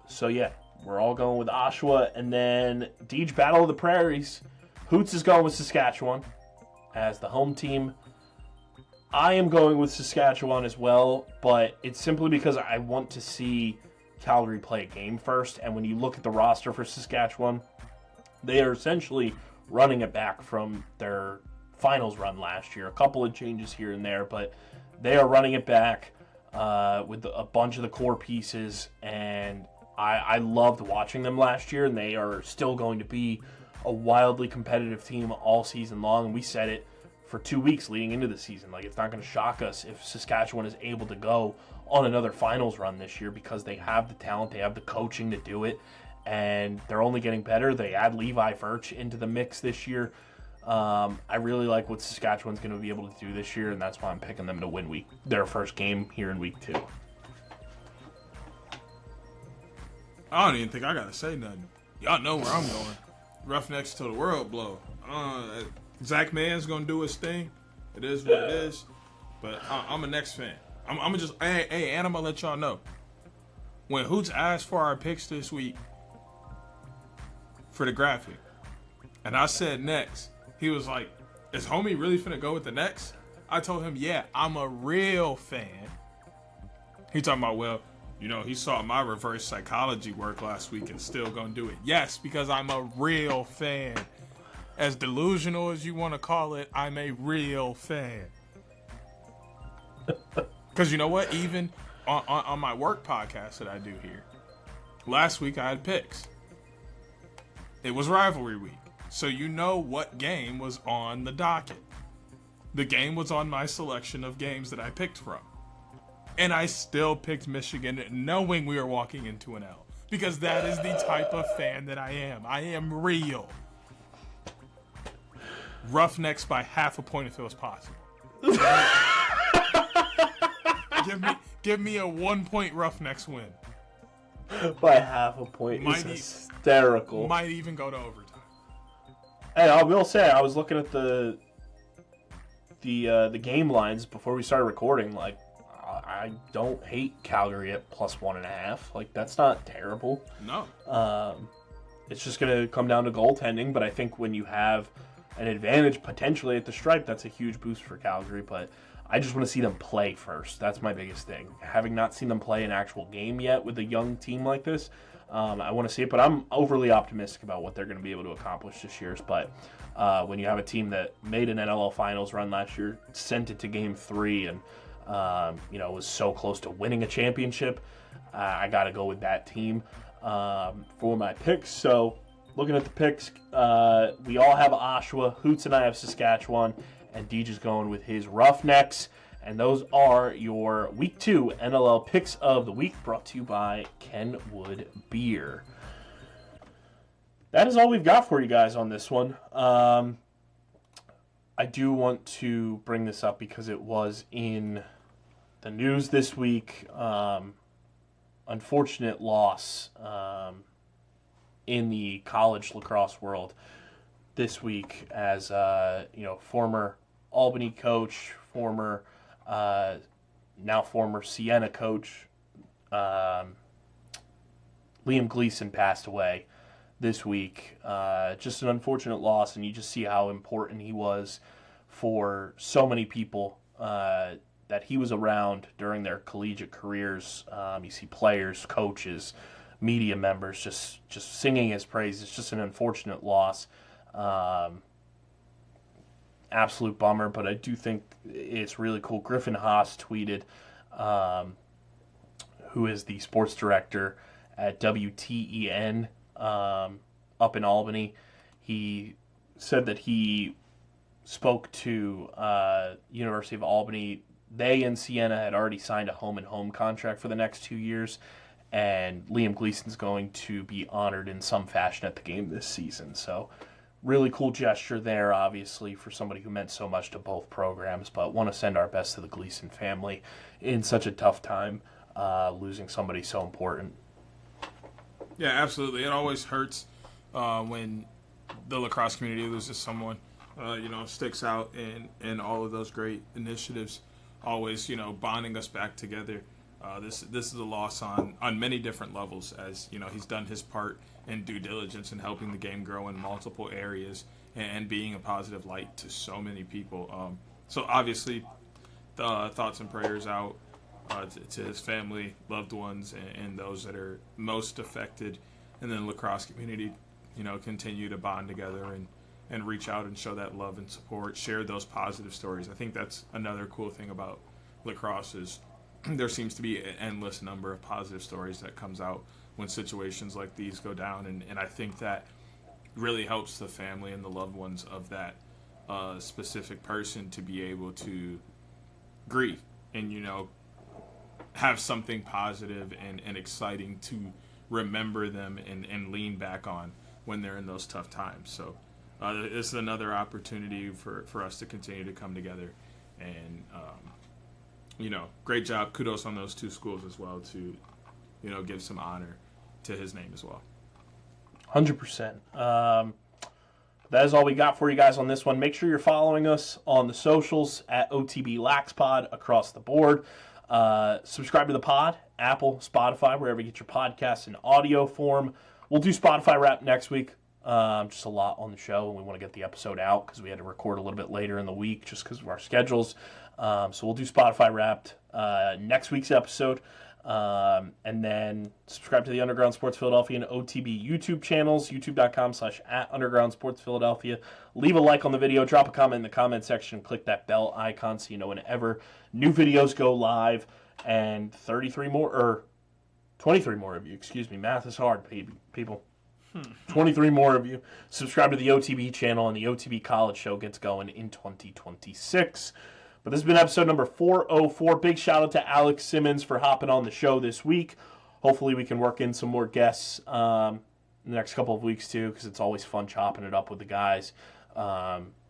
So, yeah, we're all going with Oshawa. And then Deej Battle of the Prairies. Hoots is going with Saskatchewan as the home team. I am going with Saskatchewan as well, but it's simply because I want to see Calgary play a game first. And when you look at the roster for Saskatchewan, they are essentially running it back from their finals run last year. A couple of changes here and there, but they are running it back with a bunch of the core pieces. And I loved watching them last year, and they are still going to be a wildly competitive team all season long. And we said it for 2 weeks leading into the season. Like, it's not going to shock us if Saskatchewan is able to go on another finals run this year because they have the talent, they have the coaching to do it, and they're only getting better. They add Levi Furch into the mix this year. I really like what Saskatchewan's going to be able to do this year, and that's why I'm picking them to win their first game here in week 2. I don't even think I got to say nothing. Y'all know where I'm going. Roughnecks till the world blow. Zach Mann's gonna do his thing. It is what it is. But I'm a Next fan. I'm gonna just and I'm gonna let y'all know. When Hoots asked for our picks this week for the graphic, and I said Next, he was like, "Is homie really finna go with the Next?" I told him, "Yeah, I'm a real fan." He talking about, well, you know, he saw my reverse psychology work last week and still gonna do it. Yes, because I'm a real fan. As delusional as you want to call it, I'm a real fan. Because you know what? Even on my work podcast that I do here, last week I had picks. It was rivalry week. So you know what game was on the docket. The game was on my selection of games that I picked from. And I still picked Michigan knowing we were walking into an L. Because that is the type of fan that I am. I am real. Roughnecks by half a point if it was possible. give me a 1 point Roughnecks win. By half a point is hysterical. Might even go to overtime. Hey, I will say, I was looking at the game lines before we started recording. Like, I don't hate Calgary at +1.5. Like, that's not terrible. No. It's just going to come down to goaltending, but I think when you have an advantage potentially at the stripe, that's a huge boost for Calgary, but I just want to see them play first. That's my biggest thing. Having not seen them play an actual game yet with a young team like this, I want to see it, but I'm overly optimistic about what they're going to be able to accomplish this year. But when you have a team that made an NLL finals run last year, sent it to game 3, and was so close to winning a championship, I got to go with that team for my picks. So looking at the picks, we all have Oshawa. Hoots and I have Saskatchewan, and Deej is going with his Roughnecks. And those are your Week 2 NLL Picks of the Week, brought to you by Kenwood Beer. That is all we've got for you guys on this one. I do want to bring this up because it was in the news this week. Unfortunate loss in the college lacrosse world this week as former Albany coach, now former Siena coach, Liam Gleason passed away this week. Just an unfortunate loss, and you just see how important he was for so many people that he was around during their collegiate careers. You see players, coaches, media members just singing his praise. It's just an unfortunate loss. Absolute bummer, but I do think it's really cool. Griffin Haas tweeted, who is the sports director at WTEN up in Albany. He said that he spoke to University of Albany. They and Siena had already signed a home-and-home contract for the next 2 years, and Liam Gleason's going to be honored in some fashion at the game this season. So really cool gesture there, obviously, for somebody who meant so much to both programs, but want to send our best to the Gleason family in such a tough time, losing somebody so important. Yeah, absolutely. It always hurts when the lacrosse community loses someone, sticks out in all of those great initiatives, always, bonding us back together. This is a loss on many different levels, as, he's done his part in due diligence in helping the game grow in multiple areas and being a positive light to so many people. So obviously, the thoughts and prayers out to his family, loved ones, and those that are most affected. And then the lacrosse community, continue to bond together and reach out and show that love and support, share those positive stories. I think that's another cool thing about lacrosse is there seems to be an endless number of positive stories that comes out when situations like these go down. And I think that really helps the family and the loved ones of that specific person to be able to grieve and, have something positive and exciting to remember them and lean back on when they're in those tough times. So this is another opportunity for us to continue to come together. And, great job. Kudos on those two schools as well to, give some honor to his name as well. 100%. That is all we got for you guys on this one. Make sure you're following us on the socials at OTB LaxPod across the board. Subscribe to the pod, Apple, Spotify, wherever you get your podcasts in audio form. We'll do Spotify Wrap next week. Just a lot on the show, and we want to get the episode out because we had to record a little bit later in the week just because of our schedules. So we'll do Spotify Wrapped next week's episode. And then subscribe to the Underground Sports Philadelphia and OTB YouTube channels, youtube.com/@UndergroundSportsPhiladelphia. Leave a like on the video, drop a comment in the comment section, click that bell icon so you know whenever new videos go live. And 23 more of you, math is hard, people. 23 more of you subscribe to the OTB channel, and the OTB College Show gets going in 2026. But this has been episode number 404. Big shout out to Alex Simmons for hopping on the show this week. Hopefully we can work in some more guests in the next couple of weeks too, because it's always fun chopping it up with the guys,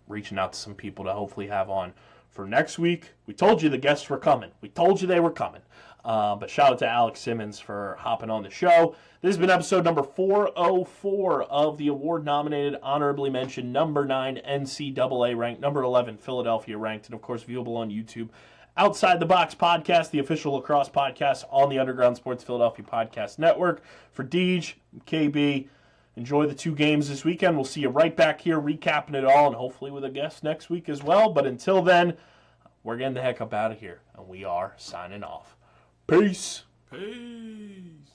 reaching out to some people to hopefully have on for next week. We told you the guests were coming. We told you they were coming. But shout out to Alex Simmons for hopping on the show. This has been episode number 404 of the award-nominated, honorably mentioned, number 9 NCAA ranked, number 11 Philadelphia ranked, and of course viewable on YouTube. Outside the Box podcast, the official lacrosse podcast on the Underground Sports Philadelphia Podcast Network. For Deej, KB, enjoy the 2 games this weekend. We'll see you right back here recapping it all, and hopefully with a guest next week as well. But until then, we're getting the heck up out of here, and we are signing off. Peace. Peace.